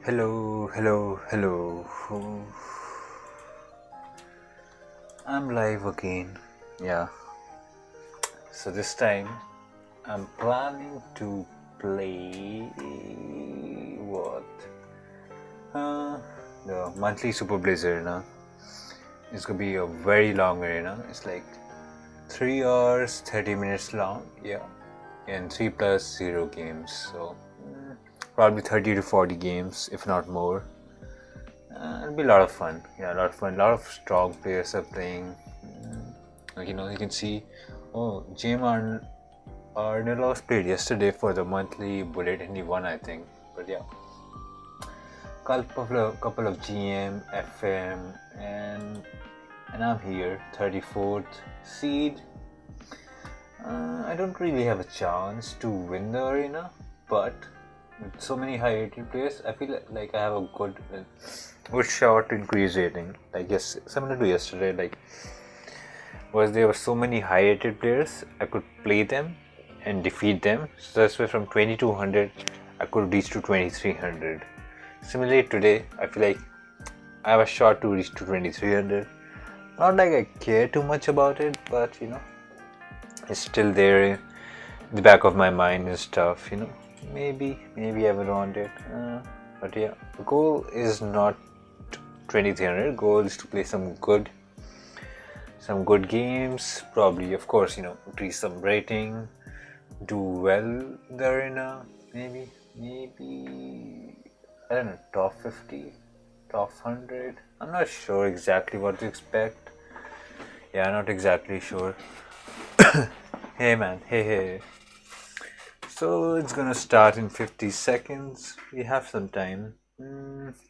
Hello. I'm live again. Yeah. So this time I'm planning to play what? The monthly SuperBlitz arena. It's gonna be a very long arena. It's like 3 hours, 30 minutes long. Yeah. And 3+0 games. So probably 30 to 40 games, if not more. It'll be a lot of fun. Yeah, a lot of fun. A lot of strong players are playing. You can see. Oh, Medalist played yesterday for the monthly bullet and he won, I think. But yeah, couple of GM, FM, and I'm here, 34th seed. I don't really have a chance to win the arena, but with so many high rated players, I feel like I have a good shot to increase rating. Like similar to yesterday, there were so many high rated players, I could play them and defeat them. So that's why from 2200 I could reach to 2300. Similarly today, I feel like I have a shot to reach to 2300. Not like I care too much about it, but it's still there in the back of my mind and stuff. Maybe I will want it. But yeah, the goal is not 2300. Goal is to play some good games. Probably, of course, increase some rating, do well in the arena. Maybe I don't know, top 50, top 100. I'm not sure exactly what to expect. Yeah, not exactly sure. Hey man, hey. So it's gonna start in 50 seconds. We have some time.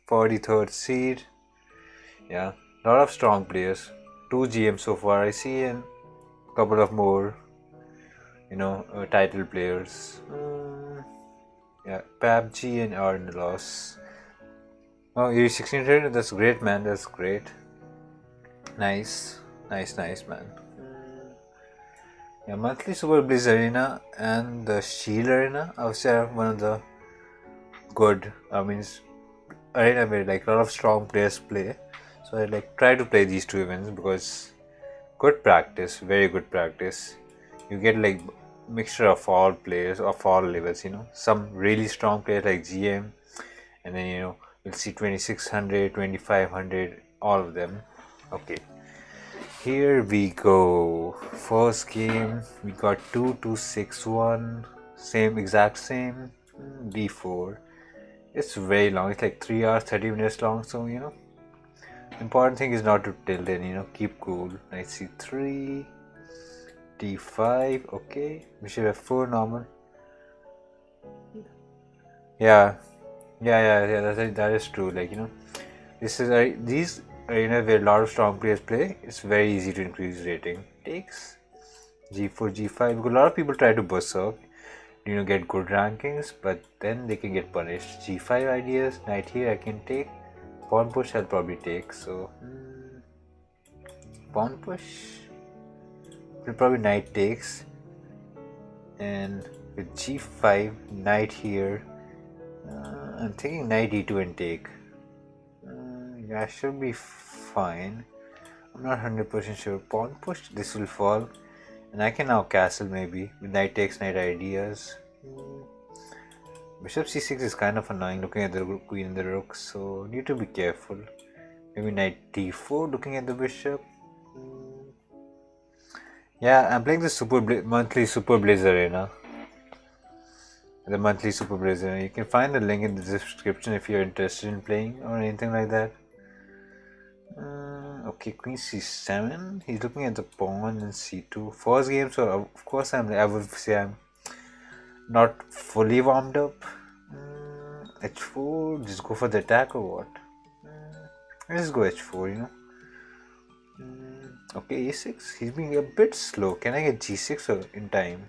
43rd seed. Yeah, lot of strong players. 2 GM so far I see, and a couple of more, title players. Yeah, PUBG and Arnalos. Oh, you're 1600. That's great, man. That's great. Nice, man. Yeah, monthly SuperBlitz arena and the Shield arena, I would say, are one of the good. Arena where a lot of strong players play. So I try to play these two events because good practice, very good practice. You get mixture of all players of all levels. Some really strong players like GM, and then you'll see 2600, 2500, all of them. Okay. Here we go. First game, we got 2-2-6-1. Exact same. D4. It's very long. It's like 3 hours, 30 minutes long. So, important thing is not to tilt in, keep cool. Knight C3. D5. Okay. Bishop F4 normal. Yeah. That is true. This is these arena where a lot of strong players play. It's very easy to increase rating. Takes G4, G5. Because a lot of people try to berserk, get good rankings, but then they can get punished. G5 ideas. Knight here I can take. Pawn push I'll probably take. So pawn push. Will probably knight takes. And with G5, knight here. I'm thinking knight E2 and take. Yeah, should be fine. I'm not 100% sure. Pawn push, this will fall, and I can now castle maybe with knight takes, knight ideas. Bishop C6 is kind of annoying looking at the queen and the rook, so need to be careful. Maybe knight D4 looking at the bishop. Yeah, I'm playing the monthly SuperBlitz arena. The monthly SuperBlitz arena. You can find the link in the description if you're interested in playing or anything like that. Okay, queen c7. He's looking at the pawn and c2. First game, so of course I would say I'm not fully warmed up. H4. Just go for the attack or what? Let's go h4. Okay, a6. He's being a bit slow. Can I get g6 in time?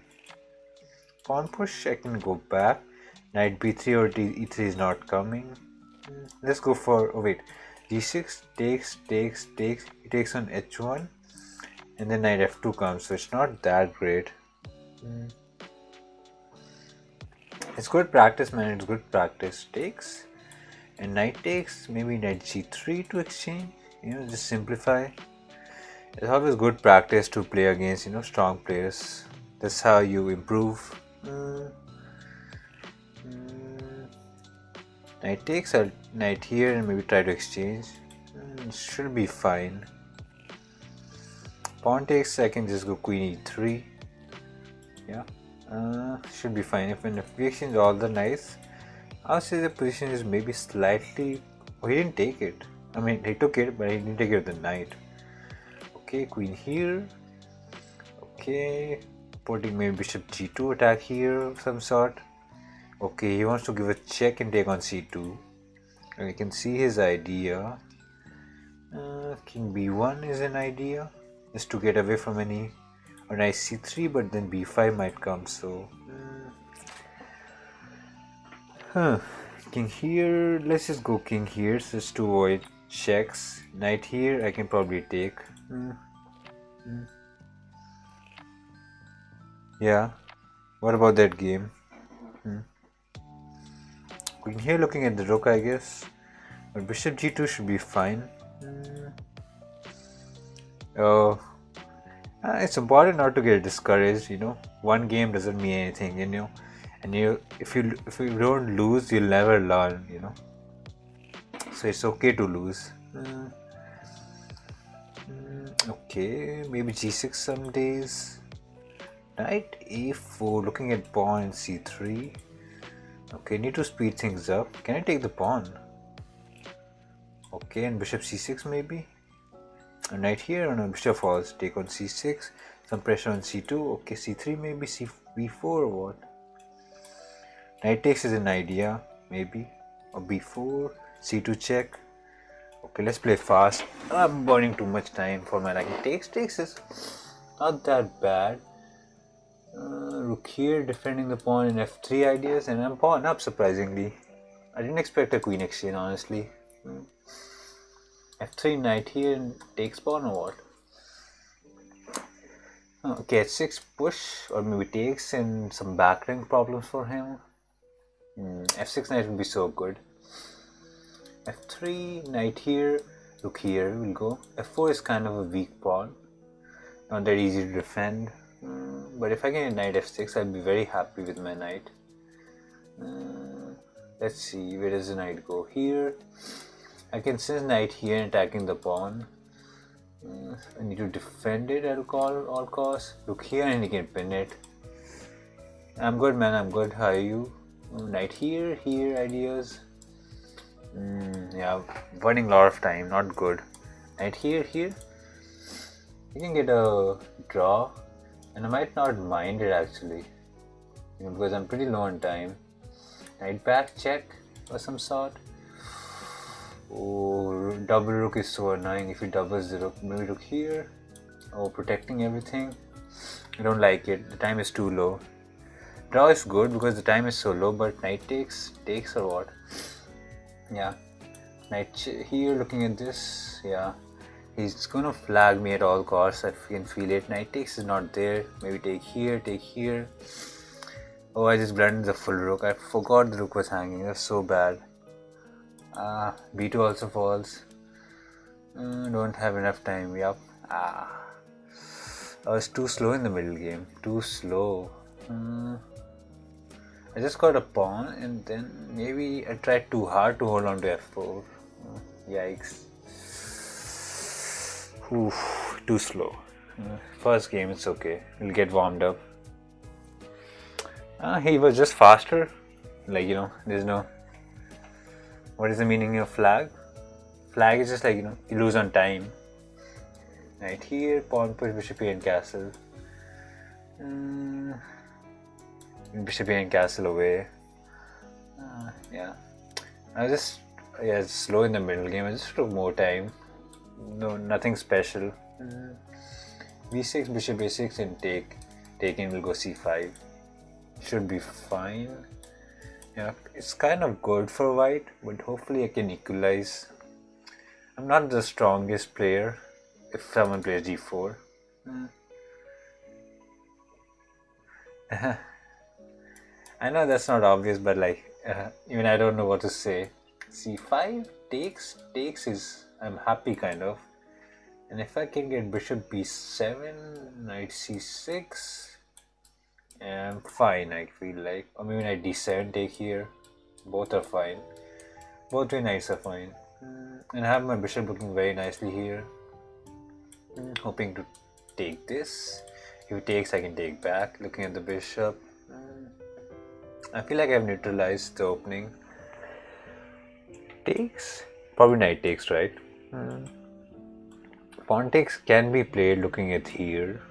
Pawn push. I can go back. Knight b3 or e3 is not coming. Let's go for. Oh wait. G6 takes, he takes on h1, and then knight f2 comes, so it's not that great. It's good practice, man, it's good practice. Takes, And knight takes, maybe knight g3 to exchange, just simplify. It's always good practice to play against, strong players. That's how you improve. Knight takes, or knight here and maybe try to exchange. Should be fine. Pawn takes, I can just go queen e3. Yeah, should be fine. If we exchange all the knights, I'll say the position is maybe slightly. Oh, he didn't take it. I mean, he took it, but he didn't take it with the knight. Okay, queen here. Okay, putting maybe bishop g2 attack here of some sort. Okay, he wants to give a check and take on c2. And you can see his idea. King b1 is an idea, just to get away from any. Or knight c3, but then b5 might come. So, king here. Let's just go king here, just to avoid checks. Knight here, I can probably take. Yeah. What about that game? Queen here, looking at the rook, I guess. But bishop g2 should be fine. Oh, it's important not to get discouraged. One game doesn't mean anything. And if you don't lose, you'll never learn. So it's okay to lose. Okay, maybe g6 some days. Knight a4, looking at pawn and c3. Okay, need to speed things up. Can I take the pawn? Okay, and bishop c6 maybe. A knight here, and a bishop falls. Take on c6. Some pressure on c2. Okay, c3 maybe, b4 or what? Knight takes is an idea, maybe. Or b4, c2 check. Okay, let's play fast. I'm burning too much time for my liking. Takes is not that bad. Rook here, defending the pawn in f3 ideas, and I'm pawn up surprisingly. I didn't expect a queen exchange, honestly. f3, knight here, and takes pawn or what? Okay, h6 push, or maybe takes, and some back rank problems for him. f6 knight would be so good. f3, knight here, rook here will go. f4 is kind of a weak pawn, not that easy to defend. But if I get knight f6, I'll be very happy with my knight. Let's see, where does the knight go? Here. I can send knight here and attacking the pawn. I need to defend it at all costs. Look here and you can pin it. I'm good, man, I'm good. How are you? Knight here ideas. Yeah, burning a lot of time, not good. Knight here. You can get a draw. And I might not mind it actually, because I'm pretty low on time. Knight back check or some sort. Oh, double rook is so annoying if he doubles the rook. Maybe rook here. Oh, protecting everything. I don't like it. The time is too low. Draw is good because the time is so low, but knight takes or what? Yeah. Knight here, looking at this. Yeah. He's gonna flag me at all costs. I can feel it. Knight takes is not there. Maybe take here. Oh, I just blended the full rook. I forgot the rook was hanging. That's so bad. b2 also falls. Don't have enough time. Yup. I was too slow in the middle game. Too slow. I just got a pawn and then maybe I tried too hard to hold on to f4. Yikes. Oof, too slow. First game, it's okay. We'll get warmed up. He was just faster. There's no. What is the meaning of flag? Flag is just you lose on time. Right here, pawn push, bishop here and castle. Bishop here and castle away. Yeah. I was just slow in the middle game. I just took more time. No, nothing special. b6, bishop a6 and taking will go c5. Should be fine. Yeah, it's kind of good for white, but hopefully I can equalize. I'm not the strongest player if someone plays g4. I know that's not obvious, but even I don't know what to say. c5, takes is, I'm happy kind of. And if I can get bishop b7, knight c6, I'm fine, I feel like. Or maybe knight d7 take here. Both are fine. Both way knights are fine. And I have my bishop looking very nicely here. Hoping to take this. If he takes, I can take back. Looking at the bishop. I feel like I've neutralized the opening. Takes? Probably knight takes, right? Pawn takes can be played looking at here.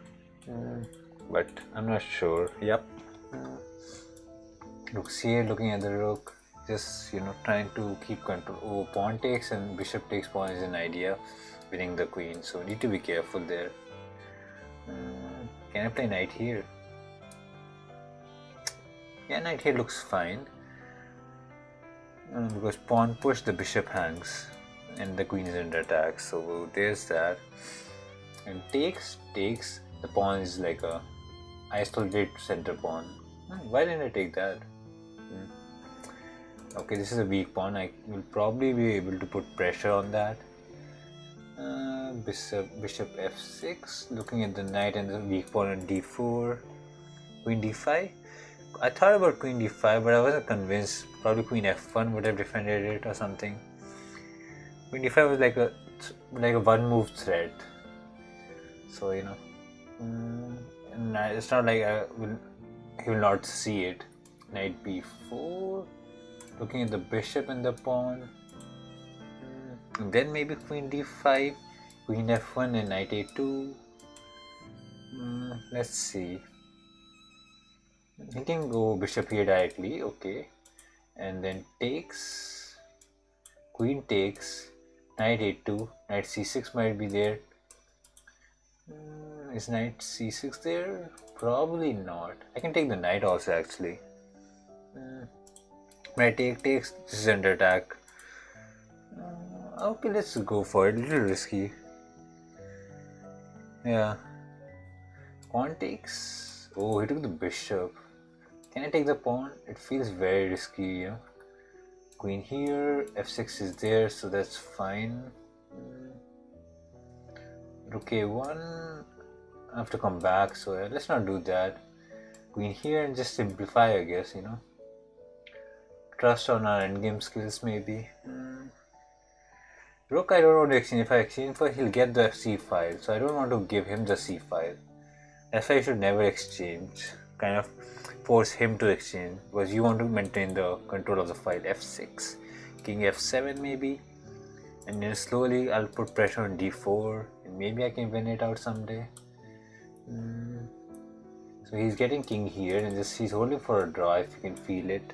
But I'm not sure. Yep. Rook's here looking at the rook. Just, trying to keep control. Oh, pawn takes and bishop takes pawn is an idea. Winning the queen. So need to be careful there. Can I play knight here? Yeah, knight here looks fine. Because pawn push, the bishop hangs. And the queen is under attack. So there's that. And takes, the pawn is like a isolated center pawn. Why didn't I take that? Okay, this is a weak pawn. I will probably be able to put pressure on that. Bishop f6, looking at the knight and the weak pawn on d4. Queen d5. I thought about queen d5, but I wasn't convinced. Probably queen f1 would have defended it or something. Queen d5 was like a one move threat. So and it's not like he will not see it. Knight b4, looking at the bishop and the pawn. And then maybe queen d5, queen f1 and knight a2. Let's see. He can go bishop here directly, okay. And then takes, queen takes, knight a2, knight c6 might be there. Is knight c6 there? Probably not. I can take the knight also actually. Knight takes, this is under attack. Okay, let's go for it. A little risky. Yeah. Pawn takes. Oh, he took the bishop. Can I take the pawn? It feels very risky, Queen here, f6 is there, so that's fine. Rook a1. I have to come back, so let's not do that. Queen here and just simplify, I guess, Trust on our endgame skills, maybe. Rook, I don't want to exchange. If I exchange for, he'll get the c file, so I don't want to give him the c file. That's why you should never exchange. Kind of force him to exchange, because you want to maintain the control of the file. f6, king f7 maybe, and then slowly I'll put pressure on d4, and maybe I can win it out someday. So he's getting king here, and he's holding for a draw if you can feel it.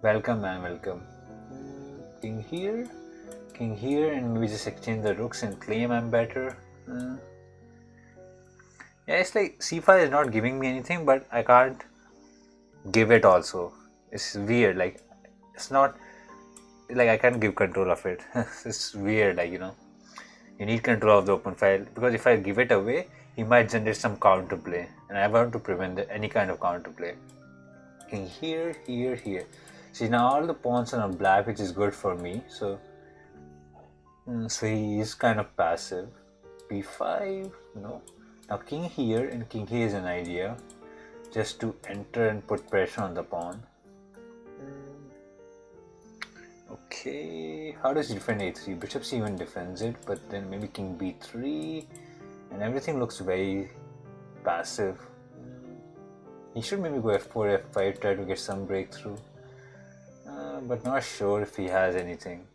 Welcome, man, welcome. King here, and we just exchange the rooks and claim I'm better. Yeah, it's like c5 is not giving me anything, but I can't give it also. It's weird, like it's not like I can't give control of it. It's weird, like you need control of the open file, because if I give it away, he might generate some counterplay, and I want to prevent any kind of counterplay. King here, here. See, now all the pawns are on black, which is good for me. So he is kind of passive. b5, no. Now king here and king here is an idea, just to enter and put pressure on the pawn. Okay, how does he defend a3? Bishop c1 defends it, but then maybe king b3, and everything looks very passive. He should maybe go f4, f5, try to get some breakthrough, but not sure if he has anything.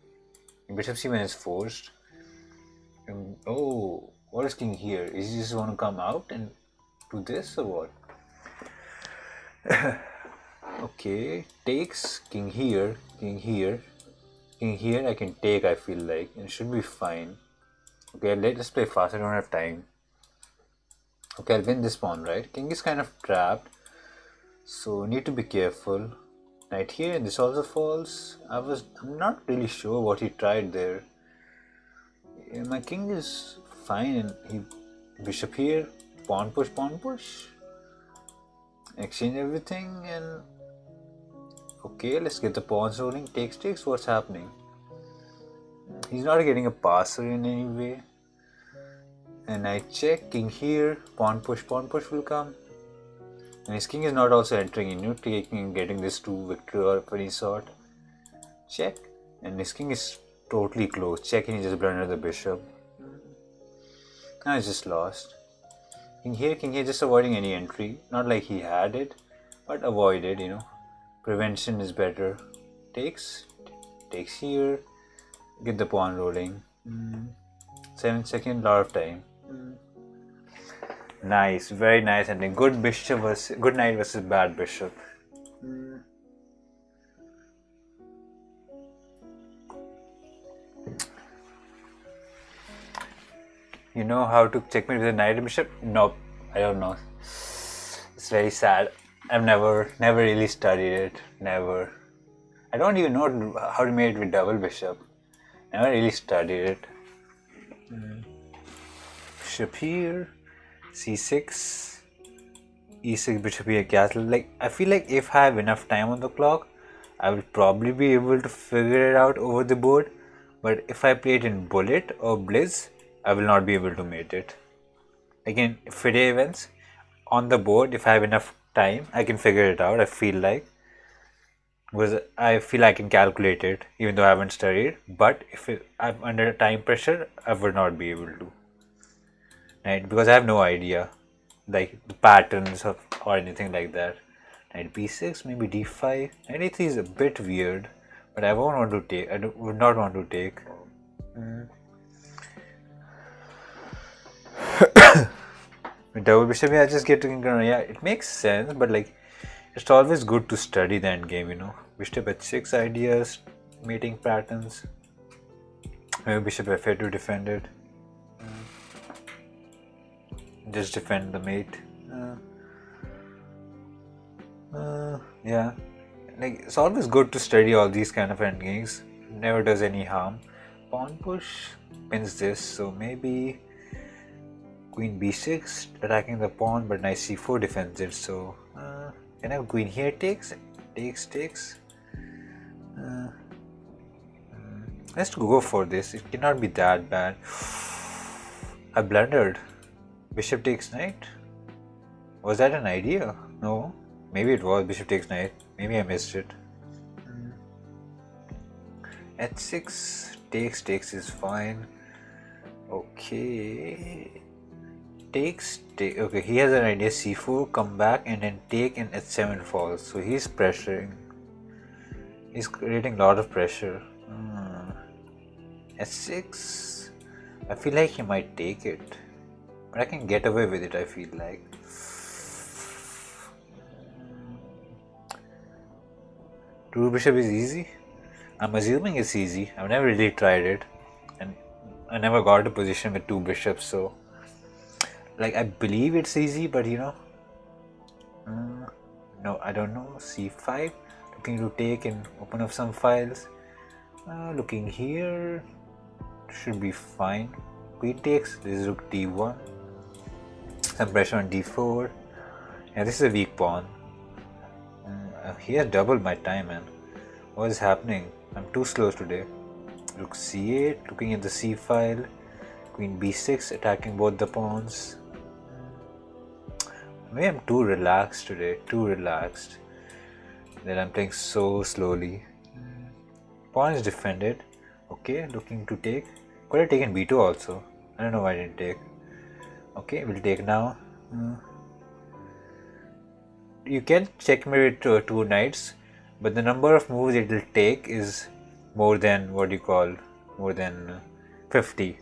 Bishop c1 is forced. Oh, what is king here? Is he just want to come out and do this or what? Okay, takes, king here, I can take, I feel like, and it should be fine. Okay, let's play fast, I don't have time. Okay, I'll win this pawn, right? King is kind of trapped, so need to be careful. Knight here, and this also falls. I'm not really sure what he tried there. My king is fine, and bishop here, pawn push, exchange everything, and Okay, let's get the pawns rolling. Takes. What's happening? He's not getting a passer in any way. And I check. King here. Pawn push will come. And his king is not also entering in, taking and getting this 2 victory or any sort. Check. And his king is totally close. Check and he just blundered the bishop. Now he's just lost. King here, just avoiding any entry. Not like he had it, but avoided, Prevention is better. Takes here. Get the pawn rolling. 7 seconds, lot of time. Nice, very nice ending. Good knight versus bad bishop. You know how to checkmate with a knight and bishop? Nope, I don't know. It's very sad. I've never really studied it. Never. I don't even know how to make it with double bishop. Never really studied it. Bishop here. C6. E6 bishop here castle. I feel like if I have enough time on the clock, I will probably be able to figure it out over the board. But if I play it in bullet or blitz, I will not be able to mate it. Again, FIDE events, on the board, if I have enough time, I can figure it out, I feel like. Because I feel I can calculate it, even though I haven't studied. But if I'm under time pressure, I would not be able to. Right? Because I have no idea, like the patterns or anything like that. Knight b6, maybe d5. Knight a3 is a bit weird, but I won't want to take. Would not want to take. With double bishop, I just get to it makes sense, but it's always good to study the endgame, Bishop h6 ideas, mating patterns. Maybe bishop f8 to defend it. Just defend the mate. Yeah, it's always good to study all these kind of endgames. Never does any harm. Pawn push pins this, so maybe queen b6 attacking the pawn, but knight c4 defends it. So can I have queen here? Takes. Let's go for this. It cannot be that bad. I blundered. Bishop takes knight. Was that an idea? No. Maybe it was. Bishop takes knight. Maybe I missed it. h6 takes is fine. Okay. Okay, he has an idea. c4, come back, and then take, and h7 falls. So he's pressuring. He's creating a lot of pressure. h6. I feel like he might take it, but I can get away with it, I feel like. Two bishop is easy. I'm assuming it's easy. I've never really tried it, and I never got a position with two bishops, so I believe it's easy, but no, I don't know. c5, looking to take and open up some files. Looking here, should be fine. Queen takes, this is rook d1, some pressure on d4. Yeah, this is a weak pawn. He has doubled my time, man. What is happening? I'm too slow today. Rook c8, looking at the c file. Queen b6, attacking both the pawns. Maybe I'm too relaxed today, that I'm playing so slowly. Pawn is defended. Okay, looking to take. Could have taken b2 also. I don't know why I didn't take. Okay, we'll take now. You can checkmate with two knights, but the number of moves it will take is more than more than 50.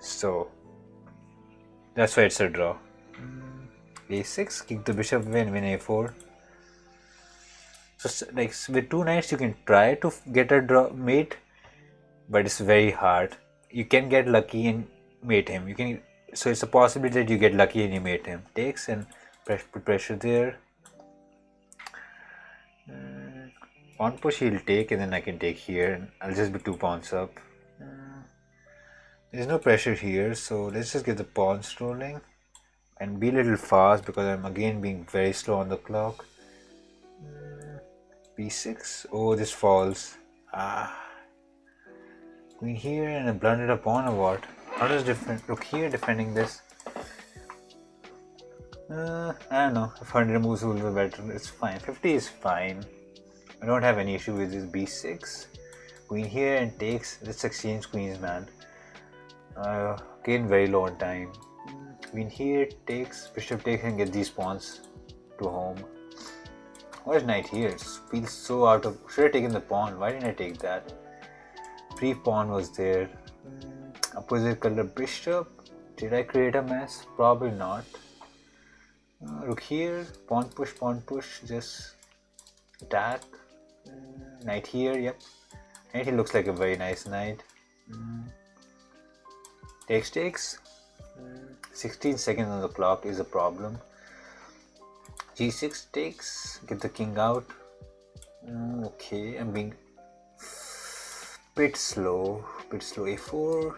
So that's why it's a draw. a6, kick the bishop, win a4. So with two knights you can try to get a draw mate, but it's very hard. You can get lucky and mate him. So it's a possibility that you get lucky and you mate him. Takes and put pressure there. Pawn push he'll take, and then I can take here, and I'll just be 2 pawns up. There's no pressure here, so let's just get the pawns rolling and be a little fast because I'm again being very slow on the clock. b6. Oh, this falls. Queen here and a blundered a pawn or what? How does look here defending this? I don't know. If 100 moves will be better, it's fine. 50 is fine. I don't have any issue with this b6. Queen here and takes. Let's exchange queens, man. Gain very low on time. Queen here takes. Bishop takes and get these pawns to home. Why is knight here? It feels so out of. Should have taken the pawn. Why didn't I take that? Free pawn was there. Opposite color bishop. Did I create a mess? Probably not. Rook here. Pawn push. Just attack. Knight here. Yep. Knight here looks like a very nice knight. Takes. 16 seconds on the clock is a problem. g6 takes. Get the king out. Okay, I'm being bit slow. a4.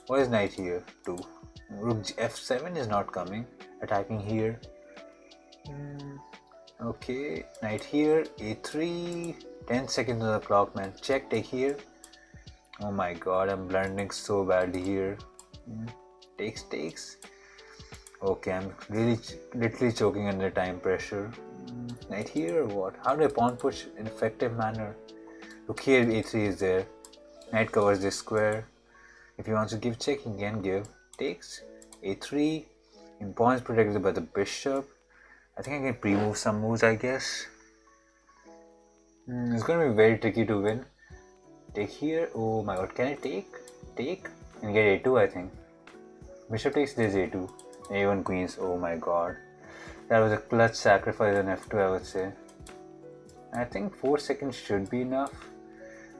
Why is knight here? 2. Rook f7 is not coming. Attacking here. Okay, knight here. a3. 10 seconds on the clock, man. Check, take here. Oh my god, I'm blundering so badly here. Takes. Okay, I'm really literally choking under time pressure. Knight here or what? How do I pawn push in effective manner? Look here, a3 is there. Knight covers this square. If he wants to give check, he can give. Takes. a3. In pawn is protected by the bishop. I think I can pre-move some moves, I guess. It's going to be very tricky to win. Take here. Oh my god, can I take? Take and get a2, I think. Bishop takes, there's a2. a1 queens. Oh my god. That was a clutch sacrifice on f2, I would say. I think 4 seconds should be enough.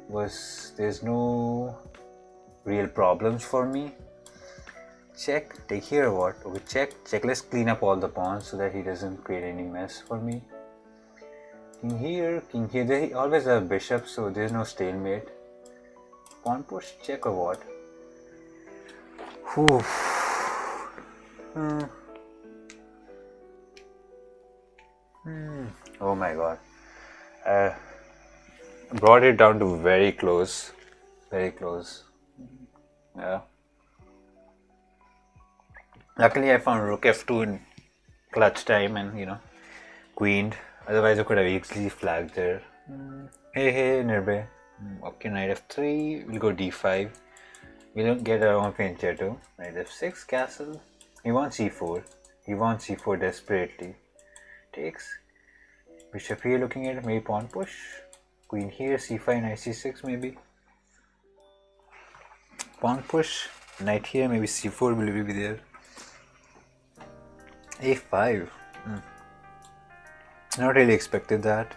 There's no real problems for me. Check, take here or what? Okay, check. Let's clean up all the pawns so that he doesn't create any mess for me. King here. They always have bishop, so there's no stalemate. Pawn push, check or what? Whew. Oh my god. Brought it down to very close. Very close. Yeah. Luckily I found rook f2 in clutch time and queened. Otherwise I could have easily flagged there. Hey Nirbe. Okay, knight f3. We'll go d5. We don't get our own fianchetto. Knight f6 castle. He wants c4. He wants c4 desperately. Takes. Bishop here looking at it. Maybe pawn push. Queen here. c5, knight c6 maybe. Pawn push. Knight here. Maybe c4 will be there. a5. Not really expected that.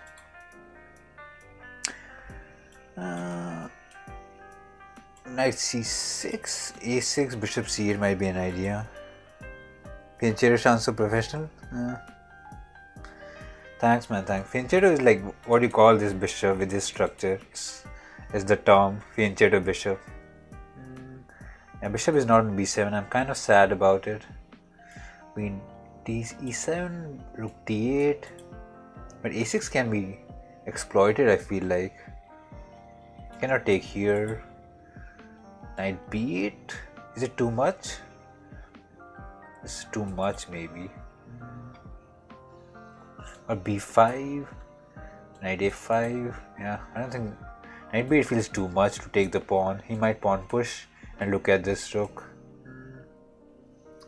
Knight c6, a6, bishop c8 might be an idea. Fianchetto sounds so professional. Thanks man, thanks. Fianchetto is like what you call this bishop with this structure. It's the term fianchetto bishop. Yeah, bishop is not on b7. I'm kind of sad about it. Queen e7, rook d8. But a6 can be exploited, I feel like. Cannot take here. Knight b8. Is it too much? It's too much maybe. Or b5. Knight a5. Yeah, I don't think knight b8 feels too much to take the pawn. He might pawn push and look at this rook.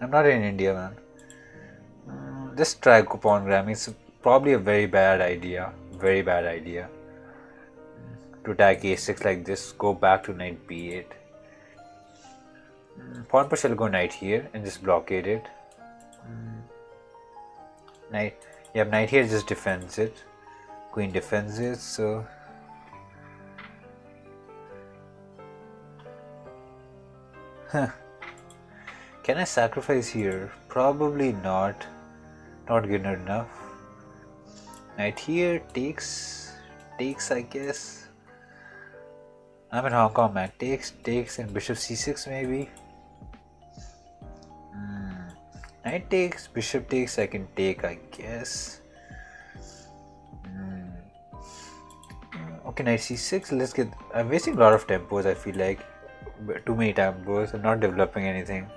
I'm not in India, man. Just try pawn grabbing. It's probably a very bad idea. Very bad idea. To attack a6 like this, go back to knight b8. Pawn push, I'll go knight here and just blockade it. Knight here just defends it. Queen defends it, so can I sacrifice here? Probably not. Not good enough. Knight here takes, I guess. I'm in Hong Kong, man. Takes, and bishop c6 maybe. Knight takes, bishop takes. I can take, I guess. Okay, knight c6. Let's get. I'm wasting a lot of tempos. I feel like too many tempos. I'm not developing anything.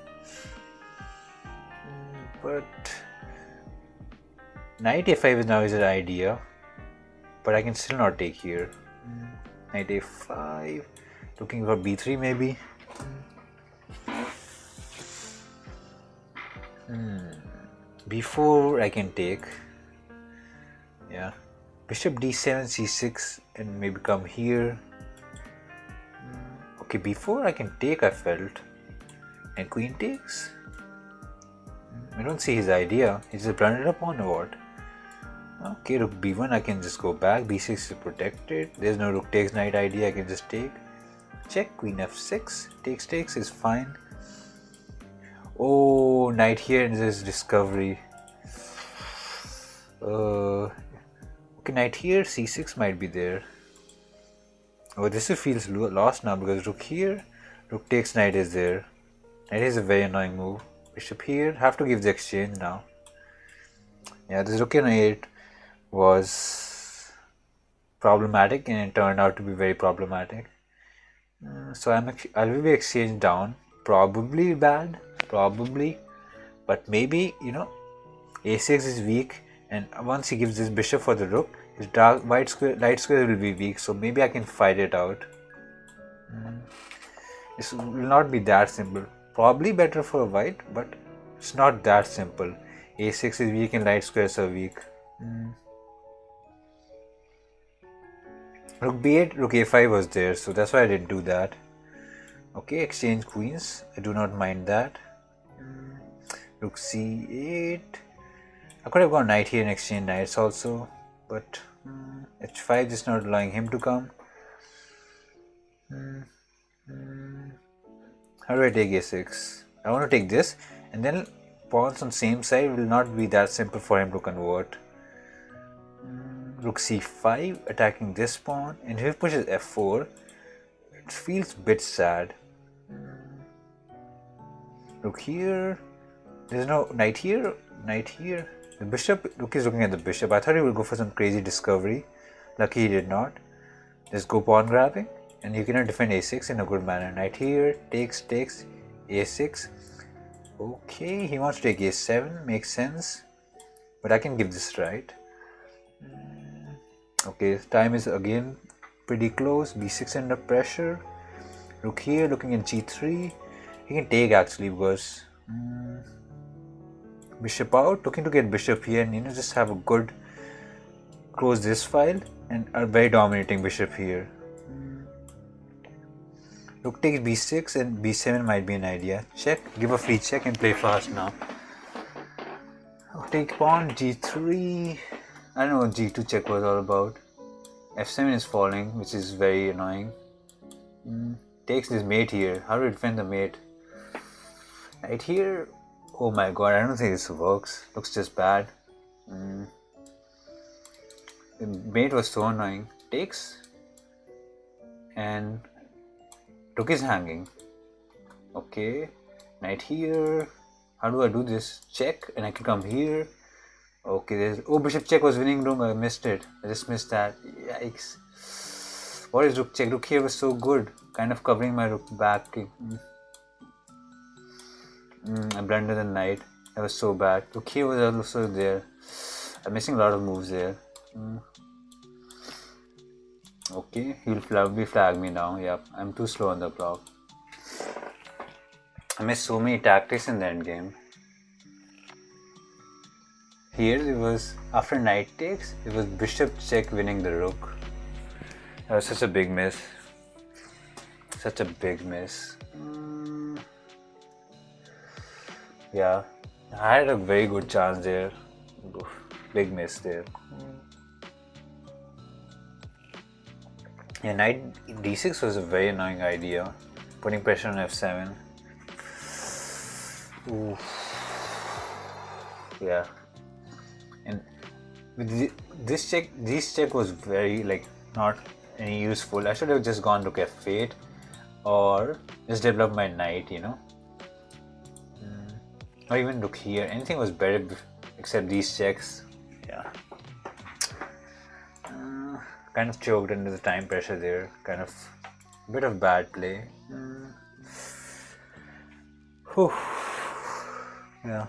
But knight a5 is now is an idea, but I can still not take here. Knight a5. Looking for b3 maybe. b4 I can take. Yeah. Bishop d7, c6, and maybe come here. Okay, b4 I can take, I felt. And queen takes. I don't see his idea. He's just blundered upon or what? Okay, rook b1 I can just go back. b6 is protected. There's no rook takes knight idea. I can just take. Check. Queen f6. Takes is fine. Oh, knight here and this discovery. Okay, knight here, c6 might be there. Oh, this feels lost now because rook here, rook takes knight is there. Knight is a very annoying move. Bishop here, have to give the exchange now. Yeah, this rook on 8 was problematic and it turned out to be very problematic. So I will be exchanged down. Probably bad, probably, but maybe, you know, a6 is weak. And once he gives this bishop for the rook, his light square will be weak, so maybe I can fight it out. This will not be that simple. Probably better for white, but it's not that simple. a6 is weak and light squares are weak. Rook b8, rook a5 was there, so that's why I didn't do that. Okay, exchange queens. I do not mind that. Rook c8. I could have gone knight here and exchange knights also, but h5 is not allowing him to come. How do I take a6? I want to take this, and then pawns on same side will not be that simple for him to convert. Rook c5, attacking this pawn, and if he pushes f4, it feels a bit sad. Rook here, there's no knight here, knight here. The bishop, Rook is looking at the bishop. I thought he would go for some crazy discovery. Lucky he did not. Just go pawn grabbing and you cannot defend a6 in a good manner. Knight here, takes, a6. Okay, he wants to take a7, makes sense. But I can give this right. Okay, time is again pretty close. b6 under pressure. Rook here, looking at g3. He can take actually because... bishop out, looking to get bishop here and just have a good close this file and a very dominating bishop here. Rook takes b6 and b7 might be an idea. Check, give a free check and play fast now. Take pawn, g3. I don't know what g2 check was all about. f7 is falling, which is very annoying. Takes this mate here. How do you defend the mate? Right here. Oh my god, I don't think this works. Looks just bad. The mate was so annoying. Takes. And rook is hanging. Okay. Knight here. How do I do this? Check. And I can come here. Okay, there's... Oh, bishop check was winning rook. I missed it. I just missed that. Yikes. What is rook check? Rook here was so good. Kind of covering my rook back. I blundered the knight. That was so bad. Rook here was also there. I'm missing a lot of moves there. Okay, he'll probably flag me now. Yep, I'm too slow on the clock. I missed so many tactics in the end game. Here it was, after knight takes, it was bishop check winning the rook. That was such a big miss. Such a big miss. Yeah, I had a very good chance there. Big miss there. Yeah, knight d6 was a very annoying idea. Putting pressure on f7. Oof. Yeah. And with this check was very not any useful. I should have just gone rook f8 or just developed my knight, or even rook here. Anything was better except these checks. Yeah. Kind of choked under the time pressure there. Kind of a bit of bad play. Whew. Yeah,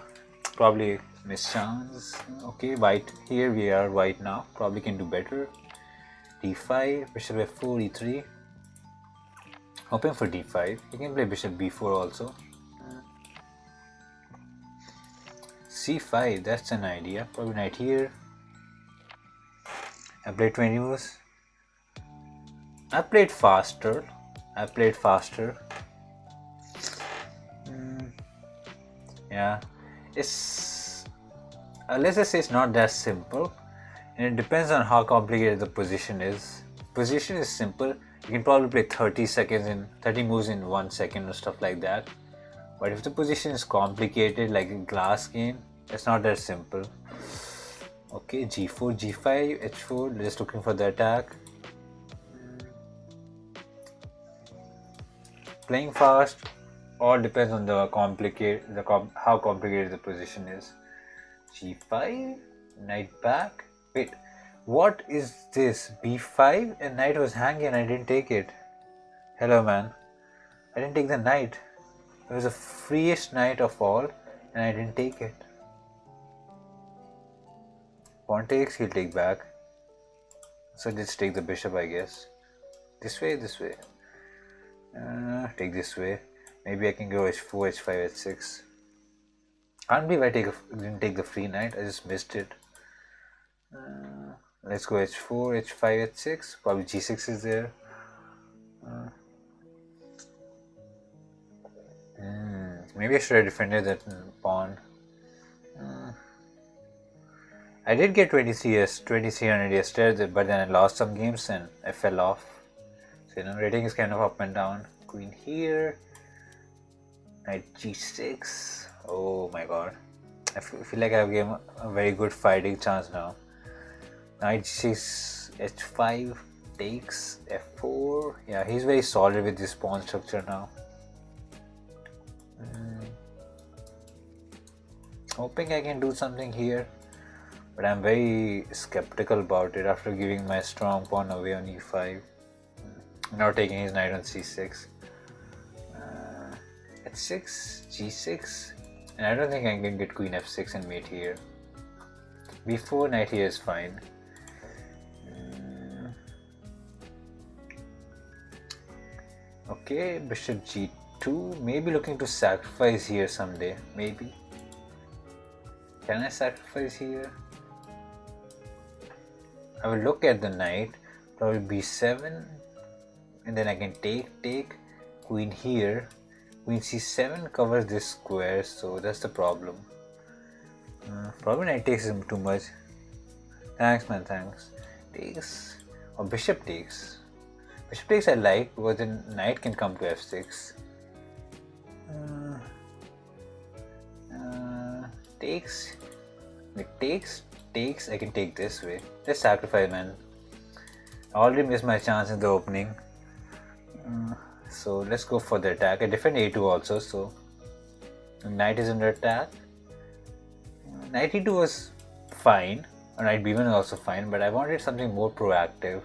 probably missed chance. Okay, white. Here we are, white now. Probably can do better. d5, bishop f4, e3. Hoping for d5. He can play bishop b4 also. c5, that's an idea. Probably knight here. I played 20 moves. I played faster. Yeah, it's let's just say it's not that simple, and it depends on how complicated the position is. Position is simple. You can probably play 30 moves in 1 second or stuff like that. But if the position is complicated, like a glass game, it's not that simple. Okay, g4, g5, h4. Just looking for the attack. Playing fast. All depends on the how complicated the position is. g5, knight back. Wait, what is this? b5 and knight was hanging and I didn't take it. Hello man, I didn't take the knight. It was the freest knight of all and I didn't take it. Pawn takes, he'll take back. So just take the bishop, I guess. This way. Take this way. Maybe I can go h4, h5, h6. Can't believe I didn't take the free knight. I just missed it. Let's go h4, h5, h6. Probably g6 is there. Maybe I should have defended that pawn. I did get 2300 yesterday, but then I lost some games and I fell off. So rating is kind of up and down. Queen here. Knight g6. Oh my god. I feel like I've given a very good fighting chance now. Knight g6, h5, takes, f4. Yeah, he's very solid with this pawn structure now. Hoping I can do something here. But I'm very skeptical about it after giving my strong pawn away on e5. Now taking his knight on c6. h6, g6, and I don't think I can get queen f6 and mate here. b4, knight here is fine. Okay, bishop g2, maybe looking to sacrifice here someday, maybe. Can I sacrifice here? I will look at the knight, probably b7, and then I can take, queen here. Queen c7 covers this square, so that's the problem. Probably knight takes is too much. Thanks man, thanks. Takes, or bishop takes. Bishop takes I like because then knight can come to f6. Takes, takes, I can take this way. Let's sacrifice man. I already missed my chance in the opening. So let's go for the attack. I defend a2 also, so knight is under attack. Knight e2 was fine, or knight b1 is also fine, but I wanted something more proactive.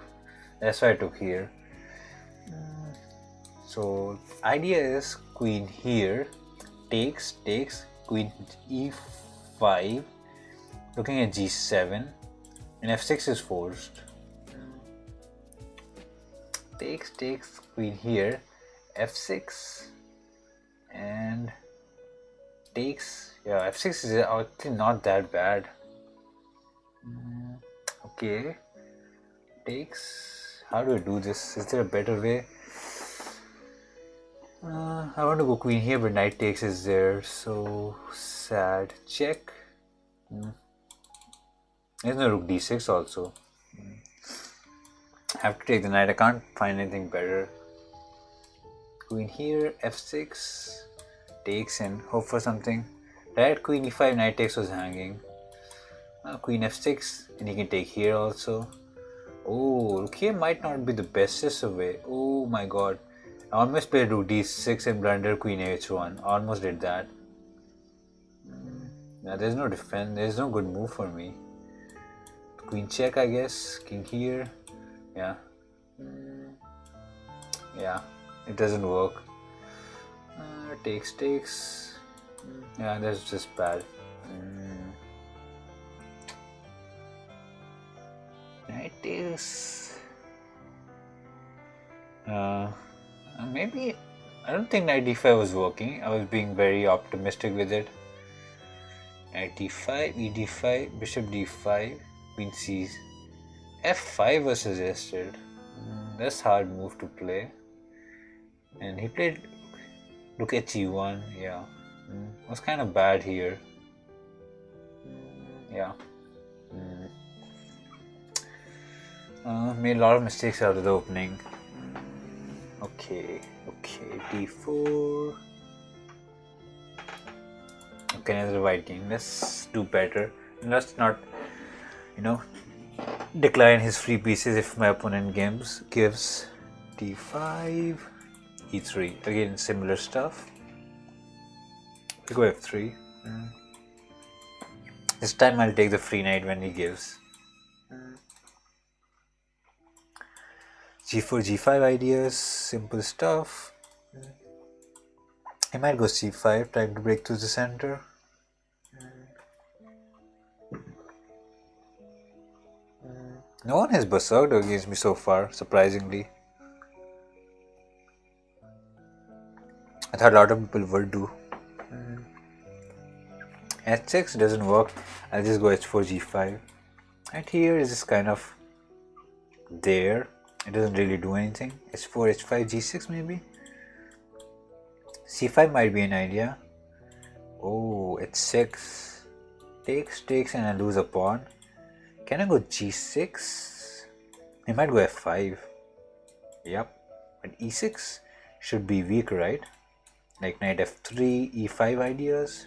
That's why I took here. So idea is queen here, takes, queen e5, looking at g7, and f6 is forced. Takes, queen here, f6, and takes. Yeah, f6 is actually not that bad. Okay, takes. How do I do this? Is there a better way? I want to go queen here, but knight takes is there, so sad. Check. There's no rook d6 also. I have to take the knight. I can't find anything better. Queen here, f6, takes and hope for something. Right, queen e5, knight takes was hanging. Queen f6, and he can take here also. Oh, rook here might not be the bestest of way. Oh my god. I almost played rook d6 and blunder queen h1. Almost did that. Yeah, there's no defense. There's no good move for me. Queen check, I guess. King here. Yeah. Yeah, it doesn't work. Takes. Yeah, that's just bad. It is. Maybe. I don't think knight d5 was working. I was being very optimistic with it. Knight d5, e d5, bishop d5, queen c. f5 was suggested. That's hard move to play. And he played rook he1. Yeah, it was kind of bad here. Yeah. Made a lot of mistakes out of the opening. Okay, d4. Okay, another white game. Let's do better. Let's not, decline his free pieces if my opponent gives d5, e3. Again, similar stuff. We'll go f3. This time I'll take the free knight when he gives. g4, g5 ideas, simple stuff. I might go c5, trying to break through the center. No one has berserked against me so far, surprisingly. I thought a lot of people would do. h6 doesn't work, I'll just go h4, g5. Right here is just kind of there. It doesn't really do anything. h4, h5, g6 maybe. c5 might be an idea. Oh, h6. Takes and I lose a pawn. Can I go g6? I might go f5. Yep. But e6 should be weak, right? Like knight f3, e5 ideas.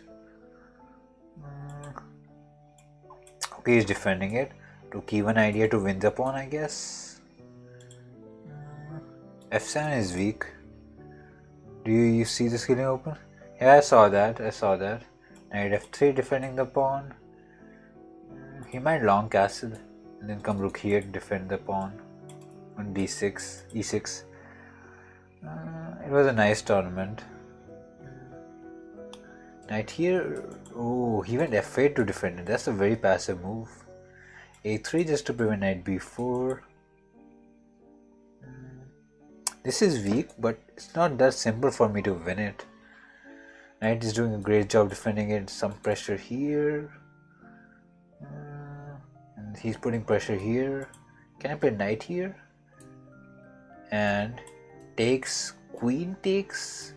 Okay, he's defending it. Rook e1 idea to win the pawn, I guess. f7 is weak. Do you see the ceiling open? Yeah, I saw that. Knight f3 defending the pawn. He might long castle and then come rook here to defend the pawn on d6, e6. It was a nice tournament. Knight here. Oh, he went f8 to defend it. That's a very passive move. a3 just to prevent knight b4. This is weak, but it's not that simple for me to win it. Knight is doing a great job defending it. Some pressure here. And he's putting pressure here. Can I play knight here? And takes, queen takes.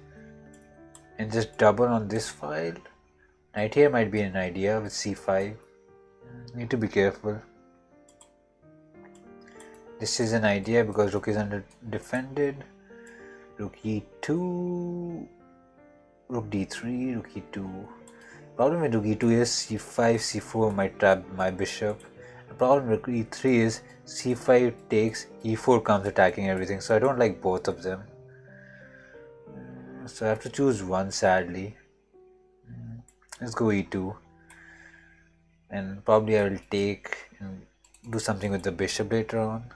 And just double on this file. Knight here might be an idea with c5. Need to be careful. This is an idea because rook is under defended. Rook e2, rook d3, rook e2. Problem with rook e2 is c5, c4 might trap my bishop. The problem with rook e3 is c5 takes, e4 comes attacking everything. So I don't like both of them. So I have to choose one, sadly. Let's go e2. And probably I will take and do something with the bishop later on.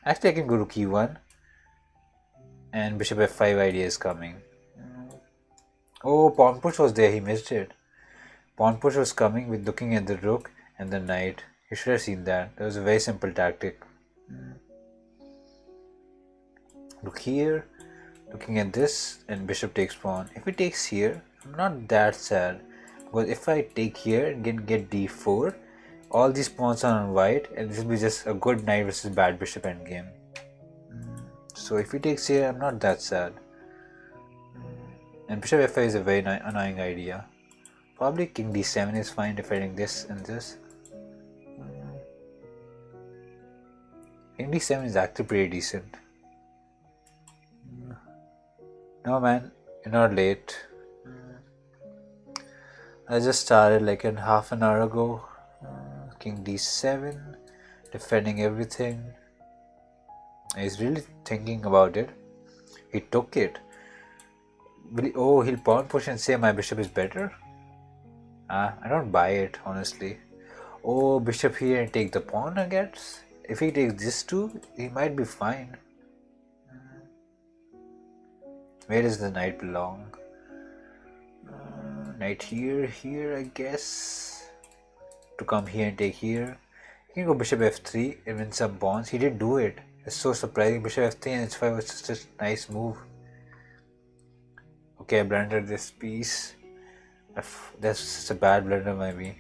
Actually, I can go rook e1. And bishop f5 idea is coming. Oh, pawn push was there, he missed it. Pawn push was coming with looking at the rook and the knight. You should have seen that. That was a very simple tactic. Look here, looking at this, and bishop takes pawn. If he takes here, I'm not that sad. Because if I take here and get d4, all these pawns are on white, and this will be just a good knight versus bad bishop endgame. So if he takes here, I'm not that sad. And bishop f5 is a very annoying idea. Probably king d7 is fine defending this and this. King d7 is actually pretty decent. No man, you're not late. I just started like in half an hour ago. King d7, defending everything. He's really thinking about it. He took it. He'll pawn push and say my bishop is better? I don't buy it, honestly. Oh, bishop here and take the pawn, I guess? if he takes this too, he might be fine. Where does the knight belong? Knight here, I guess. To come here and take here. He can go bishop f3 and win some pawns. He did do it. It's so surprising. Bishop f3 and h5 was just a nice move. Okay, I blundered this piece. That's a bad blunder maybe.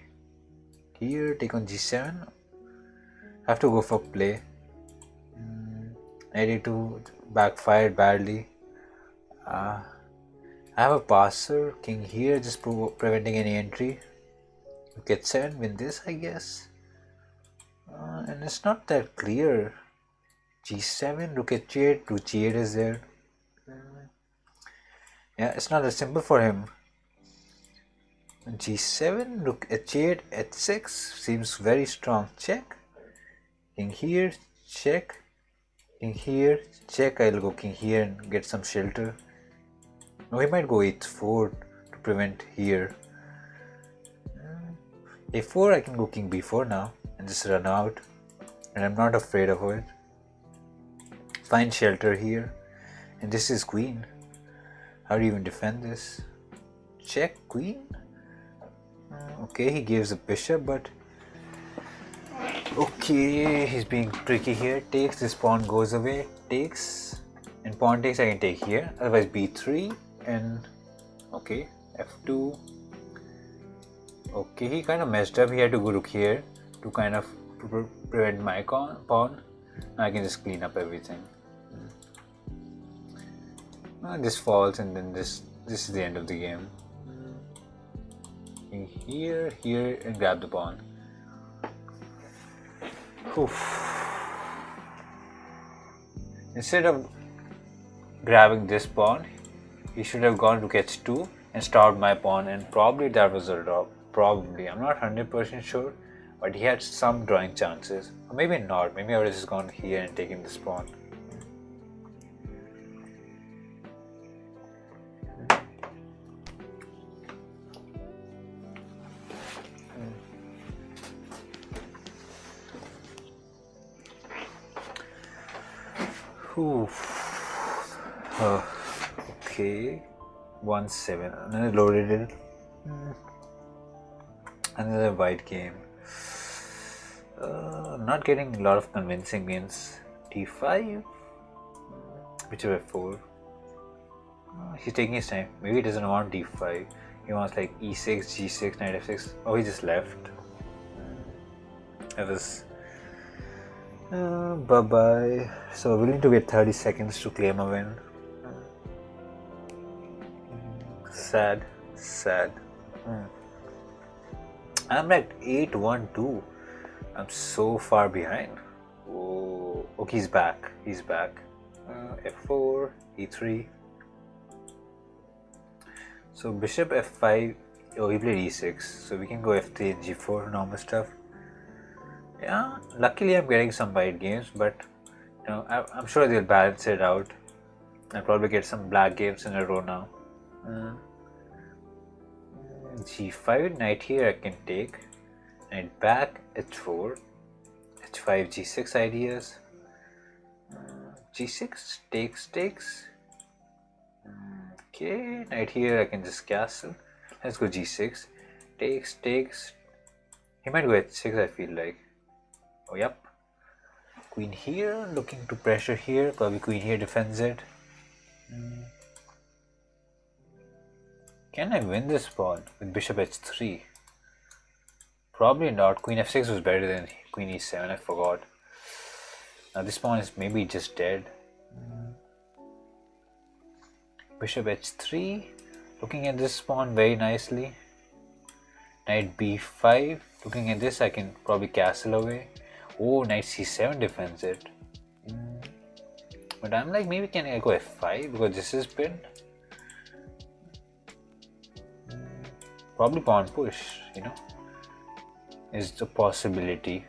Here, take on g7. I have to go for play. Knight a2 backfired badly. I have a passer. King here, just preventing any entry. Rook h7, win this, I guess. And it's not that clear. g7, rook h8, rook g8 is there. Yeah, it's not that simple for him. g7, rook h8, h6 seems very strong. Check. King here, check. King here, check. I'll go king here and get some shelter. No, he might go h4 to prevent here. a4, I can go king b4 now and just run out. And I'm not afraid of it. Find shelter here. And this is queen. How do you even defend this? Check, queen. Okay, he gives a bishop, but okay, he's being tricky here. Takes, this pawn goes away. Takes, and pawn takes, I can take here. Otherwise b3 and okay, f2. Okay, he kind of messed up. He had to go rook here to kind of prevent my pawn. Now I can just clean up everything. This falls, and then this is the end of the game. Here, and grab the pawn. Oof. Instead of grabbing this pawn, he should have gone to h2 and starved my pawn, and probably that was a draw. Probably, I'm not 100% sure, but he had some drawing chances. Or maybe not. Maybe I would have just gone here and taken this pawn. Okay, 1-7. Another loaded. Another white game. Not getting a lot of convincing wins. d5, bishop f4. He's taking his time. Maybe he doesn't want d5. He wants like e6, g6, knight f6. Oh, he just left. That was bye bye. So willing to wait 30 seconds to claim a win. Sad. I'm like 8-1-2. I'm so far behind. Oh, okay, he's back. F4, e3. So bishop f5. Oh, he played e6. So we can go f3 and g4, normal stuff. Yeah, luckily I'm getting some white games, but you know, I'm sure they'll balance it out. I'll probably get some black games in a row now. g5, knight here I can take. Knight back, h4, h5, g6 ideas. g6, takes. Okay, knight here I can just castle. Let's go g6, takes. He might go h6, I feel like. Oh, yep. Queen here, looking to pressure here. Probably queen here defends it. Can I win this pawn with bishop h3? Probably not. Queen f6 was better than queen e7, I forgot. Now this pawn is maybe just dead. Bishop h3. Looking at this pawn very nicely. Knight b5. Looking at this, I can probably castle away. Oh, knight c7 defends it. But I'm like, maybe can I go f5 because this is pinned? Probably pawn push, you know, is the possibility.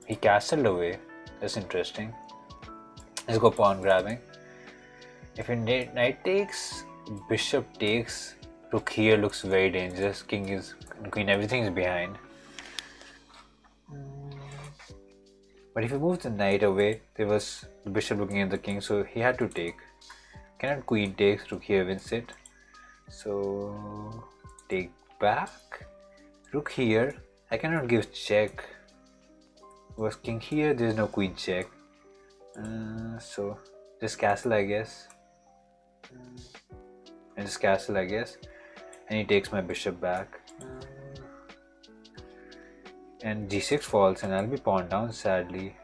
He castled away. That's interesting. Let's go pawn grabbing. If knight takes, bishop takes, rook here looks very dangerous. King is, queen, everything is behind. But if he moves the knight away, there was the bishop looking at the king, so he had to take. Cannot queen takes, rook here wins it. So take back. Rook here. I cannot give check. Was king here, there is no queen check. So just castle, I guess. And just castle, I guess. And he takes my bishop back. And g6 falls, and I'll be pawned down, sadly.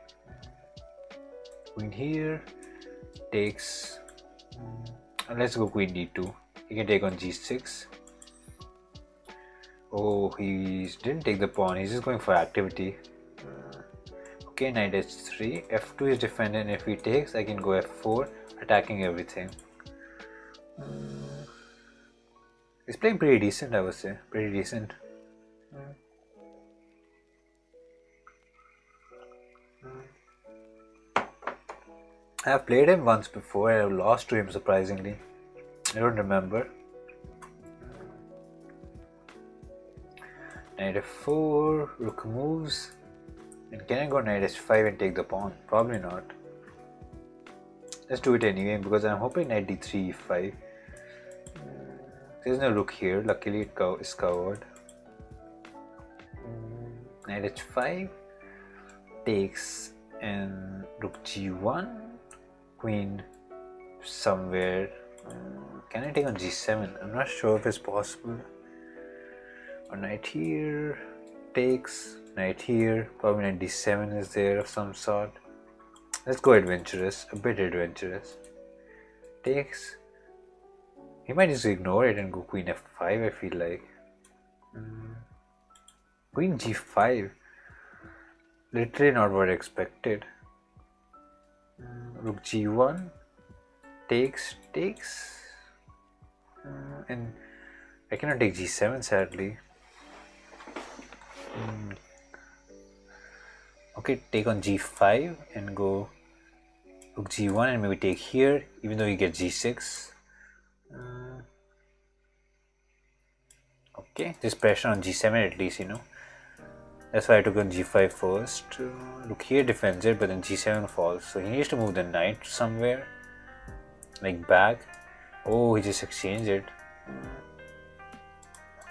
Queen here takes. Let's go queen d2. He can take on g6. Oh, he didn't take the pawn. He's just going for activity. Okay, knight h3. f2 is defended, and if he takes, I can go f4, attacking everything. He's playing pretty decent, I would say. Pretty decent. I have played him once before. I have lost to him, surprisingly. I don't remember. Knight f4, rook moves. And can I go knight h5 and take the pawn? Probably not. Let's do it anyway because I'm hoping knight d3, e5. There's no rook here, luckily it is covered. Knight h5 takes and rook g1, queen somewhere. Can I take on g7? I'm not sure if it's possible. Or knight here takes, knight here, probably knight d7 is there of some sort. Let's go adventurous, a bit adventurous. Takes. He might just ignore it and go queen f5, I feel like. Queen g5. Literally not what I expected. Rook g1. Takes. And I cannot take g7, sadly. Okay, take on g5 and go rook g1 and maybe take here, even though you get g6. Okay, this pressure on g7 at least, you know. That's why I took on g5 first. Rook here defends it, but then g7 falls. So he needs to move the knight somewhere, like back. Oh, he just exchanged it.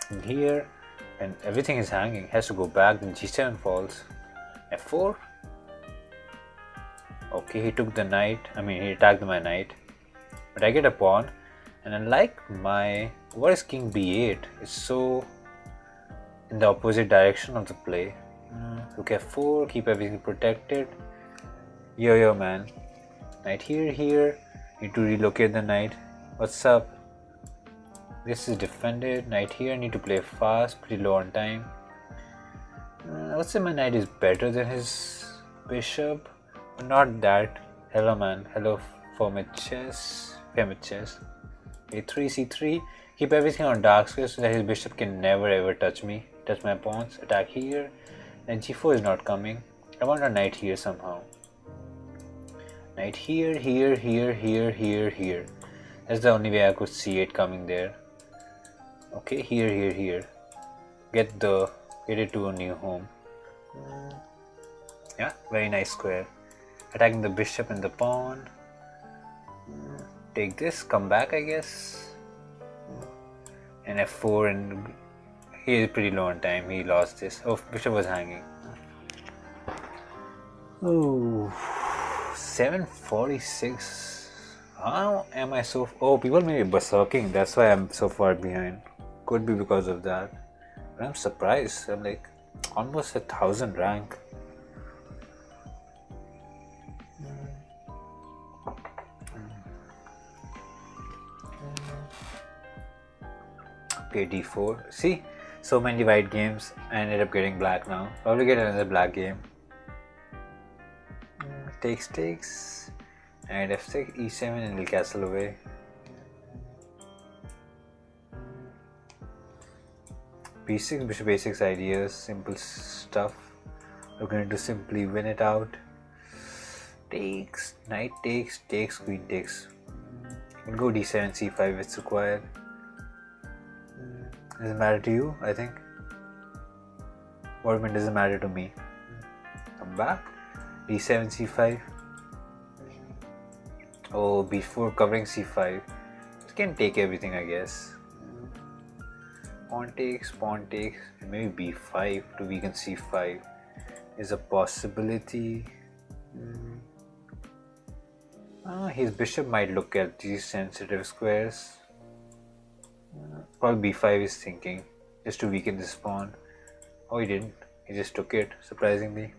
And here, and everything is hanging. Has to go back, then g7 falls. f4. Okay, he took the knight. He attacked my knight. But I get a pawn. And unlike my... What is king b8? It's so in the opposite direction of the play. Rook f4, keep everything protected. Yo man. Knight here. Need to relocate the knight. What's up? This is defended. Knight here, need to play fast, pretty low on time. I would say my knight is better than his bishop, but not that. Hello man, hello Famous chess. A3, c3, keep everything on dark square so that his bishop can never ever touch my pawns. Attack here, and g4 is not coming. I want a knight here somehow. Knight here. That's the only way I could see it coming there. Okay, here. Get it to a new home. Yeah, very nice square. Attacking the bishop and the pawn. Take this, come back, I guess. And f4, and he is pretty low on time. He lost this. Oh, bishop was hanging. Oh, 746. How am I so... Oh, people may be berserking. That's why I'm so far behind. Could be because of that. But I'm surprised. I'm like almost 1,000 rank. Okay, d4. See, so many white games. I ended up getting black now. Probably get another black game. Takes. And f6, e7, and we'll castle away. b6, bishop a6 ideas, simple stuff. We're going to simply win it out. Takes, knight takes, queen takes. You can go d7, c5 if it's required. Doesn't matter to you, I think. What doesn't matter to me. Come back. d7 c5. Oh, b4 covering c5. It can take everything, I guess. Pawn takes, and maybe b5 to weaken c5 is a possibility. His bishop might look at these sensitive squares. Probably b5 is thinking, just to weaken this pawn. Oh, he didn't. He just took it, surprisingly.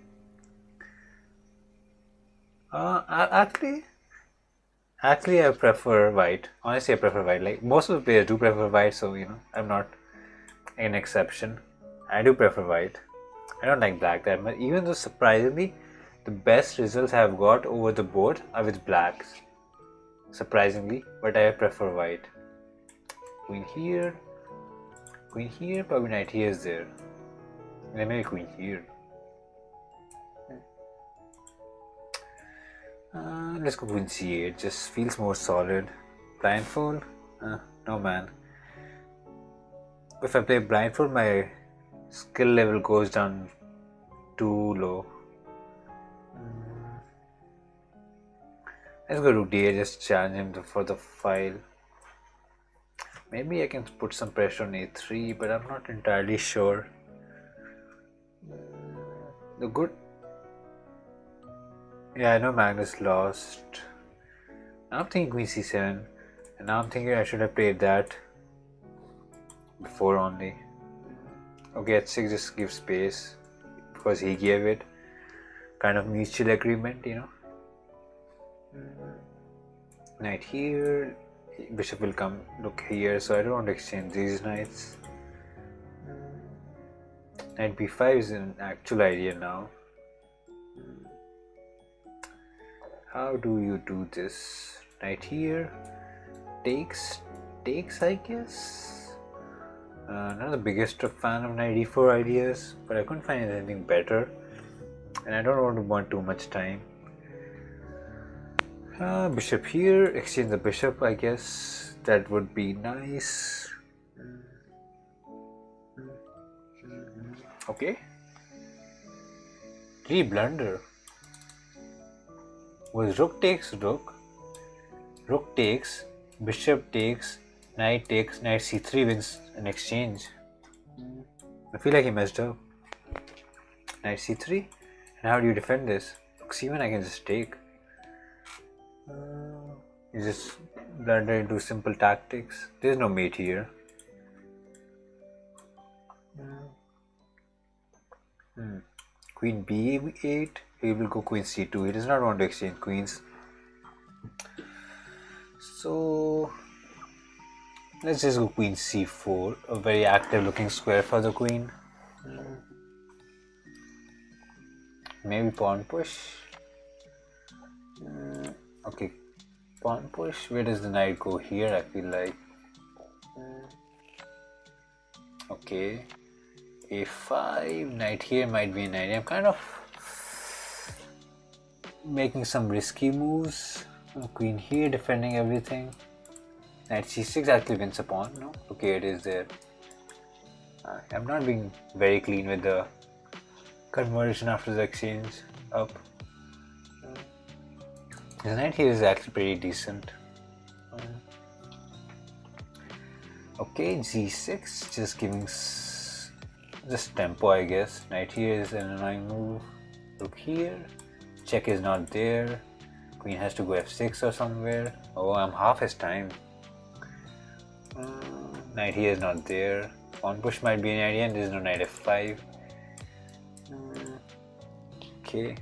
Actually, I prefer white. Honestly, I prefer white. Like most of the players do prefer white, so I'm not an exception. I do prefer white. I don't like black that much. Even though surprisingly, the best results I've got over the board are with blacks. Surprisingly, but I prefer white. Queen here, probably knight here is there. And then maybe queen here. Let's go queen c8, just feels more solid. Blindfold? No man. If I play blindfold, my skill level goes down too low. Let's go rook d8, just challenge him for the file. Maybe I can put some pressure on a3, but I'm not entirely sure. Yeah, I know Magnus lost. Now I'm thinking queen c7, and now I'm thinking I should have played that before only. Okay, h6 just gives space because he gave it. Kind of mutual agreement, Knight here, bishop will come look here, so I don't want to exchange these knights. Knight b5 is an actual idea now. How do you do this? Knight here, takes, I guess. Not the biggest fan of knight e4 ideas, but I couldn't find anything better, and I don't want to burn too much time. Bishop here, exchange the bishop, I guess. That would be nice. Okay. 3 blunder. Was rook takes rook, rook takes, bishop takes, knight c3 wins an exchange. I feel like he messed up. Knight c3, and how do you defend this? Rook c1 I can just take. You just blunder into simple tactics. There's no mate here. Queen b8, he will go queen c2. He does not want to exchange queens. So let's just go queen c4, a very active looking square for the queen. Maybe pawn push. Okay, pawn push. Where does the knight go here? I feel like. Okay, a5, knight here might be an idea. I'm kind of making some risky moves. Queen here, defending everything. Knight c6 actually wins a pawn. No, okay, it is there. I'm not being very clean with the conversion after the exchange up. The knight here is actually pretty decent. Okay, g6, just giving just tempo, I guess. Knight here is an annoying move. Rook here, check is not there. Queen has to go f6 or somewhere. Oh, I'm half his time. Knight here is not there. Pawn push might be an idea, and there's no knight f5. Okay.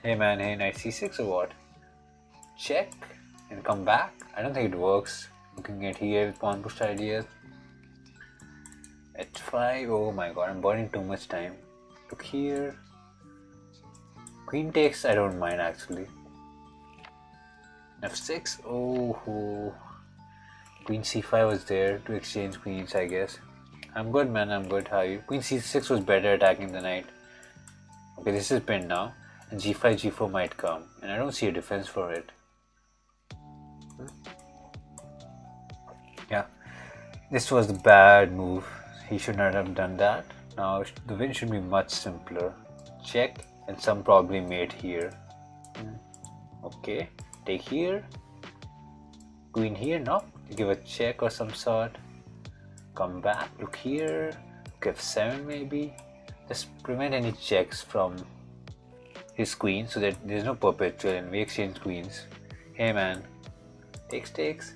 Hey man, hey, knight c6 or what? Check and come back. I don't think it works. Looking at here with pawn push ideas. h5. Oh my god, I'm burning too much time. Look here. Queen takes, I don't mind actually. f6. Oh, queen c5 was there to exchange queens, I guess. I'm good, man. I'm good. How are you? Queen c6 was better attacking the knight. Okay, this is pinned now, and g5, g4 might come, and I don't see a defense for it. Yeah, this was the bad move. He should not have done that. Now the win should be much simpler. Check and some probably mate here. Okay, take here. Queen here, no? Give a check or some sort. Come back, look here. Look f7 maybe. Just prevent any checks from his queen so that there's no perpetual and we exchange queens. Hey man, takes.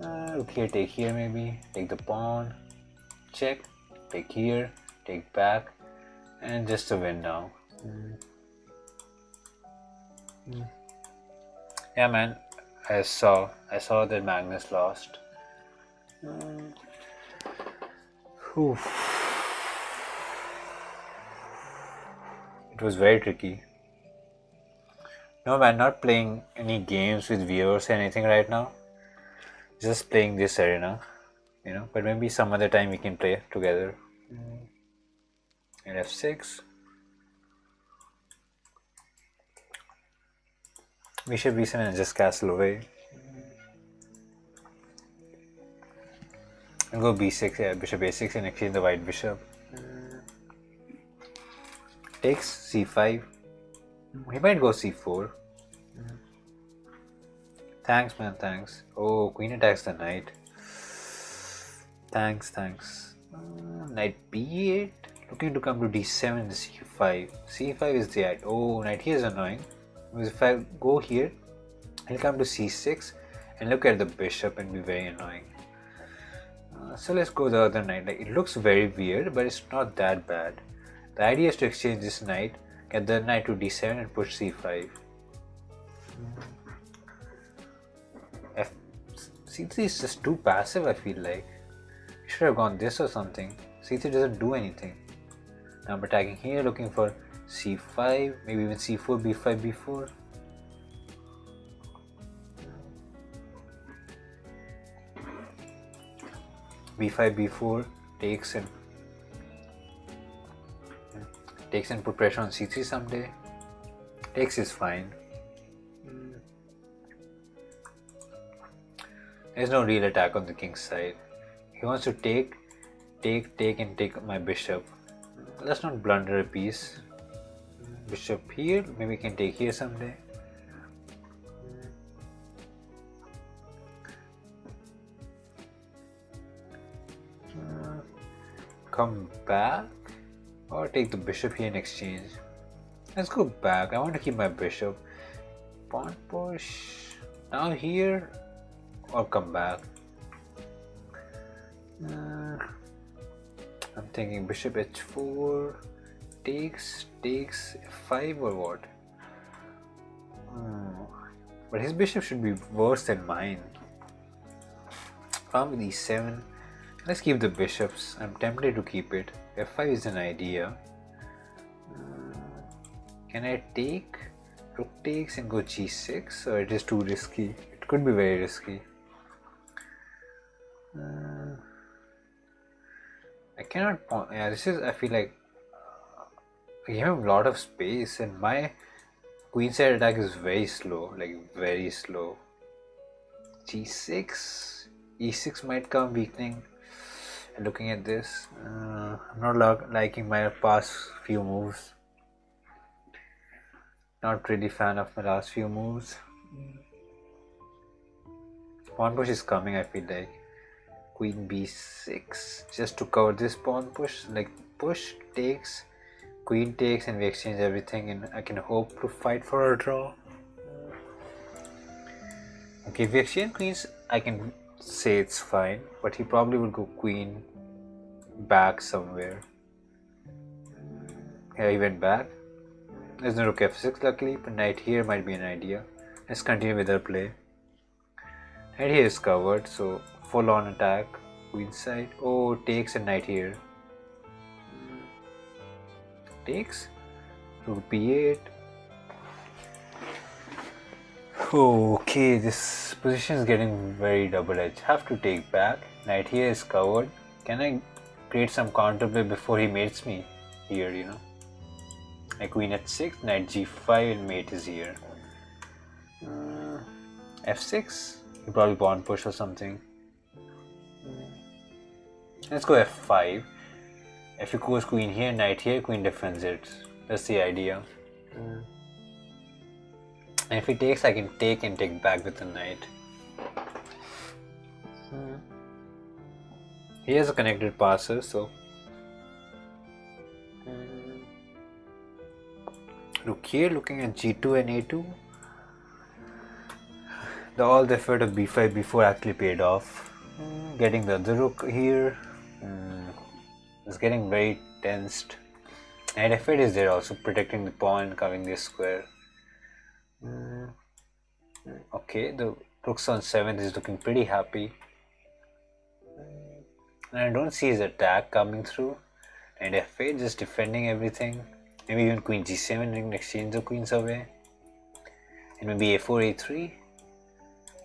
Look here, take here maybe. Take the pawn. Check. Take here. Take back. And just a win now. Yeah man, I saw that Magnus lost. It was very tricky. No man, not playing any games with viewers or anything right now. Just playing this arena, you know. But maybe some other time we can play together. And f6. Bishop b7 and just castle away. And go b6, yeah, bishop a6 and exchange the white bishop. Takes c5. He might go c4. Thanks man, thanks. Oh, queen attacks the knight. Thanks. Knight b8. Looking to come to d7 c5. c5 is the... Oh, knight here is annoying. Because if I go here, he'll come to c6 and look at the bishop and be very annoying. So let's go the other knight. Like, it looks very weird, but it's not that bad. The idea is to exchange this knight, get the knight to d7 and push c5. c3 is just too passive, I feel like. You should have gone this or something. c3 doesn't do anything. Now I'm attacking here, looking for c5, maybe even c4, b5, b4. b5, b4 takes and put pressure on c3 someday. Takes is fine. There's no real attack on the king's side. He wants to take and take my bishop. Let's not blunder a piece. Bishop here, maybe we can take here someday. Come back or take the bishop here in exchange. Let's go back. I want to keep my bishop. Pawn push now here or come back. I'm thinking bishop h4 takes f5 or what? But his bishop should be worse than mine. Pawn with e7. Let's keep the bishops. I'm tempted to keep it. f5 is an idea. Can I take? Rook takes and go g6, or it is too risky? It could be very risky. I cannot. Yeah, this is. I feel like we have a lot of space, and my queenside attack is very slow, like very slow. g6, e6 might come weakening. And looking at this, I'm not liking my past few moves. Not really fan of my last few moves. Pawn push is coming, I feel like. Queen b6 just to cover this pawn push. Like push takes, queen takes, and we exchange everything, and I can hope to fight for a draw. Okay, if we exchange queens, I can say it's fine, but he probably will go queen back somewhere. Yeah, he went back. There's no rook f6 luckily, but knight here might be an idea. Let's continue with our play. Knight here is covered, so full on attack. Queen side. Oh, takes and knight here. Takes. Rook b8. Okay, this position is getting very double-edged. Have to take back. Knight here is covered. Can I create some counterplay before he mates me here, you know? Like queen h6, knight g5, and mate is here. f6, you probably pawn push or something. Let's go f5. If he goes queen here, knight here, queen defends it. That's the idea. And if he takes, I can take and take back with the knight. He has a connected passer, so rook here, looking at g2 and a2. All the effort of b5 before actually paid off. Getting the other rook here. It's getting very tensed. And f8 is there also, protecting the pawn, covering this square. Okay, the rook's on 7th is looking pretty happy. And I don't see his attack coming through. And f8 just defending everything. Maybe even queen g7 and exchange the queens away. And maybe a4, a3.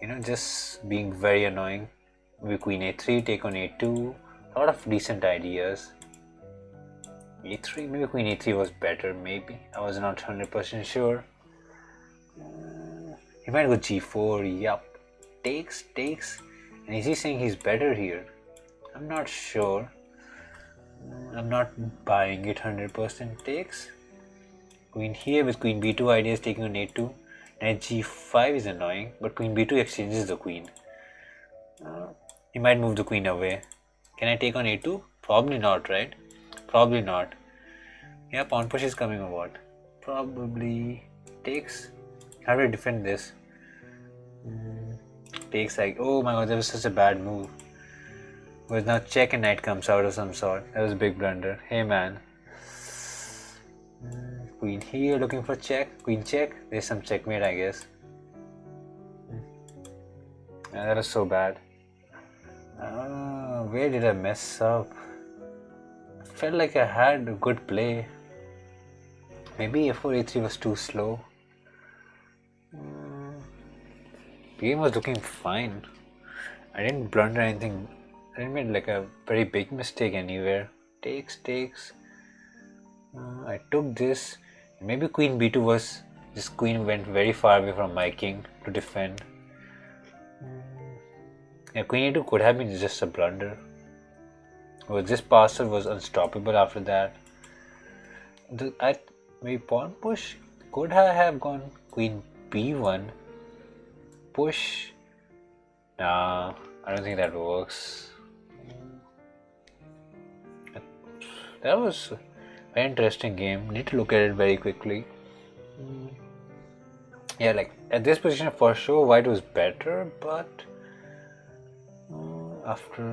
You know, just being very annoying. Maybe queen a3, take on a2. A lot of decent ideas. a3, maybe queen a3 was better, maybe. I was not 100% sure. He might go g4, yup. Takes. And is he saying he's better here? I'm not sure. I'm not buying it 100%. Takes. Queen here with queen b2 ideas, taking on a2. Knight g5 is annoying, but queen b2 exchanges the queen. He might move the queen away. Can I take on a2? Probably not, right? Probably not. Yeah, pawn push is coming or what? Probably takes. How do I defend this? Takes like, oh my god, that was such a bad move. But now check and knight comes out of some sort. That was a big blunder. Hey man. Queen here, looking for check. Queen check. There's some checkmate, I guess. Yeah, that was so bad. Where did I mess up? I felt like I had a good play. Maybe a4, a3 was too slow. The game was looking fine. I didn't blunder anything. I didn't make like a very big mistake anywhere. Takes. I took this. Maybe queen b2 was... This queen went very far away from my king to defend. Yeah, queen a2 could have been just a blunder. Well, this passer was unstoppable after that. Maybe pawn push? Could I have gone queen b1? Push? Nah, I don't think that works. That was a very interesting game. Need to look at it very quickly. Yeah, like at this position for sure white was better, but after...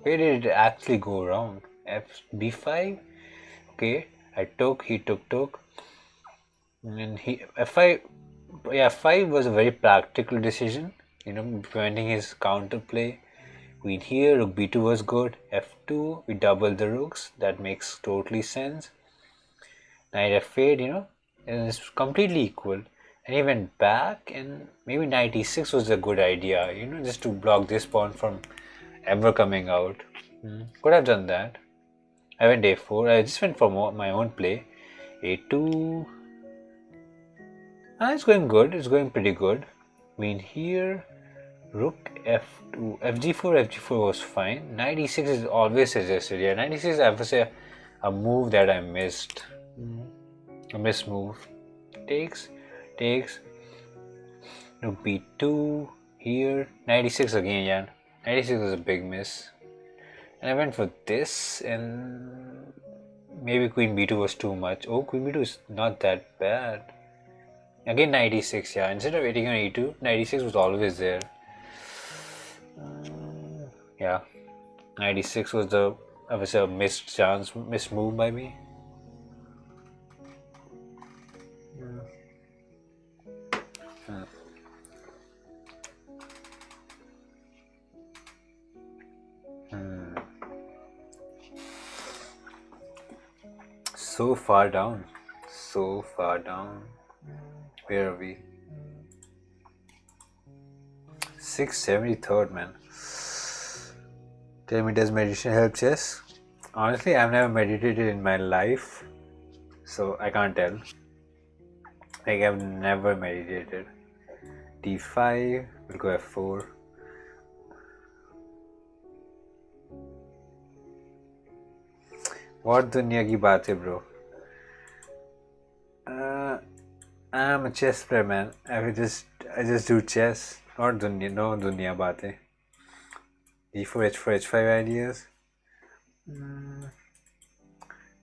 Where did it actually go wrong? b5? Okay, I took, he took. And he f5... Yeah, f5 was a very practical decision. You know, preventing his counterplay. Queen here, rook b2 was good. f2, we double the rooks. That makes totally sense. Knight f8, you know, and it's completely equal. And he went back, and maybe knight e6 was a good idea, you know, just to block this pawn from ever coming out. Could have done that. I went a4. I just went for my own play. a2. It's going good. It's going pretty good. Queen here. Rook f2. fg4 was fine. Knight e6 is always suggested. Yeah, knight e6 I would say a move that I missed. A missed move. Takes. Rook b2 here. Knight e6 again, yeah. Knight e6 was a big miss. And I went for this, and maybe queen b2 was too much. Oh, queen b2 is not that bad. Again, knight e6, yeah. Instead of waiting on e2, knight e6 was always there. Yeah, knight e6 was a missed move by me. So far down. Where are we? 673rd, man. Tell me, does meditation help chess? Honestly, I've never meditated in my life, so I can't tell. Like, I've never meditated. d5, we'll go f4. What दुनिया की बात है, bro? I'm a chess player, man. I just do chess. Not dunya, no dunya baate. D4, H4, H5 ideas.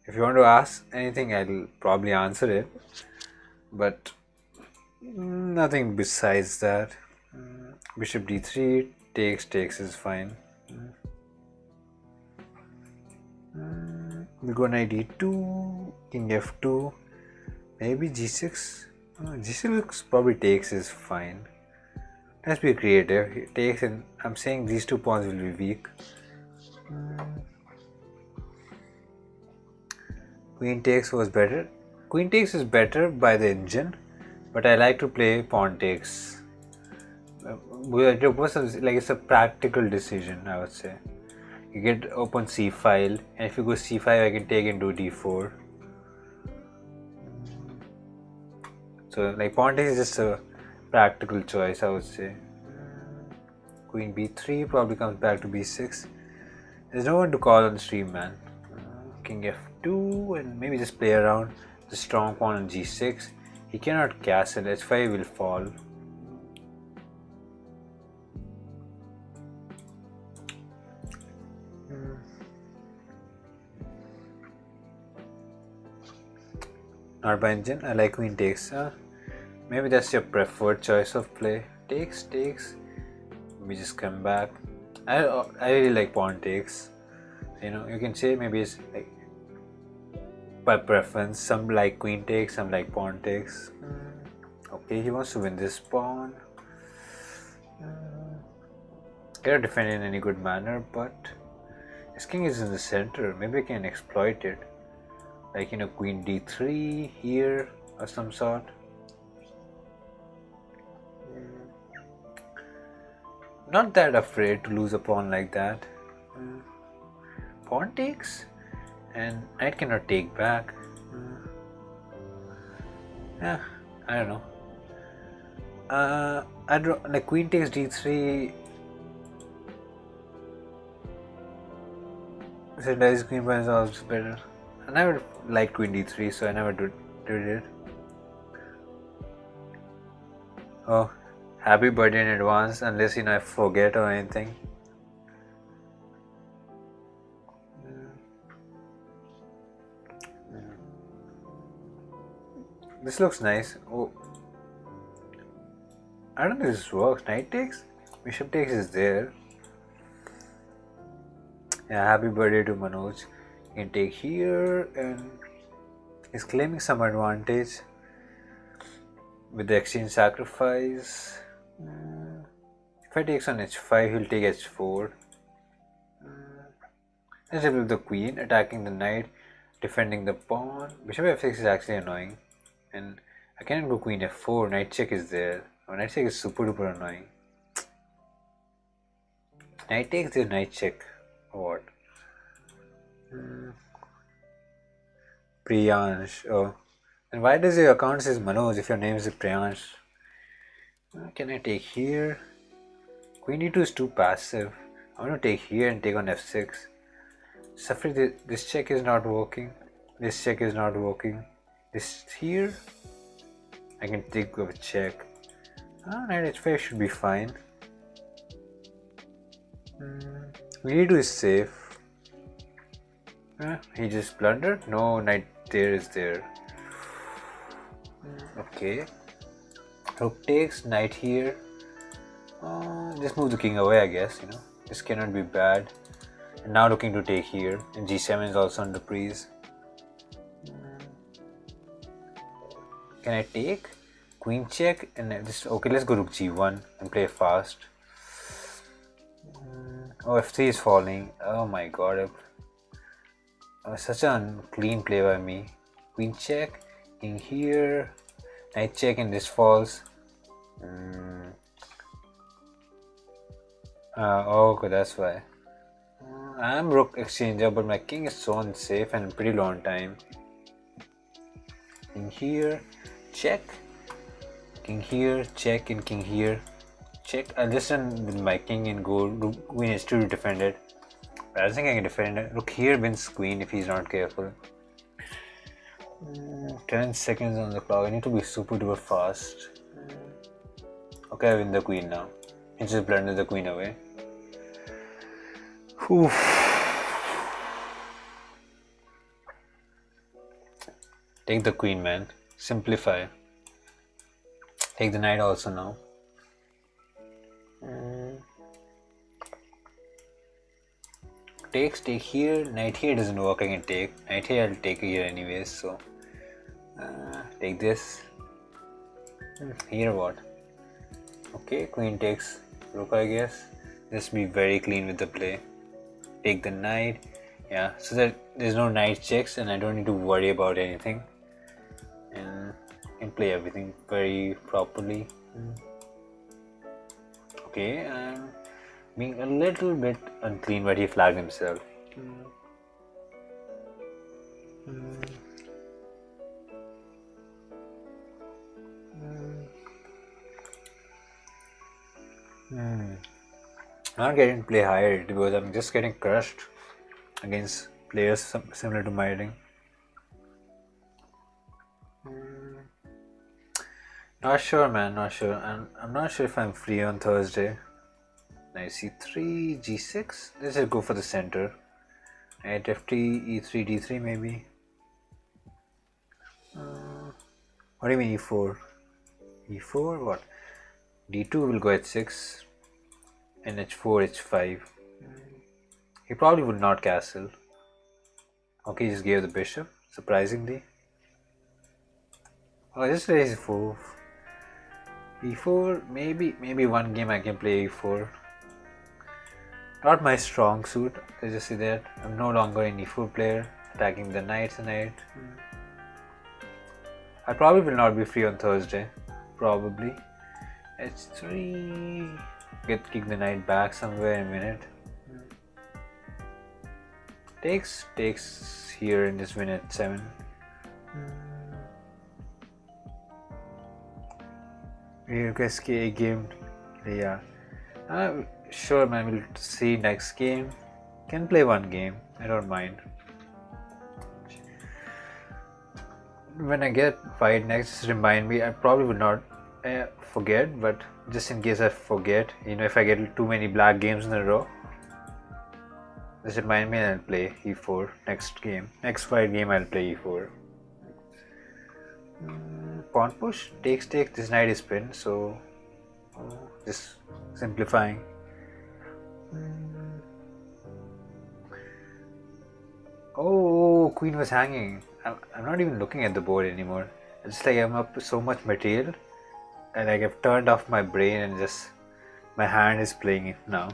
If you want to ask anything, I'll probably answer it. But nothing besides that. Bishop D3, takes is fine. We go knight D2, king F2, maybe G6. G6 looks probably takes is fine. Let's be creative. He takes, and I'm saying these 2 pawns will be weak. Queen takes was better. Queen takes is better by the engine, but I like to play pawn takes. It's a practical decision, I would say. You get open c file, and if you go c5, I can take into d4. So like pawn takes is just a practical choice, I would say. Queen b3 probably comes back to b6. There's no one to call on the stream, man. King f2, and maybe just play around the strong pawn on g6. He cannot castle, h5 will fall. Not by engine. I like queen takes. Maybe that's your preferred choice of play. Takes. Let me just come back. I really like pawn takes. You know, you can say maybe it's like by preference. Some like queen takes, some like pawn takes. Okay, he wants to win this pawn. Cannot defend in any good manner, but his king is in the center. Maybe I can exploit it. Like, you know, queen d3 here or some sort. Not that afraid to lose a pawn like that. Pawn takes, and knight cannot take back. Yeah, I don't know. I don't like queen takes d3. So dice queen pawn is also better. I never liked queen d3, so I never did it. Oh, happy birthday in advance, unless I forget or anything. This looks nice. Oh, I don't think this works. Knight takes, bishop takes is there. Yeah, happy birthday to Manoj. You can take here, and he's claiming some advantage with the exchange sacrifice. If I takes on h5, he'll take h4. Let's deal with the queen, attacking the knight, defending the pawn. Bishop f6 is actually annoying, and I cannot go queen f4. Knight check is there. Oh, knight check is super duper annoying. Knight takes the knight check. What? Priyansh. Oh, and why does your account says Manoj if your name is Priyansh? Can I take here? Queen d2 is too passive. I want to take here and take on f6. Suffer, this check is not working. This check is not working. This here, I can take a check. Knight h5 should be fine. Queen d2 is safe. He just blundered? No, knight there is there. Okay. Rook takes, knight here. Just move the king away, I guess, you know. This cannot be bad. And now looking to take here. And g7 is also under breeze. Can I take? Queen check, and just okay, let's go rook g1 and play fast. Oh, f3 is falling. Oh my god. Such an clean play by me. Queen check, king here, knight check, and this falls. Okay, that's why. I am rook exchanger, but my king is so unsafe and pretty long time. King here, check. King here, check, and king here, check. I'll just run with my king and go queen h2 to defend it. I don't think I can defend it. Rook here wins queen if he's not careful. 10 seconds on the clock. I need to be super duper fast. Okay, I win the queen now. He just blundered the queen away. Oof. Take the queen, man. Simplify. Take the knight also now. Take here. Knight here doesn't work. I can take. Knight here I'll take here anyways. So take this. Here what? Okay, queen takes rook, I guess. Just be very clean with the play. Take the knight. Yeah, so that there's no knight checks and I don't need to worry about anything. And I can play everything very properly. Okay, I'm being a little bit unclean, but he flagged himself. I'm not getting to play higher because I'm just getting crushed against players similar to my rating. Not sure, man, not sure. I'm not sure if I'm free on Thursday. Knight c3, g6. Let's just go for the center. Knight f3, e3, d3 maybe. What do you mean e4? e4 what? d2 will go h6 and h4, h5. He probably would not castle. Okay, he just gave the bishop, surprisingly. Oh, just raise e4. e4, maybe one game I can play e4. Not my strong suit. Let's just see that I'm no longer an e4 player, attacking the knight tonight. I probably will not be free on Thursday. Probably. h3. Kick the knight back somewhere in a minute. Takes here and just win at 7. You guys game. Yeah. Sure, man. We'll see next game. Can play one game. I don't mind. When I get fight next, just remind me. I probably would not forget, but just in case I forget, if I get too many black games in a row, just remind me and I'll play e4 next game. Next fight game I'll play e4. Pawn push, takes. This knight is pinned, so just simplifying. Oh, queen was hanging. I'm not even looking at the board anymore. It's like I'm up to so much material and like I've turned off my brain and just my hand is playing it now.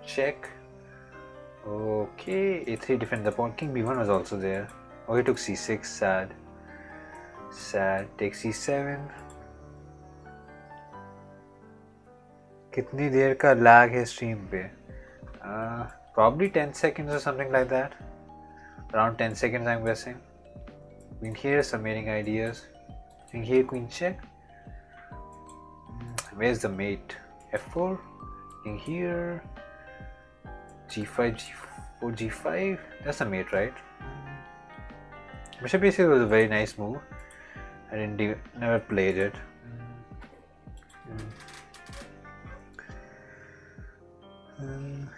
Check. Okay, a3 defend the pawn. King b1 was also there. Oh, he took c6. Sad. Take c7. कितनी देर का lag है stream पे? Probably 10 seconds or something like that. Around 10 seconds, I'm guessing. Queen here, submitting ideas. King here, queen check. Where's the mate? f4. King here. g5, g4, g5. That's a mate, right? Bishop e6 was a very nice move. I never played it.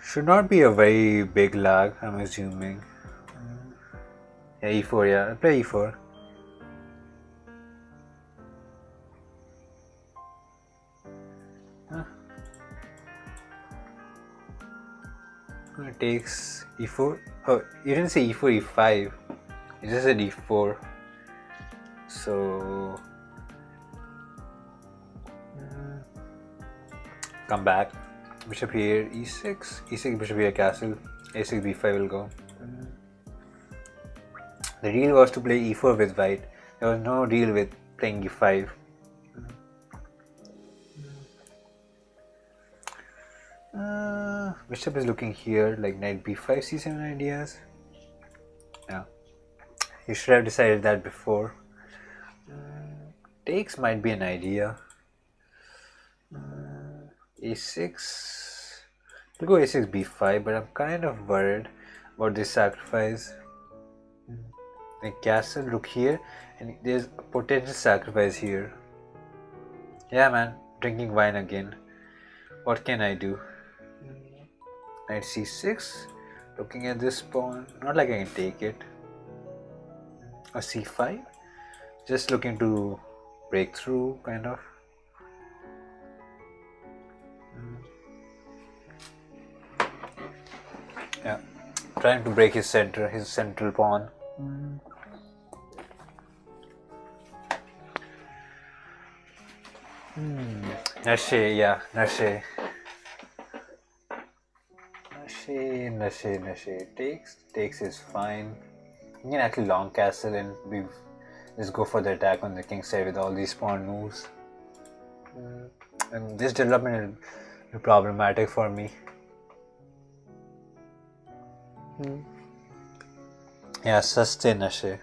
Should not be a very big lag, I'm assuming. Yeah, e4, yeah. I'll play e4. It takes e4. Oh, you didn't say e4, e5. You just said e4. So come back. Bishop here, e6. E6, bishop here, castle. a6, b5 will go. The deal was to play e4 with white. There was no deal with playing e5. Bishop is looking here, like knight b5, c7 ideas. Yeah, you should have decided that before. Takes might be an idea. a6. We'll go a6, b5, but I'm kind of worried. about this sacrifice. The castle, look here, and there's a potential sacrifice here. Yeah man, drinking wine again. What can I do? Knight c6, looking at this pawn, not like I can take it. Or c5, just looking to break through, kind of. Yeah, trying to break his central pawn. Nashe, yeah, Nashe. Takes is fine. You can actually long castle and we just go for the attack on the king side with all these pawn moves. And this development will be problematic for me. Yeah, sustain Nashe.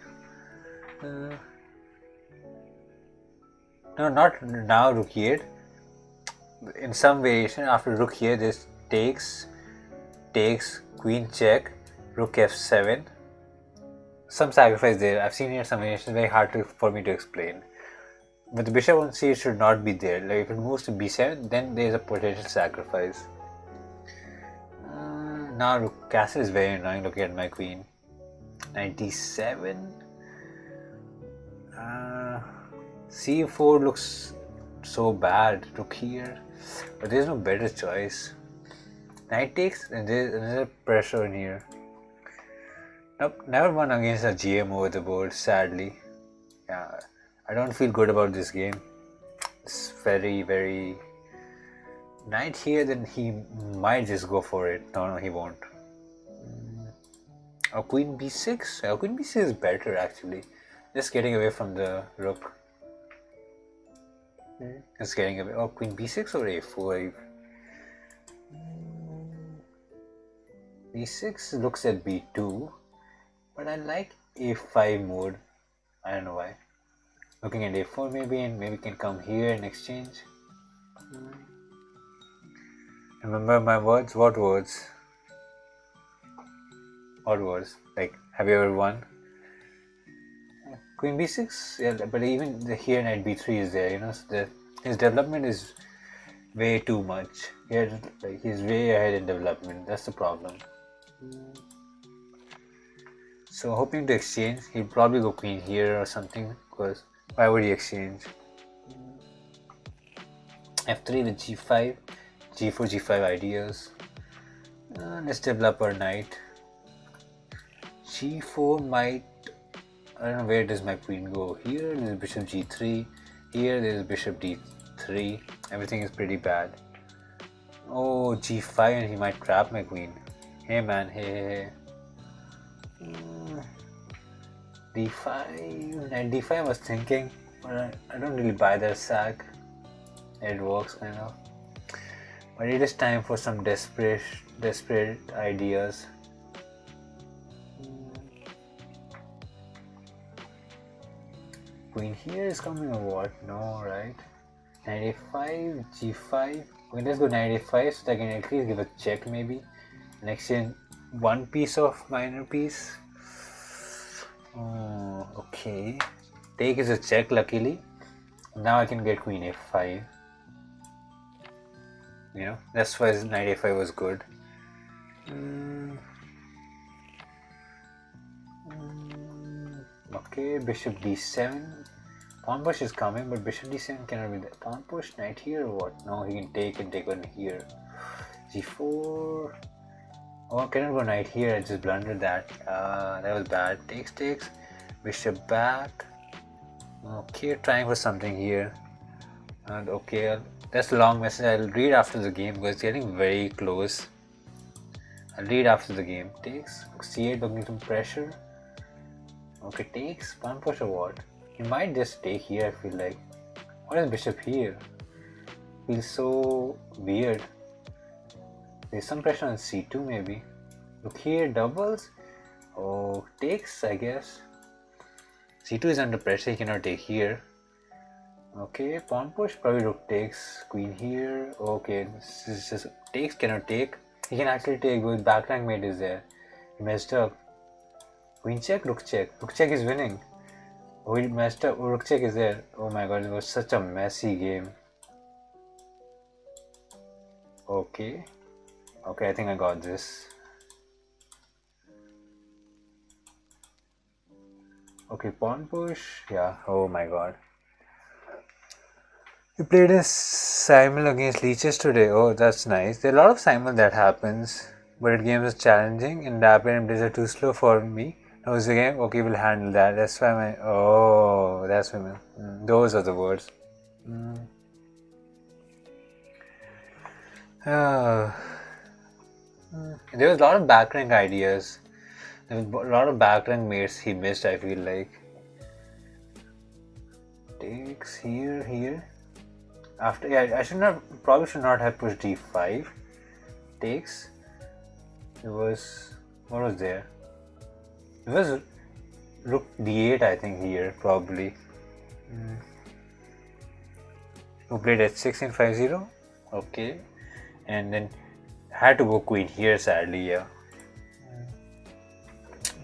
No, not now rook e8. In some variation after rook here, this takes, queen check, rook f7. Some sacrifice there. I've seen here some variations, very hard for me to explain. But the bishop on c8 should not be there. Like if it moves to b7, then there is a potential sacrifice. Now rook castle is very annoying looking at my queen. Knight d7. c4 looks so bad. Rook here, but there's no better choice. Knight takes, and there's another pressure in here. Nope, never won against a GM over the board, sadly. Yeah, I don't feel good about this game. It's very... Knight here, then he might just go for it. No, he won't. Queen b6? Queen b6 is better actually. Just getting away from the rook. Just getting away. Oh, queen b6 or a4? b6 looks at b2, but I like a5 mode. I don't know why. Looking at a4 maybe, and maybe can come here and exchange. Remember my words? What words? What words? Like, have you ever won? Queen b6, yeah, but even here knight b3 is there, you know, so his development is way too much. He's way ahead in development, that's the problem. So hoping to exchange, he'll probably go queen here or something, because why would he exchange? f3 with g5, g4, g5 ideas. Let's develop our knight. g4 might, I don't know, where does my queen go? Here there's bishop g3, here there's bishop d3, everything is pretty bad. Oh, g5, and he might trap my queen. Hey man, hey. d5, and d5 I was thinking, but I don't really buy that sack. It works kind of. But it is time for some desperate ideas. Queen here is coming or what? No, right? Knight a5, g5. Okay, let's go knight a5 so that I can at least give a check maybe. And exchange one piece of minor piece. Oh, okay. Take is a check luckily. Now I can get queen a5. You know, that's why knight a5 was good. Okay, bishop d7. Pawn push is coming, but bishop d7 cannot be there. Pawn push, knight here or what? No, he can take and take one here. g4. Oh, I cannot go knight here. I just blundered that. That was bad. Takes. Bishop back. Okay, trying for something here. And okay, that's a long message. I'll read after the game because it's getting very close. I'll read after the game. Takes. c8 looking some pressure. Okay, takes. Pawn push or what? He might just take here, I feel like. What is bishop here? Feels so weird. There's some pressure on c2 maybe. Look here, doubles. Oh, takes, I guess. c2 is under pressure, he cannot take here. Okay, pawn push, probably rook takes. Queen here. Okay, this is just takes, cannot take. He can actually take with back rank mate is there. He messed up. Queen check, rook check. Rook check is winning. Oh, he messed up. Oh, rook check is there. Oh my god, it was such a messy game. Okay. Okay, I think I got this. Okay, pawn push. Yeah, oh my god. We played a simul against leeches today. Oh, that's nice. There are a lot of simul that happens. But the game is challenging and rapid and blitz are too slow for me. Now is the game? Okay, we'll handle that. That's why my... Oh, that's why those are the words. There was a lot of backrank ideas. There was a lot of backrank mates he missed, I feel like. Takes here. After, yeah, probably should not have pushed d5. Takes. It was, what was there? It was rook d8, I think, here, probably. Who played h6 in 5-0? Okay. And then had to go queen here, sadly, yeah.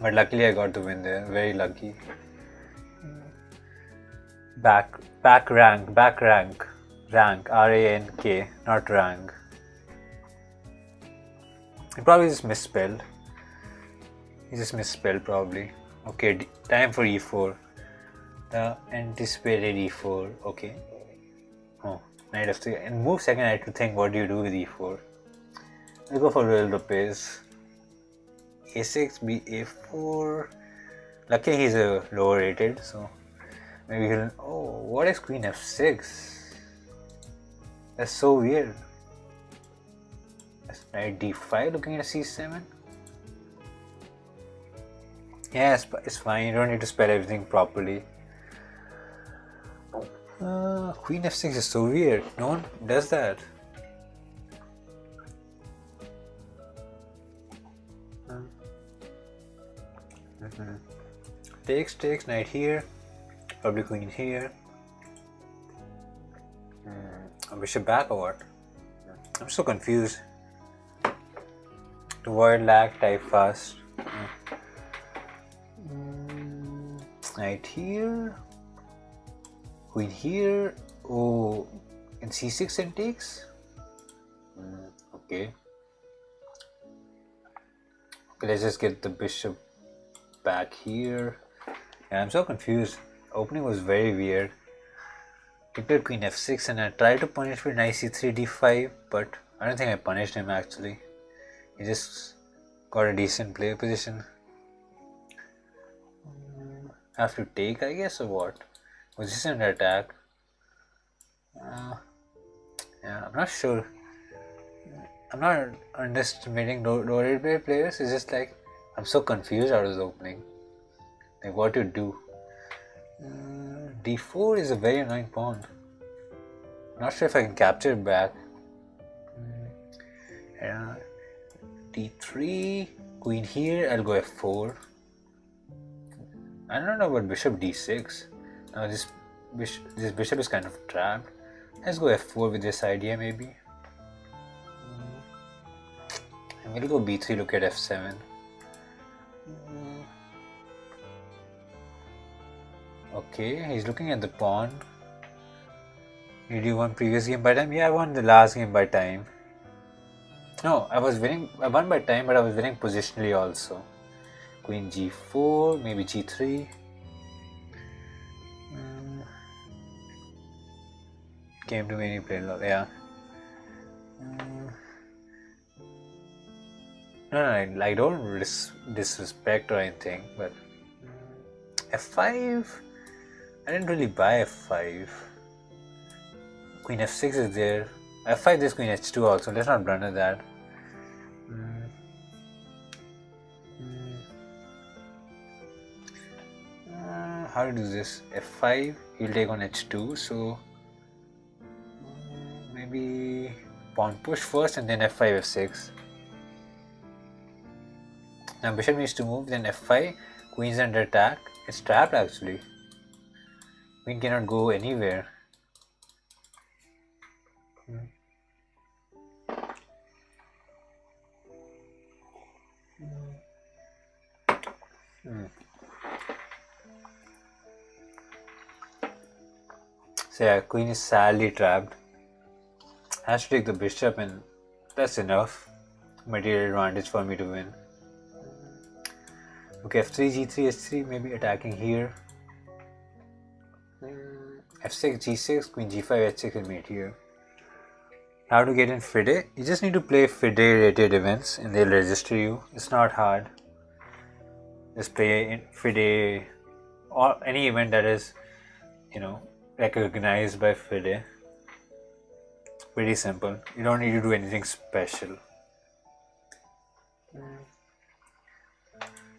But luckily I got the win there, very lucky. Back rank, R-A-N-K, not rank. He probably just misspelled. He just misspelled probably. Okay, time for e4. The anticipated e4, okay. Oh, knight f3. And move second, I had to think what do you do with e4. Let's go for Royal Lopez. a6, b a4. Luckily he's a lower rated, so maybe he'll... Oh, what is queen f6? That's so weird. That's knight d5 looking at c7. Yeah, it's fine. You don't need to spell everything properly. Queen f6 is so weird. No one does that. Takes, knight here. Probably queen here. Bishop back or what? I'm so confused. To avoid lag, type fast. Knight here. Queen here. Oh, and c6 and takes. Okay. Okay, let's just get the bishop back here. Yeah, I'm so confused. Opening was very weird. He played queen f6 and I tried to punish with knight c3 d5, but I don't think I punished him actually. He just got a decent play position. Have to take, I guess, or what? Was this an attack? Yeah, I'm not sure. I'm not underestimating low-rated players. It's just like I'm so confused out of the opening. Like what to do. d4 is a very annoying pawn. Not sure if I can capture it back. d3, queen here. I'll go f4. I don't know about bishop d6. Now this bishop is kind of trapped. Let's go f4 with this idea maybe. And we'll go b3, look at f7. Okay, he's looking at the pawn. Did you won previous game by time? Yeah, I won the last game by time. No, I won by time, but I was winning positionally also. Queen g4, maybe g3. Came to me, play love, yeah. No, I don't disrespect or anything, but f5, I didn't really buy f5. Queen f6 is there. f5, there's queen h2 also. Let's not blunder that. How to do this? f5, he'll take on h2, so maybe pawn push first and then f5, f6. Now bishop needs to move, then f5, queen's under attack. It's trapped actually. Queen cannot go anywhere. So yeah, queen is sadly trapped. Has to take the bishop, and that's enough material advantage for me to win. Okay, f3, g3, h3, maybe attacking here. f6, g6, queen g5, h6 and mate here. How to get in FIDE? You just need to play FIDE rated events and they'll register you. It's not hard. Just play in FIDE or any event that is, recognized by FIDE. Pretty simple. You don't need to do anything special.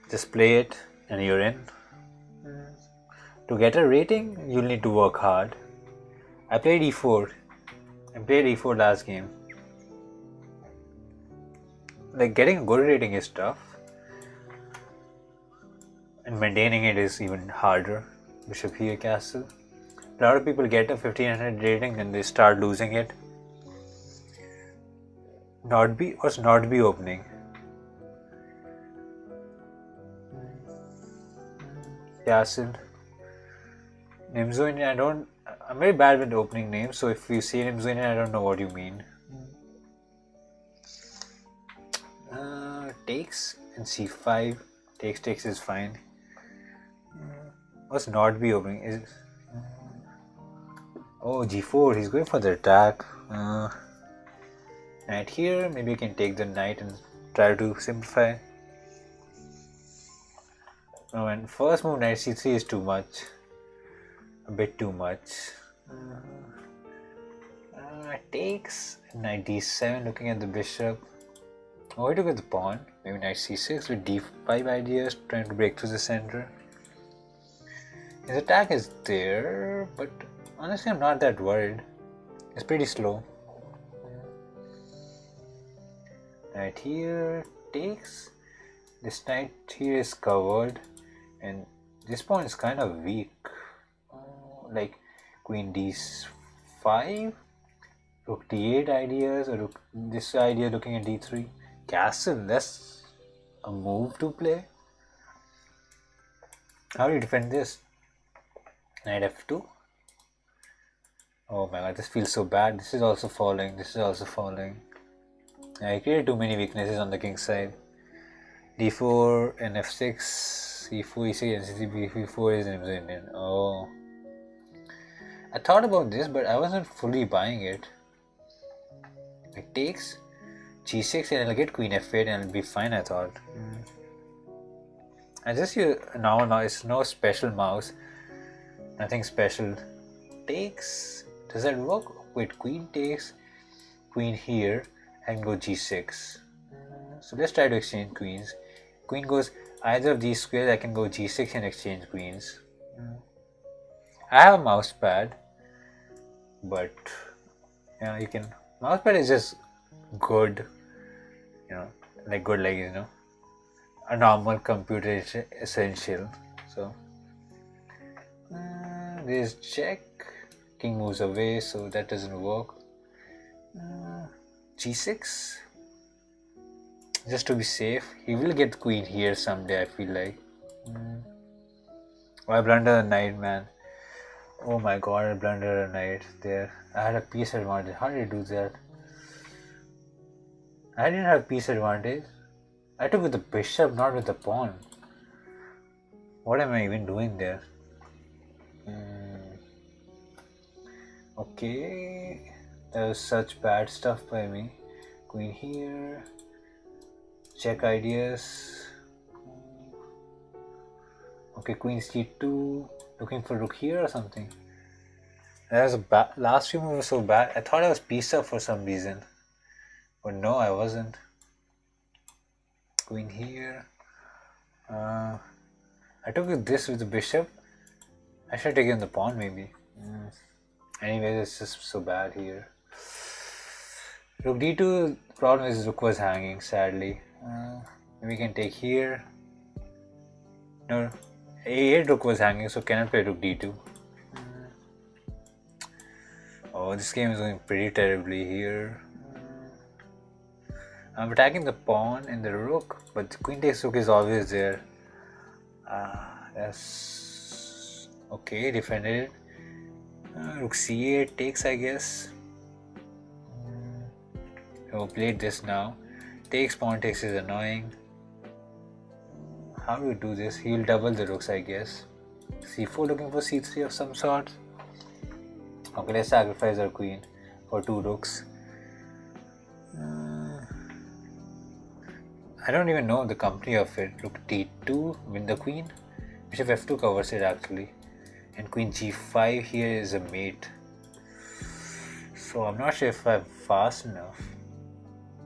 Just play it and you're in. To get a rating, you'll need to work hard. I played e4. I played e4 last game. Like, getting a good rating is tough. And maintaining it is even harder. Bishop here, castle. A lot of people get a 1500 rating and they start losing it. Not be opening. Castle. Nimzo, I'm very bad with opening names, so if you say Nimzo, I don't know what you mean. Takes and c5. Takes is fine. Must not be opening. Oh, g4. He's going for the attack. Knight here. Maybe you can take the knight and try to simplify. Oh, and first move knight c3 is too much. A bit too much. Takes. Knight d7. Looking at the bishop. Oh, he took at the pawn. Maybe knight c6 with d5 ideas, trying to break through the center. His attack is there, but honestly I'm not that worried. It's pretty slow. Knight here, takes. This knight here is covered, and this pawn is kind of weak. Like queen d5, rook d8 ideas, or this idea looking at d3. Castle, that's a move to play. How do you defend this? Knight f2. Oh my god, this feels so bad. This is also falling. I created too many weaknesses on the king's side. d4 and f6, e4, e6, and c3, b4 is Indian. Oh. I thought about this, but I wasn't fully buying it. It takes g6 and I'll get queen f8 and it'll be fine, I thought. I just use now it's no special mouse. Nothing special. Takes. Does that work? Wait, queen takes. Queen here. I can go g6. So let's try to exchange queens. Queen goes either of these squares. I can go g6 and exchange queens. I have a mouse pad, but you can. Mouse pad is just good. A normal computer is essential. So there's check. King moves away, so that doesn't work. g6. Just to be safe. He will get queen here someday, I feel like. Oh, I blundered a knight, man. Oh my god, I blundered a knight there. I had a piece advantage. How did I do that? I didn't have piece advantage. I took with the bishop, not with the pawn. What am I even doing there? Okay, that was such bad stuff by me. Queen here. Check ideas. Okay, queen c2. Looking for rook here or something. That was last few moves were so bad. I thought I was pieced up for some reason. But no, I wasn't. Queen here. I took this with the bishop. I should have taken the pawn maybe. Anyways, it's just so bad here. Rook d2, the problem is rook was hanging, sadly. We can take here. No, a8 rook was hanging, so cannot play rook d2. Oh, this game is going pretty terribly here. I'm attacking the pawn and the rook, but the queen takes rook is always there. That's okay. Defended it. Rook c8 takes, I guess. Oh, played this now. Takes, pawn takes is annoying. How do we do this? He'll double the rooks, I guess. c4 looking for c3 of some sort. Okay, let's sacrifice our queen for 2 rooks. I don't even know the company of it. Rook d2, win the queen. Bishop f2 covers it actually. And queen g5 here is a mate. So I'm not sure if I'm fast enough.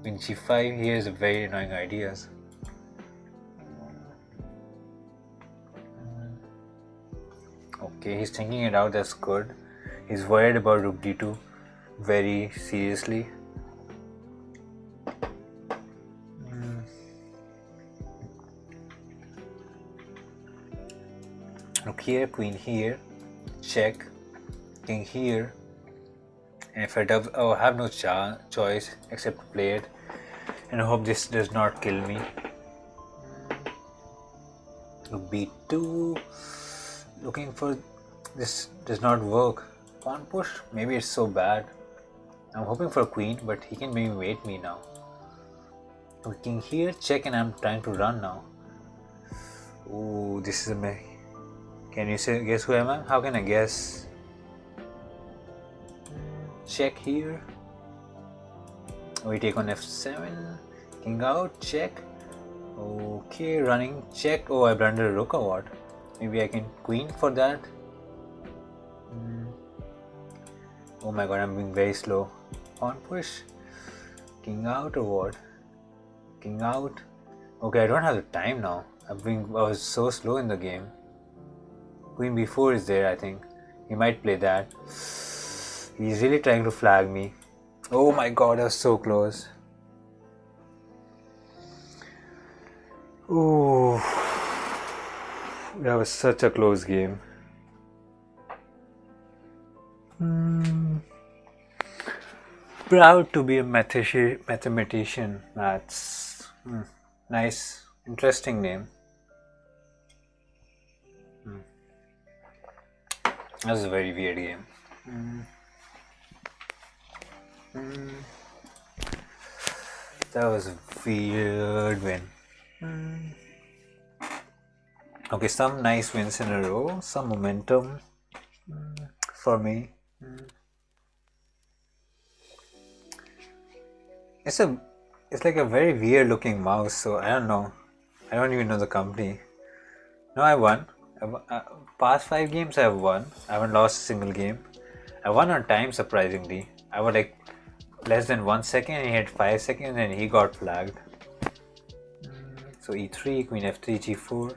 Queen g5 here is a very annoying idea. Okay, he's thinking it out, that's good. He's worried about rook d2 very seriously. Rook here, queen here, check, king here, and if I double, oh, I have no choice except to play it, and I hope this does not kill me. Rook b2, looking for this does not work. Pawn push, maybe it's so bad. I'm hoping for a queen, but he can maybe wait me now. Rook king here, check, and I'm trying to run now. Oh, this is a mess. Can you guess who am I? How can I guess? Check here. We take on f7. King out. Check. Okay, running. Check. Oh, I blundered a rook or what? Maybe I can queen for that. Oh my god, I'm being very slow. Pawn push. King out or what? King out. Okay, I don't have the time now. I was so slow in the game. Queen b4 is there, I think. He might play that. He's really trying to flag me. Oh my god, I was so close. Ooh. That was such a close game. Proud to be a mathematician. That's nice, interesting name. That was a very weird game. That was a weird win. Okay, some nice wins in a row, some momentum for me. It's like a very weird looking mouse, so I don't know. I don't even know the company. No, I won. Past 5 games I have won. I haven't lost a single game. I won on time, surprisingly. I was like less than 1 second and he had 5 seconds and he got flagged. So e3, queen f3, g4.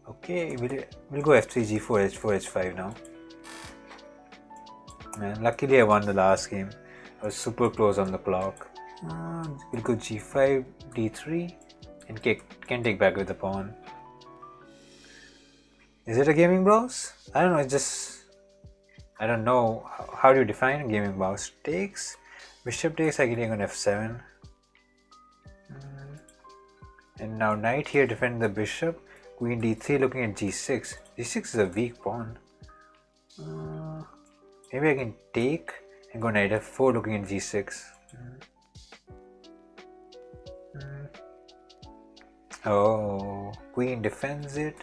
Okay, we'll go f3, g4, h4, h5 now. And luckily I won the last game. I was super close on the clock. We'll go g5, d3 and can take back with the pawn. Is it a gaming mouse? I don't know, it's just... I don't know. How do you define a gaming mouse? Takes, bishop takes, I can take on f7. And now knight here defend the bishop. Queen d3 looking at g6. g6 is a weak pawn. Maybe I can take and go knight f4 looking at g6. Oh, queen defends it.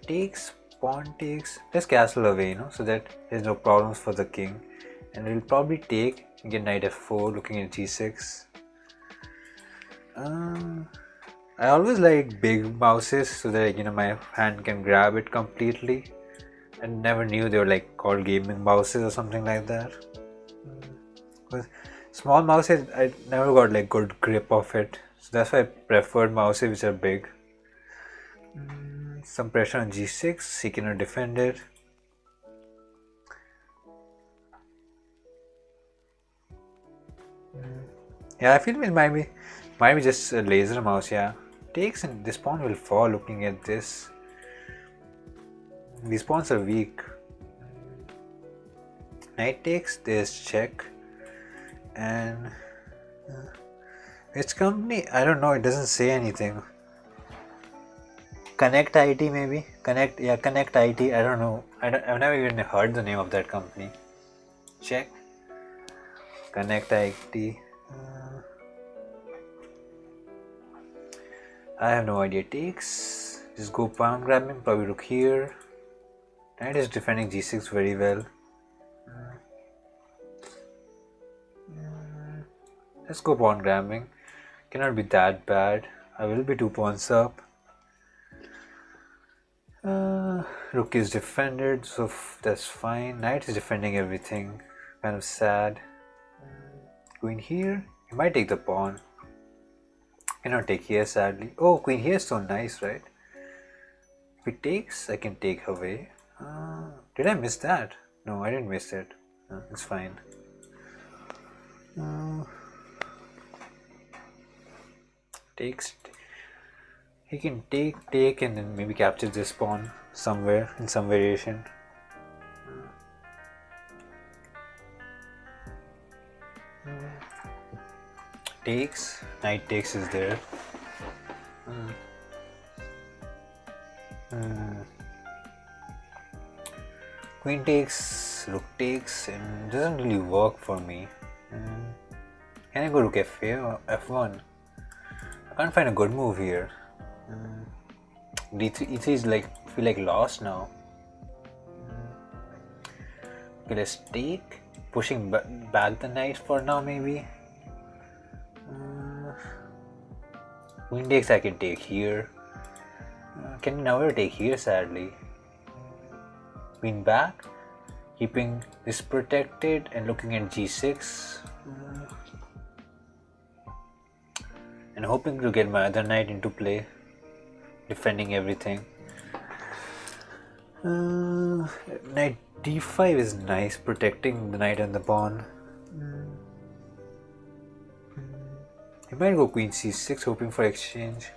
Takes, pawn takes. Let's castle away, so that there's no problems for the king. And we'll probably take and get knight f4 looking at g6. I always like big mouses so that my hand can grab it completely. I never knew they were like called gaming mouses or something like that. Because small mouses, I never got like good grip of it. So that's why I preferred mouses which are big. Some pressure on g6, he cannot defend it. Yeah, I feel it might be just a laser mouse, yeah. Takes and this pawn will fall looking at this. These pawns are weak. Knight takes, there's check. And Which company? I don't know. It doesn't say anything. Connect IT maybe? Connect IT. I don't know. I've never even heard the name of that company. Check. Connect IT. I have no idea. Takes. Just go pawn grabbing. Probably look here. Knight is defending g6 very well. Let's go pawn grabbing. Cannot be that bad. I will be 2 pawns up. Rook is defended, so that's fine. Knight is defending everything. Kind of sad. Queen here. He might take the pawn. Cannot take here sadly. Oh, queen here is so nice, right? If it takes, I can take away. Did I miss that? No, I didn't miss it. It's fine. Takes. He can take, and then maybe capture this pawn somewhere in some variation. Takes. Knight takes is there. Queen takes, rook takes, and doesn't really work for me. Can I go rook f8 or f1? I can't find a good move here. D3, E3 is feel like lost now. Okay, let's take. Pushing back the knight for now maybe. Queen takes, I can take here. Can never take here sadly. Queen back, keeping this protected and looking at g6. And hoping to get my other knight into play, defending everything. Knight d5 is nice, protecting the knight and the pawn. He might go queen c6, hoping for exchange.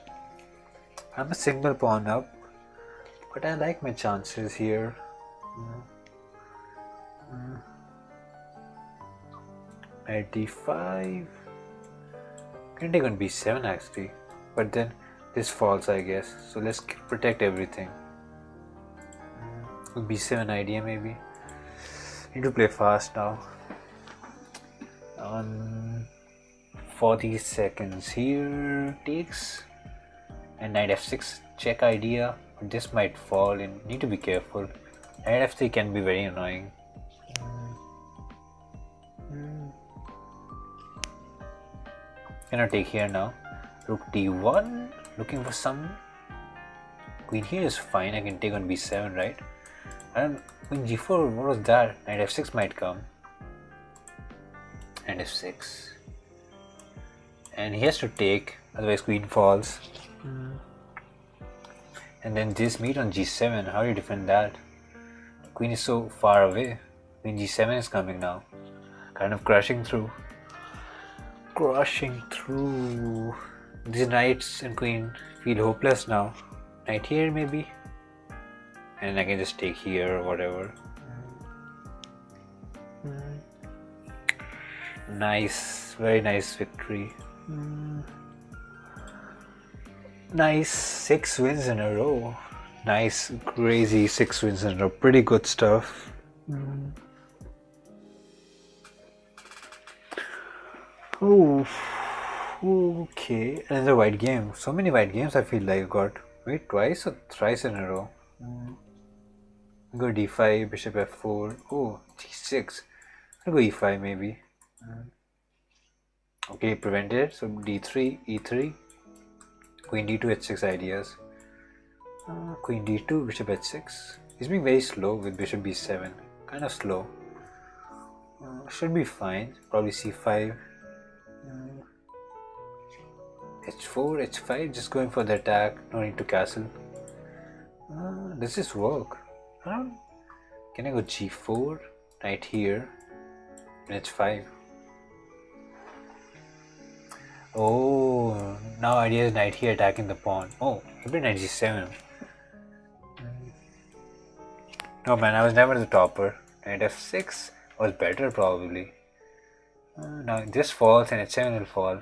I'm a single pawn up, but I like my chances here. Knight d5. Can take on b7 actually, but then this falls I guess. So let's protect everything. b7 idea maybe. Need to play fast now. On 40 seconds here, takes, and knight f6 check idea. This might fall and need to be careful. Knight f3 can be very annoying. Cannot take here now. Rook d1, looking for some. Queen here is fine. I can take on b7, right? And queen g4, what was that? Knight f6 might come. And f6. And he has to take, otherwise queen falls. And then this meet on g7. How do you defend that? Queen is so far away. Queen g7 is coming now. Kind of crashing through. These knights and queen feel hopeless now. Knight here maybe, and I can just take here or whatever. Nice, very nice victory. Nice, 6 wins in a row. Nice, crazy 6 wins in a row. Pretty good stuff. Oh, okay. Another white game. So many white games I feel like I got. Wait, twice or thrice in a row? Go d5, bishop f4. Oh, g6. I'll go e5 maybe. Okay, prevented it. So d3, e3. Queen d2, h6 ideas. Queen d2, bishop h6. He's being very slow with bishop b7. Kind of slow. Should be fine. Probably c5. h4, h5, just going for the attack, no need to castle. Does this work? Can I go g4, knight here, and h5? Oh, now idea is knight here attacking the pawn. Oh, maybe knight g7. No man, I was never the topper. Knight f6 was better probably. Now this falls and h7 will fall.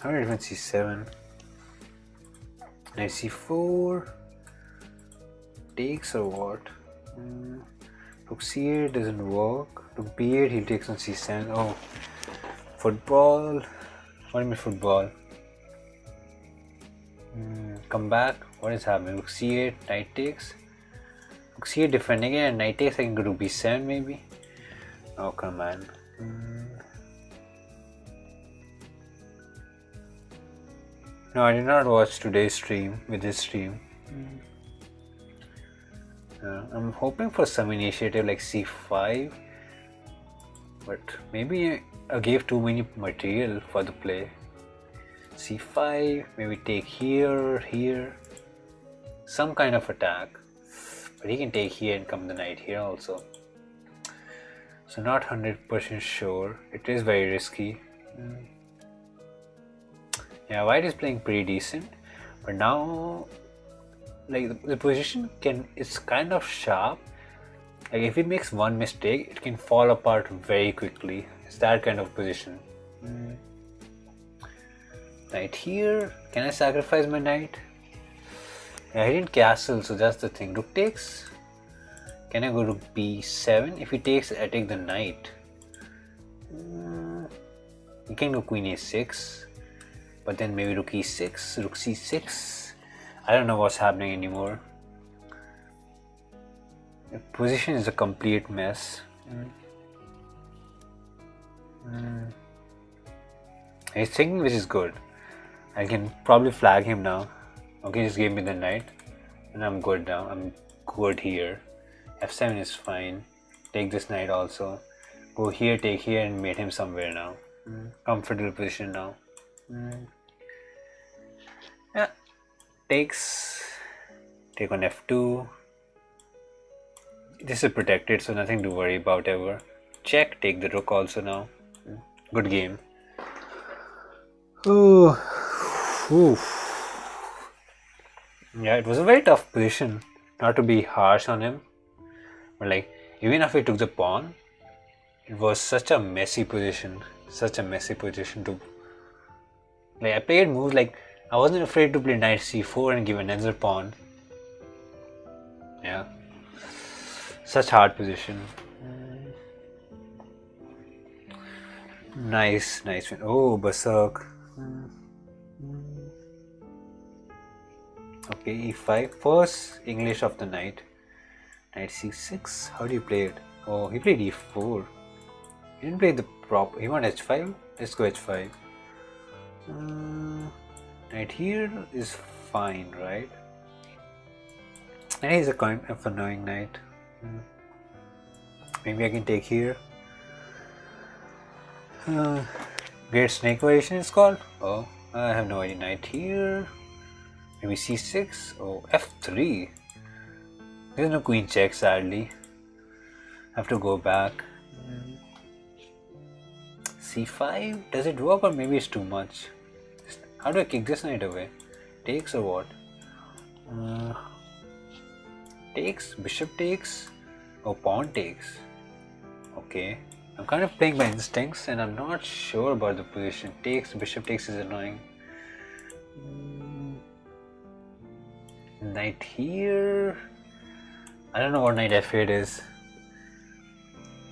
How did even c7? Knight c4. Takes or what? Rook c8 doesn't work. Rook b8, he takes on c7. Oh, football. What do you mean football? Come back. What is happening? Rook c8, knight takes. Rook c8 defending it, and knight takes. I can go to b7 maybe. Oh, come on. No, I did not watch today's stream with this stream. I'm hoping for some initiative like c5, but maybe I gave too many material for the play. c5, maybe take here, some kind of attack, but he can take here and come the knight here also. So not 100% sure. It is very risky. Yeah, white is playing pretty decent, but now like the position it's kind of sharp. Like if he makes one mistake, it can fall apart very quickly. It's that kind of position. Knight here. Can I sacrifice my knight? Yeah, he didn't castle, so that's the thing. Rook takes. Can I go to b7? If he takes, I take the knight. You can go queen a6, but then maybe rook e6, rook c6. I don't know what's happening anymore. The position is a complete mess. He's thinking, which is good. I can probably flag him now. Okay, just gave me the knight, and I'm good now. I'm good here. f7 is fine. Take this knight also. Go here, take here, and mate him somewhere now. Comfortable position now. Yeah. Take on f2. This is protected, so nothing to worry about ever. Check, take the rook also now. Good game. Ooh. Yeah, it was a very tough position. Not to be harsh on him, but like even if he took the pawn, it was such a messy position. Such a messy position to. Like I played moves like I wasn't afraid to play knight c4 and give another pawn. Yeah. Such hard position. Nice. Oh, berserk. Okay, e5. First English of the night. Knight c6. How do you play it? Oh, he played e4. He didn't play the prop. He went h5. Let's go h5. Knight here is fine, right? And he's a kind of annoying knight. Maybe I can take here. Great snake variation is called. Oh, I have no idea. Knight here. Maybe c6. Oh, f3. There's no queen check, sadly. Have to go back. c5. Does it work, or maybe it's too much? How do I kick this knight away? Takes or what? Takes. Bishop takes. Oh, pawn takes. Okay. I'm kind of playing by instincts, and I'm not sure about the position. Takes. Bishop takes is annoying. Knight here. I don't know what knight f8 is.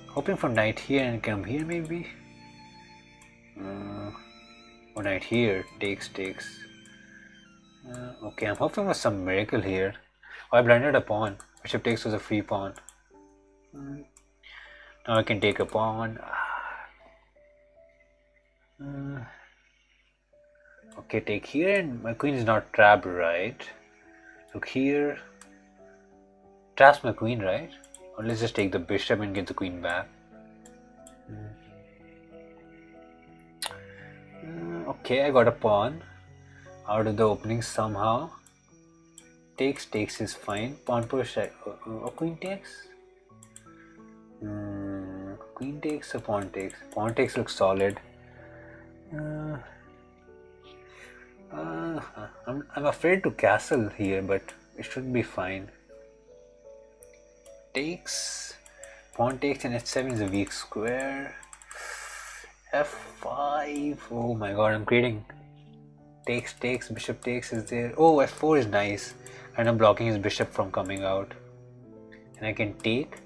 Hoping for knight here and come here maybe. Or knight here. Takes. Okay, I'm hoping for some miracle here. Oh, I blinded a pawn. Bishop takes was a free pawn. Now I can take a pawn. Okay, take here, and my queen is not trapped, right? Look here. Traps my queen, right? Or let's just take the bishop and get the queen back. Okay, I got a pawn out of the opening somehow. Takes is fine. Pawn push. Queen takes. Queen takes or pawn takes? Pawn takes looks solid. I'm afraid to castle here, but it should be fine. Takes. Pawn takes and h7 is a weak square. f5. Oh my god, I'm creating. Takes, bishop takes is there. Oh, f4 is nice. And I'm blocking his bishop from coming out. And I can take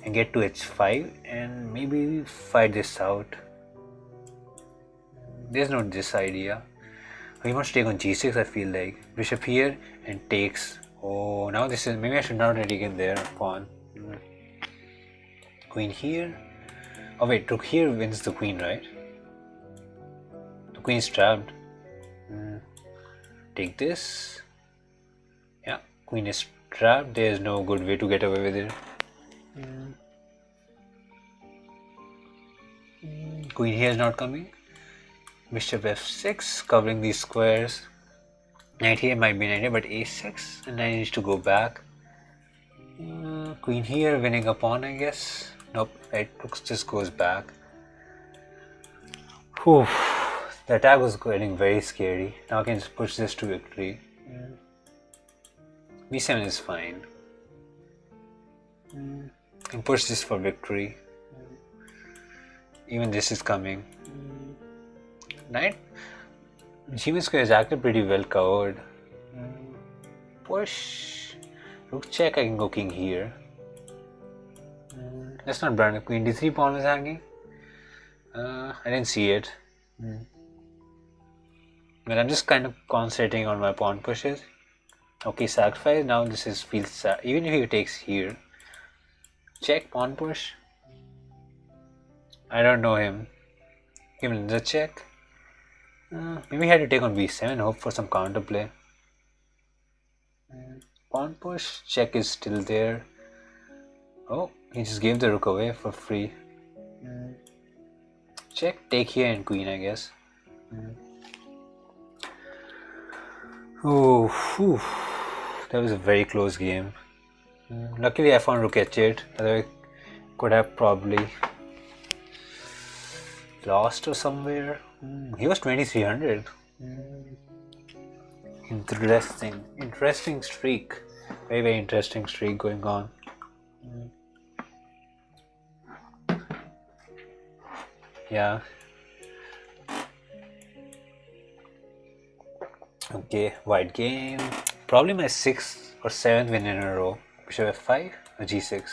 and get to h5 and maybe fight this out. There's not this idea. He wants to take on g6, I feel like. Bishop here and takes. Oh, now this is. Maybe I should not have taken there. Pawn. Queen here. Oh, wait, rook here wins the queen, right? The queen is trapped. Take this. Yeah, queen is trapped. There is no good way to get away with it. Queen here is not coming. Bishop f6, covering these squares. Knight here might be knight here, but a6, and I need to go back. Queen here, winning a pawn, I guess. Nope, right, rook just goes back. Whew. The attack was getting very scary. Now I can just push this to victory. b7 is fine. Can push this for victory. Even this is coming. Knight g1 square is actually pretty well covered. Push. Rook check, I can go king here. That's not bad. Queen d3 pawn was hanging. I didn't see it. But I'm just kind of concentrating on my pawn pushes. Okay, sacrifice. Now this is feels sad. Even if he takes here. Check, pawn push. I don't know him. Give him another check. Maybe I had to take on b7, hope for some counterplay. Pawn push, check is still there. Oh, he just gave the rook away for free. Check, take here and queen, I guess. Oh, whew. That was a very close game. Luckily I found rook h8, otherwise I could have probably lost or somewhere. He was 2300. Interesting streak. Very interesting streak going on. Yeah. Okay, white game. Probably my 6th or 7th win in a row. Bishop f5 or g6.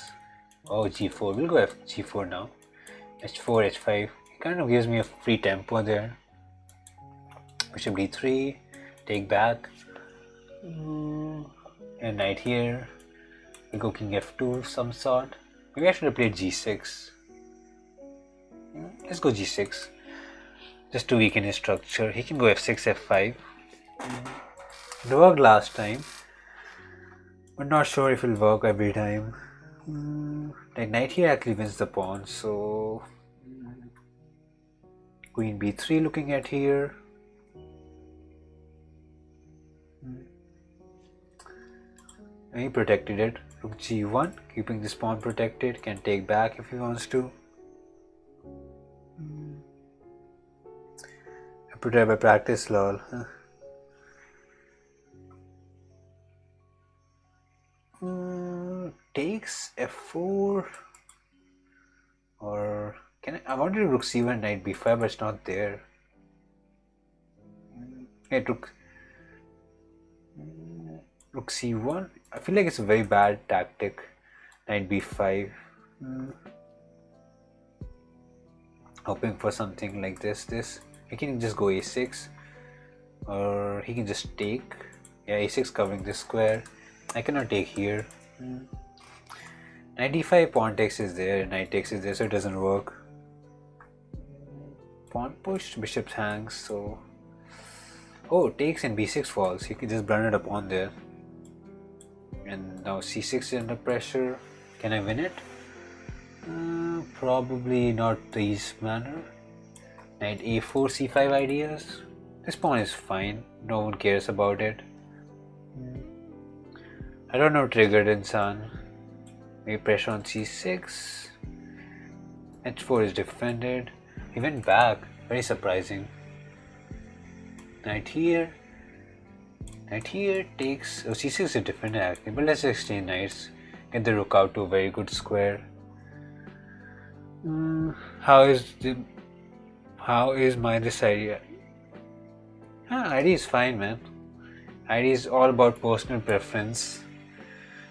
Oh, g4. We'll go g4 now. h4, h5. It kind of gives me a free tempo there. Bishop d3. Take back. And knight here. We'll go king f2 of some sort. Maybe I should have played g6. Let's go g6. Just to weaken his structure. He can go f6, f5. It worked last time, but not sure if it'll work every time. Like knight here actually wins the pawn, so queen b3 looking at here. And he protected it. Rook g1, keeping this pawn protected, can take back if he wants to. I put it by practice, lol. Takes f4, or can I wanted rook c1, knight b5, but it's not there. It took rook c1. I feel like it's a very bad tactic. Knight b5. Hoping for something like this. He can just go a6, or he can just take. Yeah, a6 covering this square. I cannot take here. Knight d5, pawn takes is there, knight takes is there, so it doesn't work. Pawn push, bishop hangs, so... Oh, takes and b6 falls. He can just blunder a pawn there. And now c6 is under pressure. Can I win it? Probably not this manner. Knight a4, c5 ideas. This pawn is fine. No one cares about it. I don't know triggered insan. Maybe pressure on c6. h4 is defended. He went back. Very surprising. Knight here. Knight here takes. Oh, c6 is defended actually. But let's exchange knights. Get the rook out to a very good square. How How is this idea? ID is fine, man. ID is all about personal preference.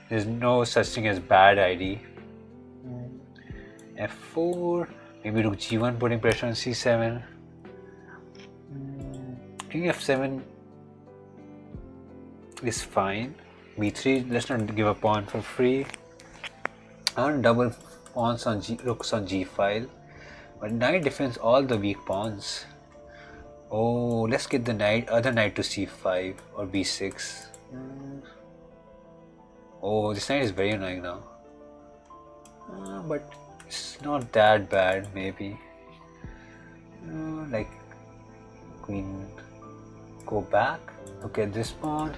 There's no such thing as bad ID. F4, maybe rook G1, putting pressure on C7. King F7 is fine. B3, let's not give a pawn for free. I want double pawns on rooks on G file, but knight defends all the weak pawns. Oh, let's get the other knight to C5 or B6. Oh, this knight is very annoying now. But it's not that bad, maybe. Like queen, go back. Look at this pawn.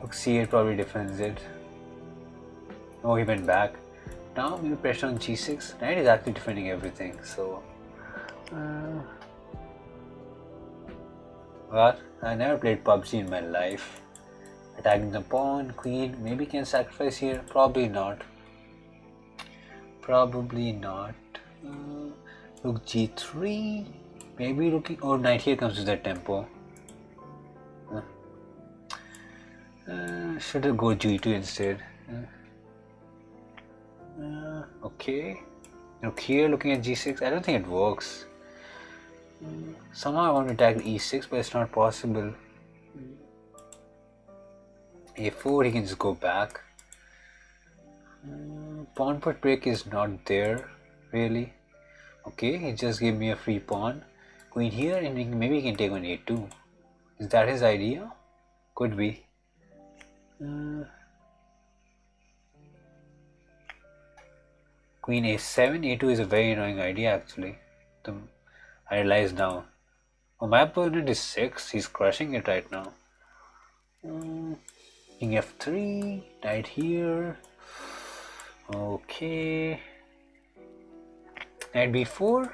Look, C8 probably defends it. Oh, he went back. Now maybe pressure on G6. Knight is actually defending everything, so. What? I never played PUBG in my life. Attacking the pawn, queen, maybe can sacrifice here. Probably not. Probably not. Rook G3. Maybe looking. Oh, knight here comes with that tempo. Should I go G2 instead? Okay. Look here, looking at G6. I don't think it works. Somehow I want to attack E6, but it's not possible. A4, he can just go back. Pawn put break is not there, really. Okay, he just gave me a free pawn. Queen here, and maybe he can take on A2. Is that his idea? Could be. Queen A7, A2 is a very annoying idea actually. I realize now. Oh, my opponent is 6, he's crushing it right now. King F3, knight here. Okay. Knight B4.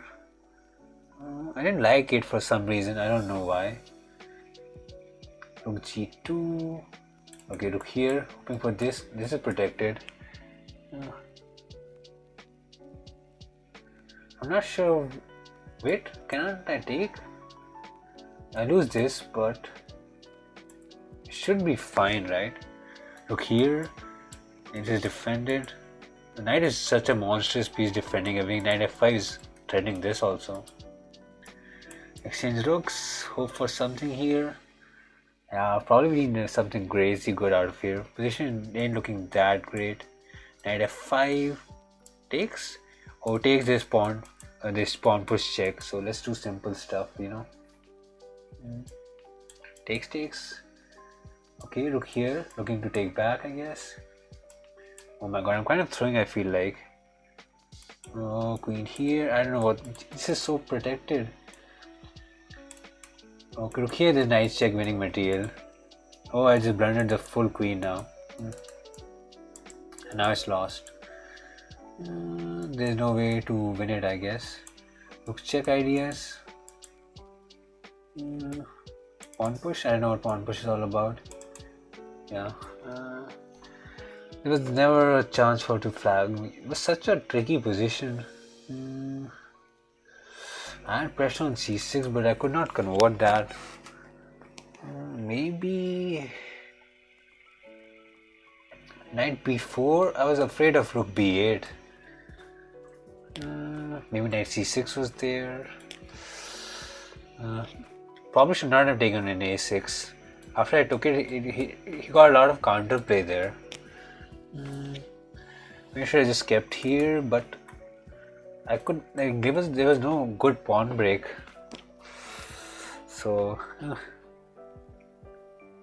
I didn't like it for some reason, I don't know why. Rook G2. Okay, look here, hoping for this. This is protected. I'm not sure. Wait, cannot I take? I lose this, but it should be fine, right? Look here, it is defended. The knight is such a monstrous piece defending everything. Knight F5 is threatening this also. Exchange rooks, hope for something here. Yeah, probably need something crazy good out of here. Position ain't looking that great. Knight F5 takes. Oh, takes this pawn push check. So let's do simple stuff, you know. Takes. Okay, look here, looking to take back, I guess. Oh my god, I'm kind of throwing, I feel like. Oh, queen here. I don't know what. This is so protected. Okay, look here, this knight check winning material. Oh, I just blundered the full queen now. Now it's lost. There's no way to win it, I guess. Rook check ideas. Pawn push. I don't know what pawn push is all about. Yeah. There was never a chance for to flag me. It was such a tricky position. I had pressure on C6, but I could not convert that. Maybe knight B4. I was afraid of rook B8. Maybe knight C6 was there. Probably should not have taken an A6. After I took it, he got a lot of counterplay there. Maybe should have just kept here, but I could like there was no good pawn break. So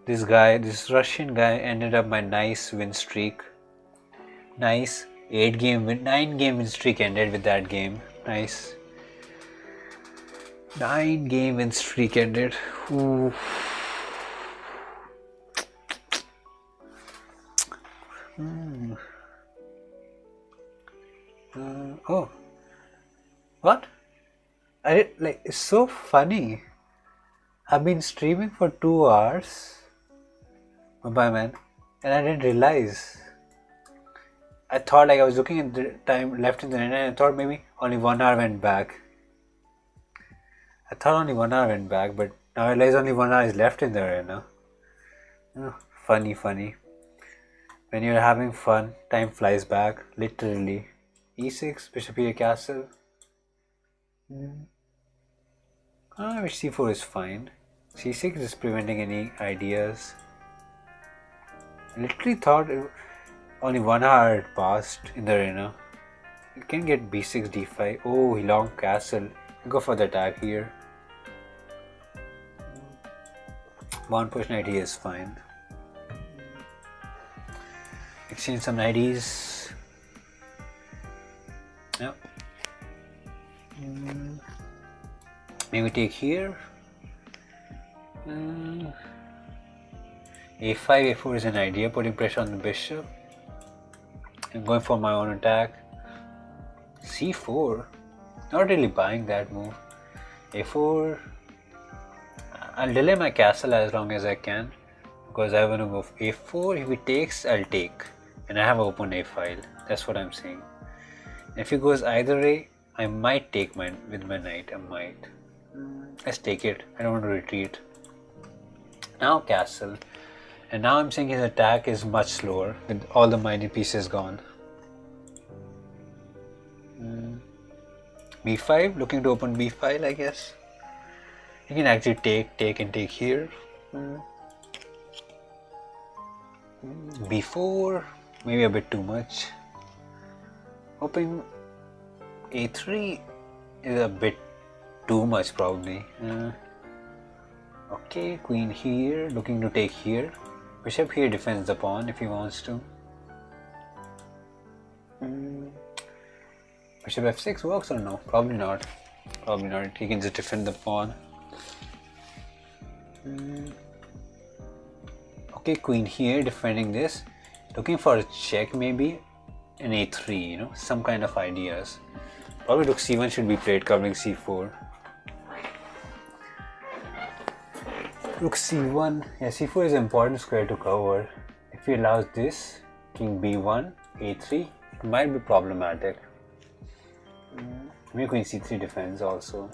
this Russian guy ended up my nice win streak. Nice 9 game win streak ended with that game. Nice 9 game win streak ended. Ooh. Oh, what? It's so funny. I've been streaming for 2 hours. Bye, man. And I didn't realize. I thought, like, I was looking at the time left in the net and I thought maybe only 1 hour went back. I thought only 1 hour went back, but now I realize only 1 hour is left in the arena. Funny. When you're having fun, time flies back, literally. E6, bishop here, castle. Which c4 is fine. c6 is preventing any ideas. I literally thought only 1 hour had passed in the arena. You can get b6, d5. Oh, he long castle. Go for the attack here. Pawn push knight here is fine. Exchange some knighties. Yep. Maybe take here. a5, a4 is an idea, putting pressure on the bishop. I'm going for my own attack. c4, not really buying that move. a4, I'll delay my castle as long as I can because I want to go a4. If he takes, I'll take, and I have open a file. That's what I'm saying. If he goes either way, I might take mine with my knight. I might. Let's take it. I don't want to retreat. Now castle. And now I'm saying his attack is much slower with all the mighty pieces gone. b5, looking to open b file, I guess. You can actually take and take here. b4, maybe a bit too much. Hoping a3 is a bit too much probably. Okay, queen here, looking to take here. Bishop here defends the pawn if he wants to. Bishop f6 works or no? Probably not. Probably not. He can just defend the pawn. Okay, queen here defending this. Looking for a check maybe. An a3, you know, some kind of ideas. Probably rook c1 should be played covering c4. Rook c1, yeah, c4 is an important square to cover. If he allows this, king b1, a3, it might be problematic. Maybe queen c3 defends also.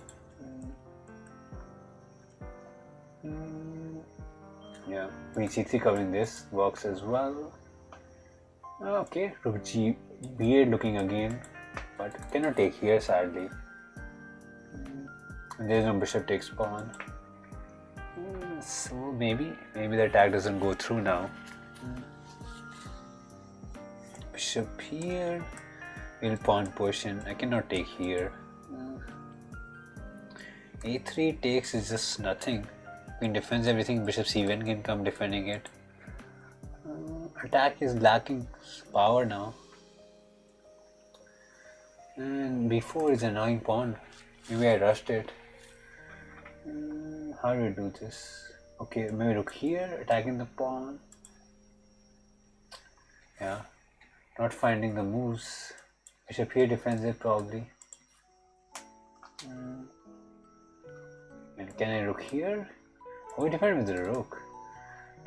Yeah, queen c3 covering this works as well. Okay, rook g b8 looking again, but cannot take here sadly. And there is no bishop takes pawn. So maybe the attack doesn't go through now. Bishop here, will pawn push and I cannot take here. a3 takes is just nothing. Queen defends everything, bishop c1 can come defending it. Attack is lacking power now. And b4 is an annoying pawn. Maybe I rushed it. How do we do this? Okay, maybe rook here, attacking the pawn. Yeah, not finding the moves. Bishop here defends it probably. And can I rook here? Oh, we defend with the rook.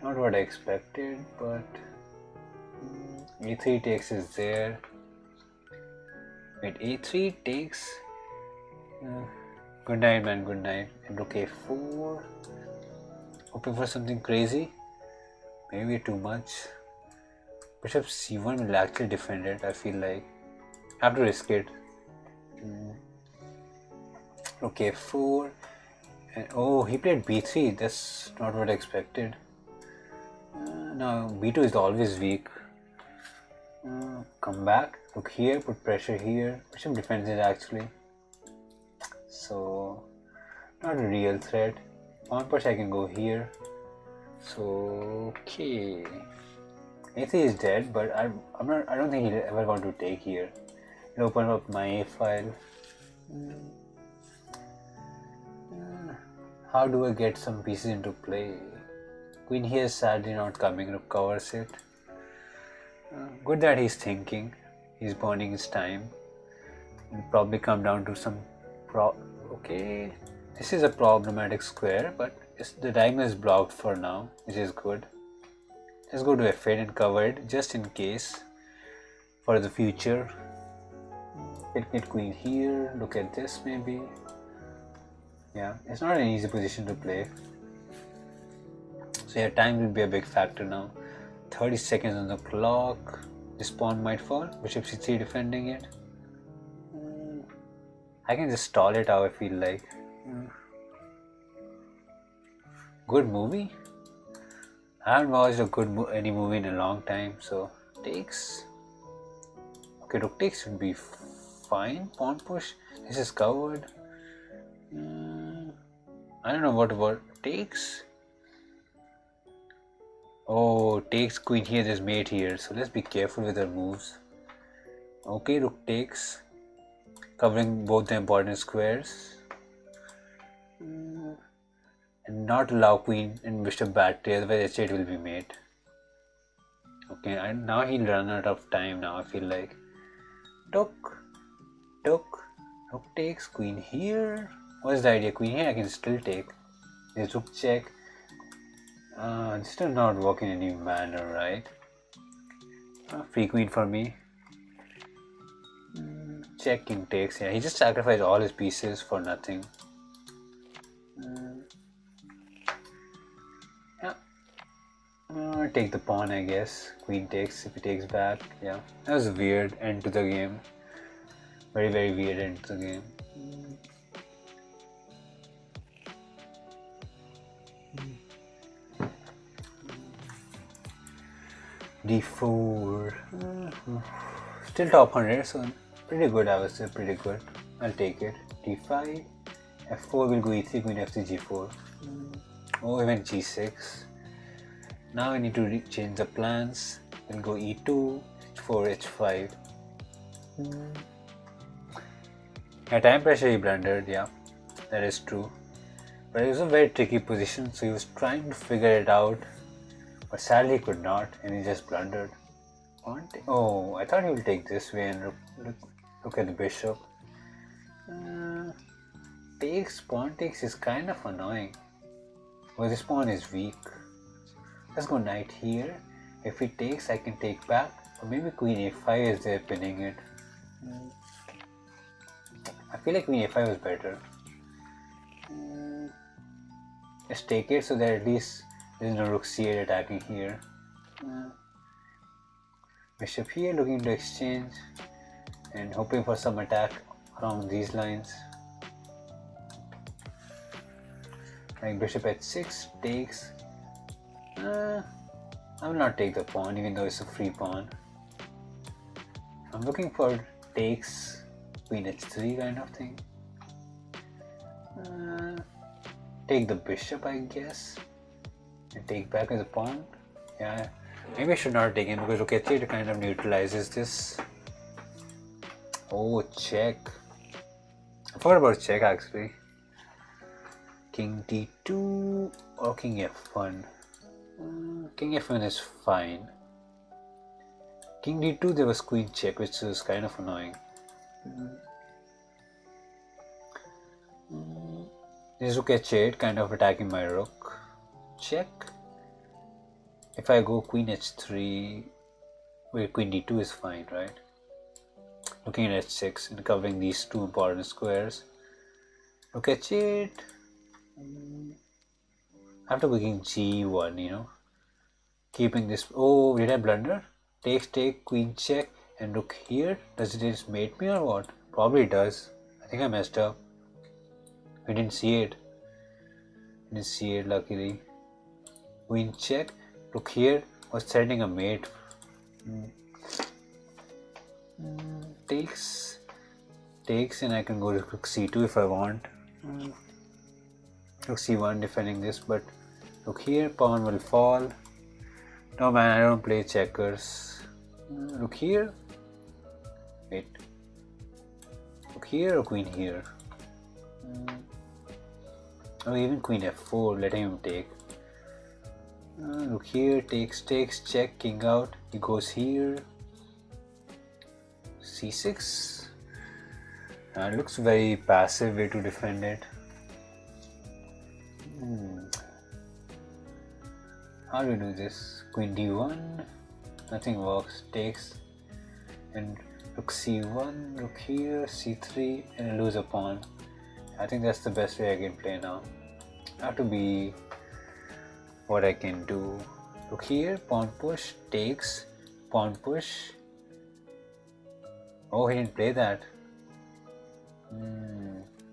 Not what I expected, but a3 takes is there. Wait, a3 takes. Good night, man, good night. And rook a4. Hoping for something crazy. Maybe too much. Bishop c1 will actually defend it, I feel like. I have to risk it. Rook a4. And oh, he played b3. That's not what I expected. Now b2 is always weak. Come back, look here, put pressure here. Bishop defends it actually. So not a real threat. Pawn push I can go here. So okay. a3 is dead, but I don't think he'll ever want to take here. I'll open up my a file. How do I get some pieces into play? Queen here is sadly not coming, rook covers it. Good that he's thinking, he's burning his time. It'll probably come down to some okay, this is a problematic square, but the diamond is blocked for now, which is good. Let's go to f8 and cover it just in case. for the future. Let me get queen here. Look at this maybe. Yeah, it's not an easy position to play. So yeah, time will be a big factor now. 30 seconds on the clock. This pawn might fall. Bishop c3 defending it. I can just stall it how I feel like. Good movie? I haven't watched any movie in a long time, so takes. Okay, rook takes should be fine. Pawn push. This is covered. I don't know what about takes. Oh, takes queen here. There's mate here, so let's be careful with our moves. Okay, rook takes, covering both the important squares, and not allow queen and bishop back to, otherwise h8 will be mate. Okay, and now he'll run out of time now, I feel like. Took, rook takes, queen here. What's the idea? Queen here I can still take. There's rook check. This does not work in any manner, right? Free queen for me. Check, king takes. Yeah, he just sacrificed all his pieces for nothing. Yeah. Take the pawn, I guess. Queen takes if he takes back. Yeah, that was a weird end to the game. Very, very weird end to the game. d4. Still top 100, so pretty good, I would say, pretty good. I'll take it. d5. f4 will go e3, queen f3, g4. Oh, we went g6. Now I need to change the plans. We'll go e2, h4, h5. Yeah, time pressure he blundered, yeah, that is true. But it was a very tricky position, so he was trying to figure it out. But sadly he could not, and he just blundered. Oh, I thought he would take this way and look at the bishop. Pawn takes is kind of annoying. Well, this pawn is weak. Let's go knight here. If he takes, I can take back. Or maybe queen a5 is there pinning it. I feel like queen a5 was better. Let's take it so that at least there's no rook c8 attacking here. Bishop here, looking to exchange and hoping for some attack along these lines. Like bishop h6 takes. I will not take the pawn even though it's a free pawn. I'm looking for takes, queen h3 kind of thing. Take the bishop, I guess, and take back as a pawn. Yeah, maybe I should not take him because rook h8 kind of neutralizes this. Oh, check. I forgot about check actually. King d2 or king f1. King f1 is fine. King d2 there was queen check, which is kind of annoying. This rook h8 kind of attacking my rook. Check. If I go queen h3, wait, queen d2 is fine, right? Looking at h6 and covering these two important squares. Rook h8. I have to go king g1, you know. Keeping this. Oh, did I blunder? Takes, take, queen check, and rook here. Does it just mate me or what? Probably it does. I think I messed up. We didn't see it. Didn't see it luckily. Queen check. Rook here was threatening a mate. Takes, and I can go to rook c2 if I want. Rook c1 defending this, but rook here, pawn will fall. No man, I don't play checkers. Rook here. Wait. Rook here or queen here? Or even queen f4, letting him take. Rook here, takes, check, king out. He goes here. c6. It looks very passive way to defend it. How do we do this? Queen d1. Nothing works. Takes. and rook c1, rook here, c3, and lose a pawn. I think that's the best way I can play now. Have to be what I can do. Rook here, pawn push, takes, pawn push. Oh, he didn't play that.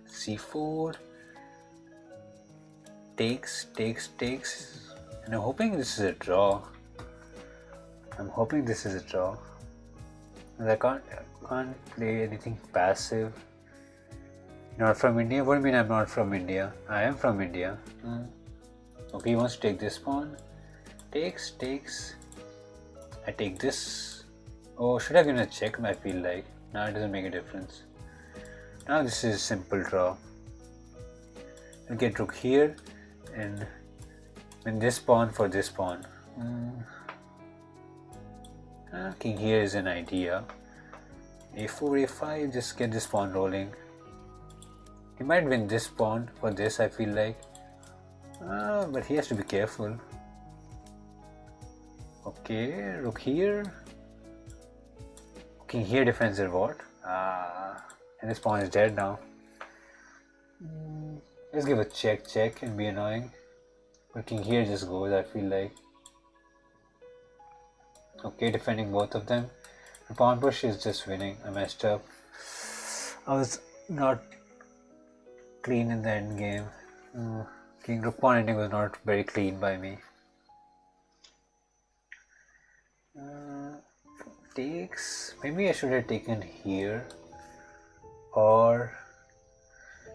c4, takes, and I'm hoping this is a draw. I can't play anything passive. Not from India? What do you mean I'm not from India? I am from India. Okay, he wants to take this pawn. Takes. I take this. Oh, should I have given a check? I feel like. Now it doesn't make a difference. Now this is simple draw. I'll get rook here and win this pawn for this pawn. King here is an idea. a4, a5, just get this pawn rolling. He might win this pawn for this, I feel like. But he has to be careful. Okay, rook here. King here defends their what? And this pawn is dead now. Let's give a check and be annoying. But king here just goes, I feel like. Okay, defending both of them. The pawn push is just winning. I messed up. I was not clean in the end game. King rook pawn ending was not very clean by me. Takes. Maybe I should have taken here, or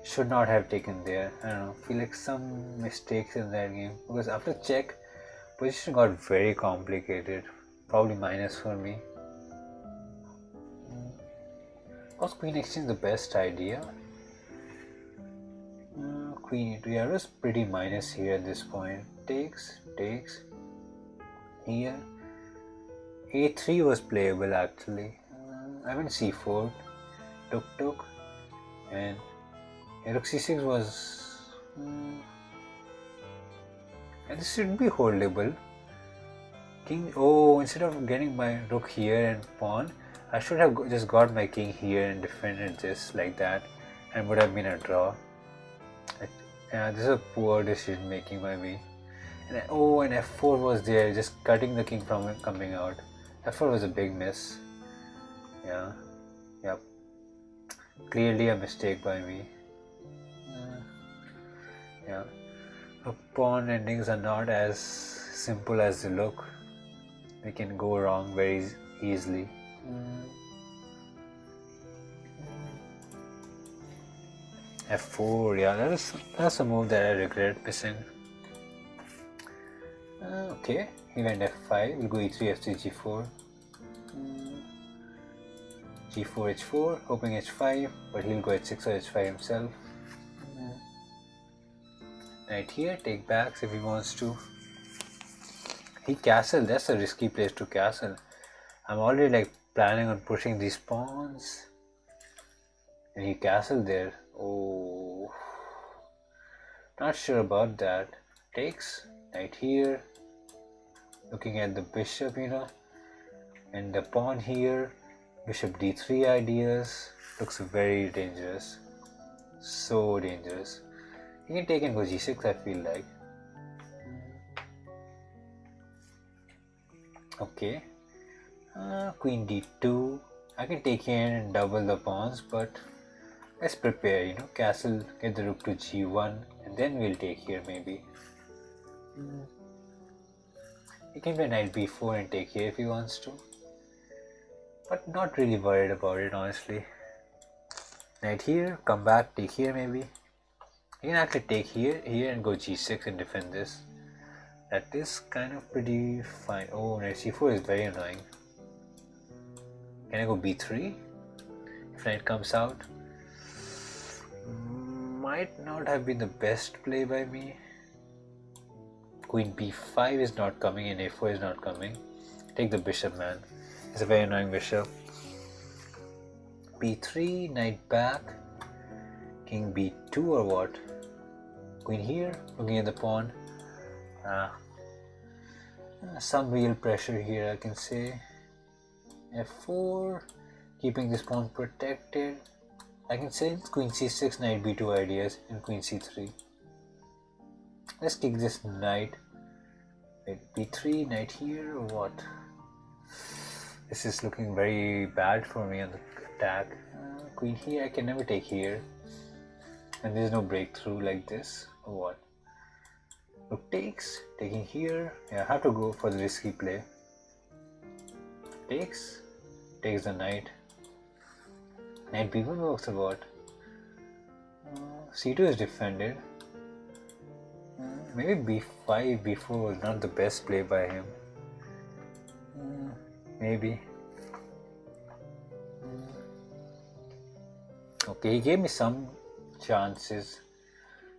should not have taken there. I don't know. Feel like some mistakes in that game, because after check, position got very complicated. Probably minus for me. Was queen exchange the best idea? Queen e2. Yeah, it was pretty minus here at this point. Takes. Here. a3 was playable actually. I went c4. Took. And rook c6 was. And this should be holdable. King. Oh, instead of getting my rook here and pawn, I should have just got my king here and defended this like that, and would have been a draw. This is a poor decision making by me. And and f4 was there, just cutting the king from coming out. f4 was a big miss. Yep. Clearly a mistake by me. Pawn endings are not as simple as they look. They can go wrong very easily. f4, yeah, that's a move that I regret missing. Okay, he went f5, we'll go e3, f3, g4. g4, h4, hoping h5, but he'll go h6 or h5 himself. Knight here, take backs if he wants to. He castled, that's a risky place to castle. I'm already like planning on pushing these pawns. And he castled there. Oh, not sure about that. Takes, knight here. Looking at the bishop, and the pawn here. Bishop d3 ideas. Looks very dangerous. So dangerous. He can take and go g6, I feel like. Okay. Queen d2. I can take here and double the pawns, but let's prepare, castle, get the rook to g1, and then we'll take here maybe. He can play knight b4 and take here if he wants to, but not really worried about it, honestly. Knight here, come back, take here maybe. He can actually take here and go g6 and defend this. That is kind of pretty fine. Oh, knight c4 is very annoying. Can I go b3? If knight comes out, might not have been the best play by me. Queen b5 is not coming and a4 is not coming. Take the bishop, man. It's a very annoying bishop. b3, knight back. King b2 or what? Queen here, looking at the pawn. Some real pressure here, I can say. f4, keeping this pawn protected. I can say queen c6, knight b2 ideas, and queen c3. Let's take this knight. Wait, b3, knight here, or what? This is looking very bad for me on the attack. Queen here, I can never take here. And there's no breakthrough like this, or what? Rook takes, taking here. Yeah, I have to go for the risky play. Takes the knight. Knight b1 works or what? c2 is defended. Maybe b5, b4 was not the best play by him. Maybe. Okay, he gave me some chances,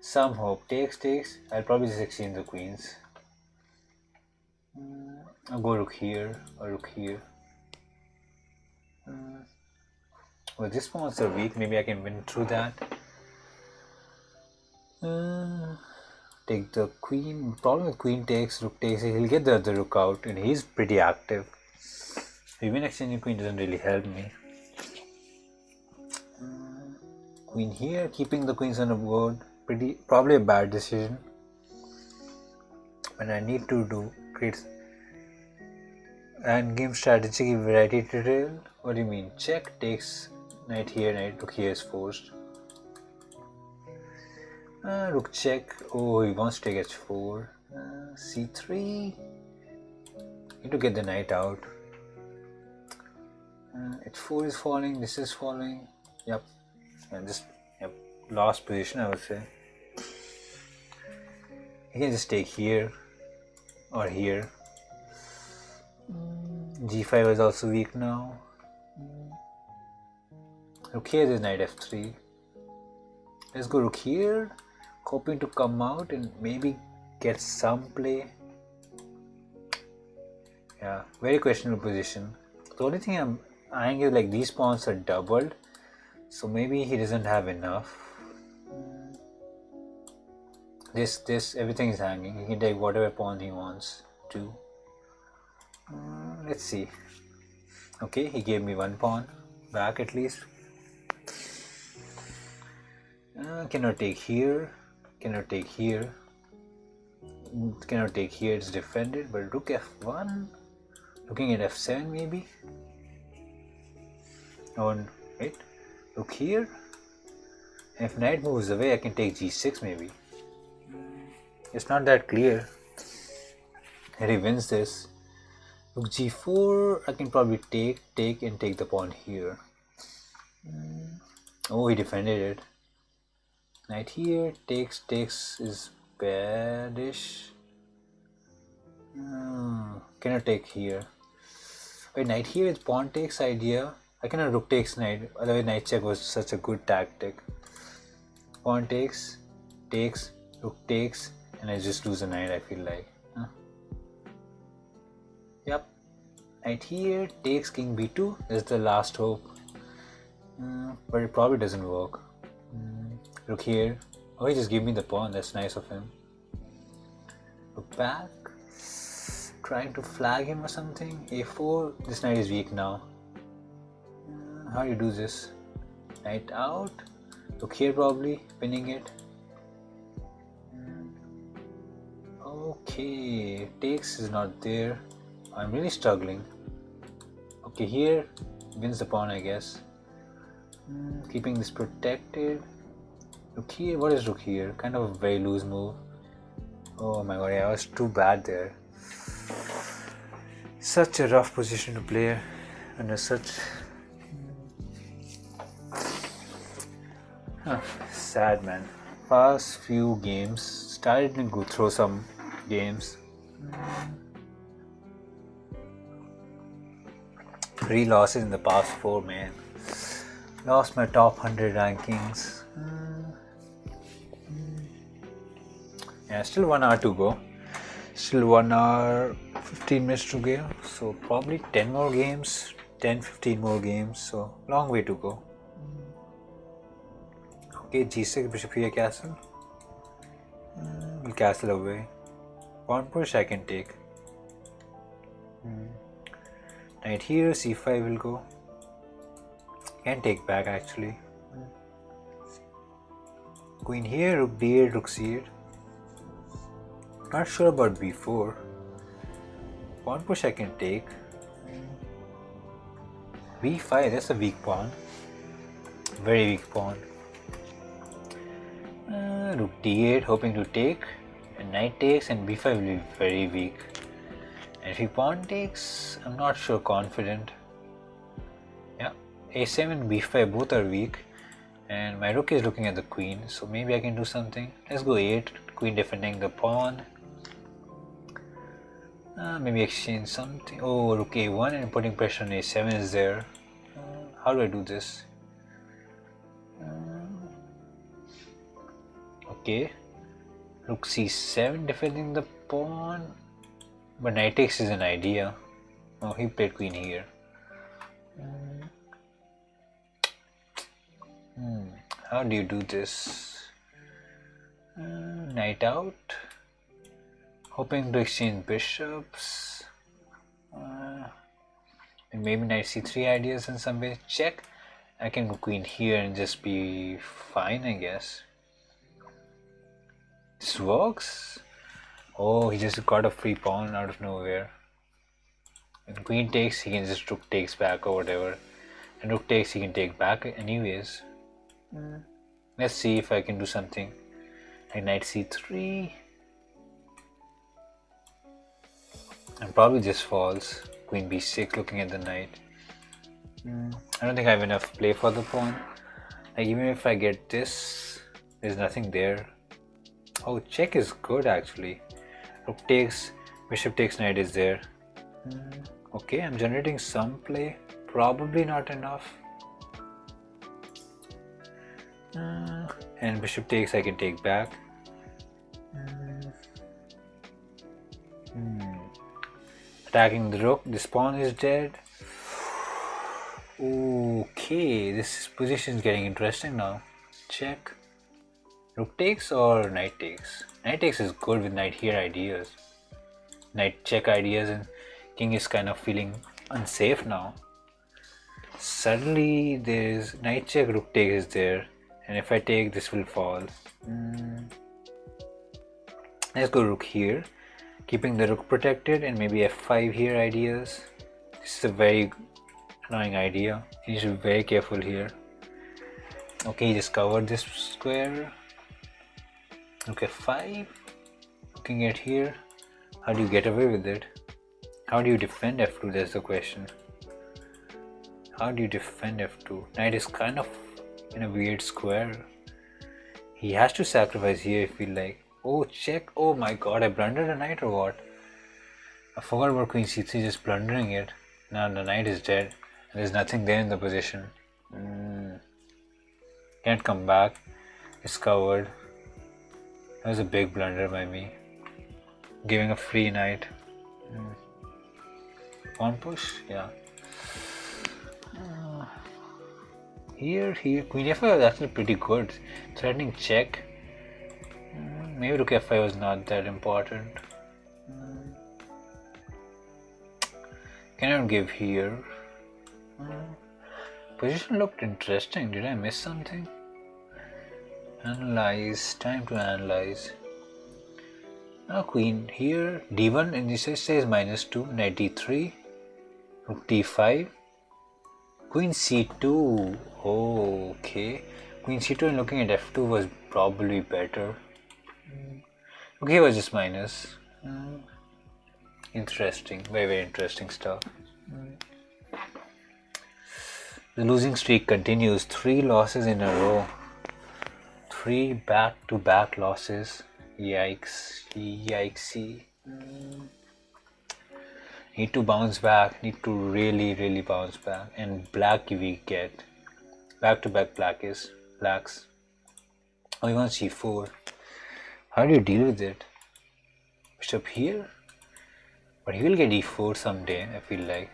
some hope. Takes. I'll probably just exchange the queens. I'll go rook here or rook here. Well, this pawns are weak. Maybe I can win through that. Take the queen. Problem with queen takes, rook takes. He'll get the other rook out, and he's pretty active. Even exchanging queen doesn't really help me. Queen here, keeping the queens on the board. Probably a bad decision. When I need to create and game strategy variety tutorial. What do you mean? Check takes, knight here, knight rook here is forced. Rook check. Oh, he wants to take h4. c3. Need to get the knight out. h4 is falling. This is falling. Yep. And lost position, I would say. You can just take here or here. g5 is also weak now. Rook here, there's knight f3. Let's go rook here, hoping to come out and maybe get some play. Yeah, very questionable position. The only thing I'm eyeing is like these pawns are doubled, so maybe he doesn't have enough. This, everything is hanging. He can take whatever pawn he wants to. Let's see. Okay, he gave me one pawn back at least. Cannot take here. Cannot take here. Cannot take here. It's defended. But rook f1. Looking at f7 maybe. Oh wait. Rook here. And if knight moves away, I can take g6 maybe. It's not that clear. And he wins this. Rook g4. I can probably take and take the pawn here. Oh, he defended it. Knight here, takes is badish. Cannot take here. Wait, knight here is pawn takes idea. I cannot rook takes knight, otherwise knight check was such a good tactic. Pawn takes, rook takes, and I just lose a knight, I feel like. Yep. Knight here, takes king b2, that's the last hope. But it probably doesn't work. Rook here. Oh, he just gave me the pawn. That's nice of him. Rook back. Trying to flag him or something. a4. This knight is weak now. How do you do this? Knight out. Rook here probably. Pinning it. Okay. Takes is not there. I'm really struggling. Okay, here. Wins the pawn, I guess. Keeping this protected. Rook here, what is rook here? Kind of a very loose move. Oh my god, I was too bad there. Such a rough position to play under such sad, man. Past few games, started to go through some games. 3 losses in the past 4, man. Lost my top 100 rankings. Yeah, still 1 hour to go. Still 1 hour 15 minutes to go. So probably 10 more games, 10-15 more games. So long way to go. Okay, g6, bishop here, castle. We'll castle away. Pawn push I can take. Knight here, c5 will go. Can take back actually. Queen here, rook d8, rook c8. Not sure about b4. Pawn push I can take. b5, that's a weak pawn. Very weak pawn. Rook d8, hoping to take. And knight takes, and b5 will be very weak. And if he pawn takes, I'm not sure confident. Yeah, a7, b5 both are weak. And my rook is looking at the queen, so maybe I can do something. Let's go 8, queen defending the pawn. Maybe exchange something. Oh, rook a1 and putting pressure on a7 is there. How do I do this? Okay, rook c7 defending the pawn. But knight takes is an idea. Oh, he played queen here. How do you do this? Knight out. Hoping to exchange bishops. And maybe knight c3 ideas in some way. Check. I can go queen here and just be fine, I guess. This works. Oh, he just got a free pawn out of nowhere. When queen takes, he can just rook takes back or whatever. And rook takes, he can take back anyways. Let's see if I can do something. Like knight c3. And probably just falls. Queen b6 looking at the knight. I don't think I have enough play for the pawn. Like even if I get this, there's nothing there. Oh, check is good actually. Rook takes, bishop takes, knight is there. Okay, I'm generating some play. Probably not enough. And bishop takes, I can take back. Attacking the rook, this pawn is dead. Okay, this position is getting interesting now. Check. Rook takes or knight takes? Knight takes is good with knight here ideas. Knight check ideas, and king is kind of feeling unsafe now. Suddenly there is knight check, rook take is there, and if I take, this will fall. Let's go rook here, keeping the rook protected, and maybe f5 here ideas. This is a very annoying idea. You should be very careful here. Okay, he just covered this square. Rook f5. Looking at here. How do you get away with it? How do you defend f2? That's the question. How do you defend f2? Knight is kind of in a weird square. He has to sacrifice here, I feel like. Oh, check. Oh my god, I blundered a knight or what? I forgot about queen c3, just blundering it. Now the knight is dead. And there's nothing there in the position. Can't come back. It's covered. That was a big blunder by me. Giving a free knight. Pawn push? Yeah. Here, queen f5 was actually pretty good. Threatening check. Maybe rook f5 was not that important. Cannot give here. Position looked interesting. Did I miss something? Analyze. Time to analyze. Now queen here. d1 and this says -2. Knight d3. Rook d5. Queen c2. Oh, okay. Queen c2 and looking at f2 was probably better. Okay, was just minus. Interesting. Very, very interesting stuff. The losing streak continues. 3 losses in a row. 3 back-to-back losses. Yikes. Yikesy. Need to bounce back. Need to really bounce back. And black we get. Back-to-back blacks. Oh, he wants c4. How do you deal with it? Bishop here? But he will get e4 someday, I feel like.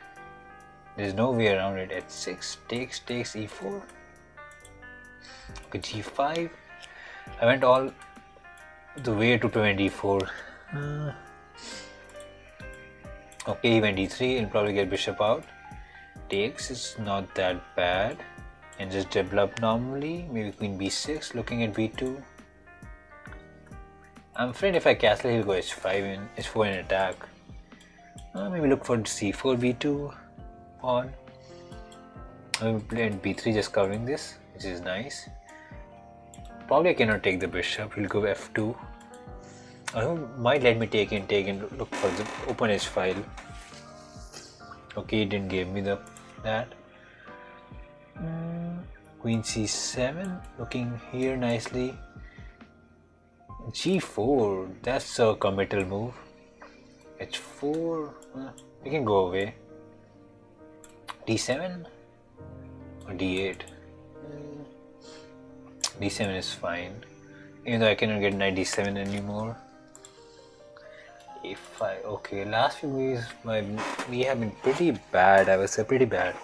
There's no way around it. h6 takes e4. Okay, g5. I went all the way to prevent e4. Okay, he went e3 and probably get bishop out. takes is not that bad and just develop normally. Maybe queen b6 looking at b2. I'm afraid if I castle he'll go h5 and h4 in attack. Maybe look for c4 b2 pawn. Maybe play b3 just covering this, which is nice. Probably I cannot take the bishop, he'll go f2. Or he might let me take and look for the open h file. Okay, he didn't give me that. Queen c7 looking here nicely. g4, that's a committal move. h4, we can go away. d7 or d8. d7 is fine, even though I cannot get knight d7 anymore. a5. Okay, last few weeks we have been pretty bad. I would say pretty bad.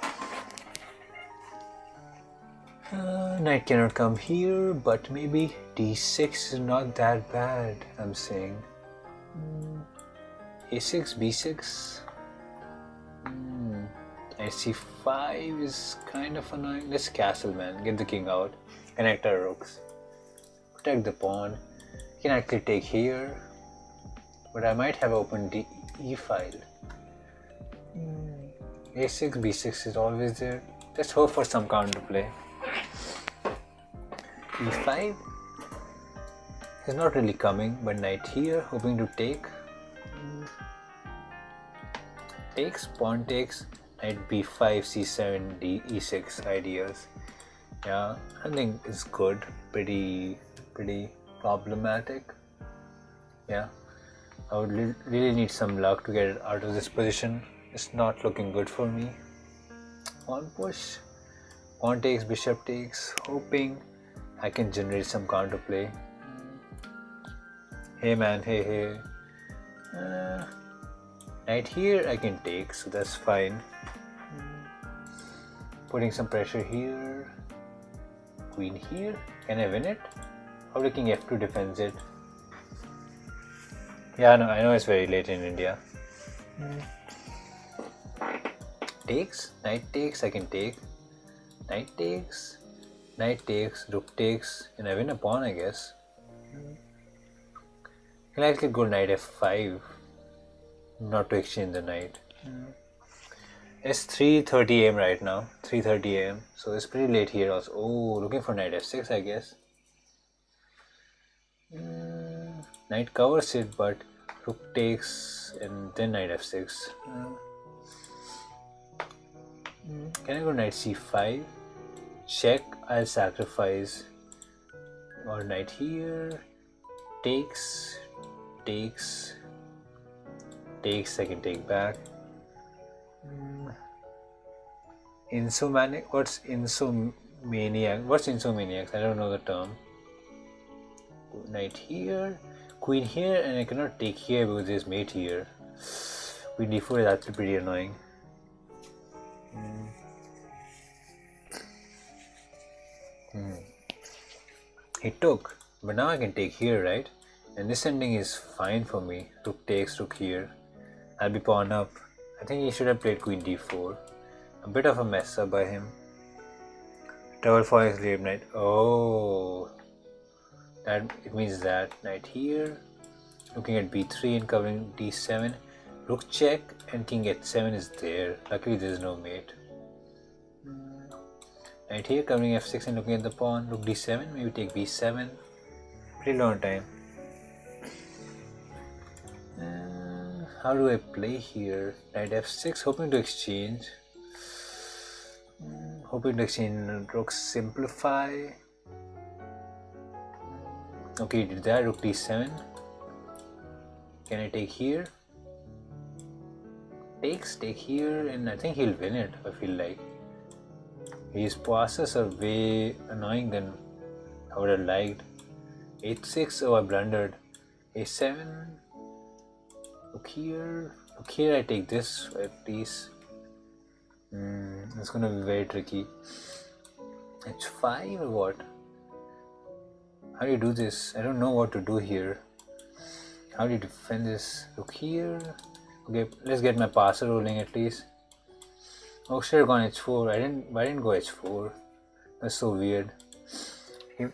Knight cannot come here, but maybe d6 is not that bad. I'm saying a6, b6. Knight c5 is kind of annoying. Let's castle, man. Get the king out. Connect our rooks. Protect the pawn. You can actually take here, but I might have opened the e file. a6, b6 is always there. Let's hope for some counterplay. e5 is not really coming, but knight here, hoping to take. Takes, pawn takes, knight b5, c7, d, e6 ideas. Yeah, I think it's good. Pretty problematic. Yeah, I would really need some luck to get it out of this position. It's not looking good for me. Pawn push, pawn takes, bishop takes, hoping I can generate some counterplay. Hey man, hey. Knight here I can take, so that's fine. Putting some pressure here. Queen here, can I win it? Probably king f2 defends it. Yeah, no, I know it's very late in India. Takes, knight takes, I can take. Knight takes, rook takes, and I win a pawn, I guess. Can I actually go knight f5, not to exchange the knight. It's 3:30 am right now, 3:30 am, so it's pretty late here also. Oh, looking for knight f6, I guess. Knight covers it, but rook takes and then knight f6. Can I go knight c5? Check, I'll sacrifice. Or knight here. Takes, I can take back. Insomaniac? What's insomaniacs? I don't know the term. Knight here, queen here, and I cannot take here because there's mate here. Queen d4 is actually pretty annoying. He took, but now I can take here, right? And this ending is fine for me. Rook takes, rook here. I'll be pawn up. I think he should have played queen d4. A bit of a mess up by him. Double falling slave knight. Oh, that it means that knight here. Looking at b3 and covering d7. Rook check and king h7 is there. Luckily there is no mate. Knight here covering f6 and looking at the pawn. Rook d7. Maybe take b7. Pretty long time. How do I play here? Knight f6, hoping to exchange. Rook simplify. Okay, did that. Rook d7. Can I take here? Take here, and I think he'll win it, I feel like. His passes are way annoying than I would have liked. h6, oh I blundered. a7. Look here, I take this at least. It's gonna be very tricky. h5 or what? How do you do this? I don't know what to do here. How do you defend this? Look here. Okay, let's get my passer rolling at least. Oh, should have gone h4. Why didn't go h4? That's so weird. I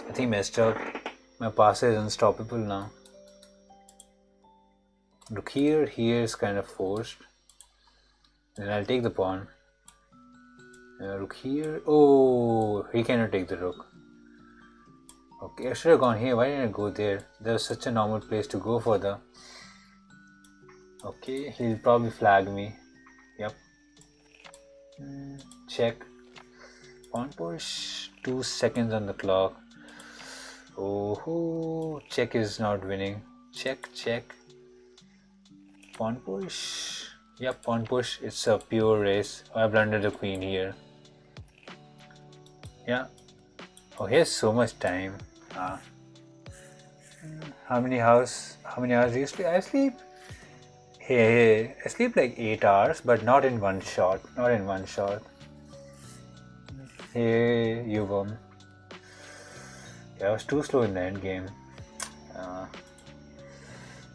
think he messed up. My passer is unstoppable now. Look here. Here is kind of forced. Then I'll take the pawn. Rook here. Oh, he cannot take the rook. Okay, I should have gone here. Why didn't I go there? There was such a normal place to go for the... Okay, he'll probably flag me. Yep. Check. Pawn push. 2 seconds on the clock. Oh, check is not winning. Check, check. Pawn push. Yep, pawn push. It's a pure race. Oh, I blundered the queen here. Yeah. Oh, he has so much time. How many hours do you sleep? I sleep. Hey, I sleep like 8 hours, but not in one shot. Not in one shot. Hey, you won. Yeah, I was too slow in the end game.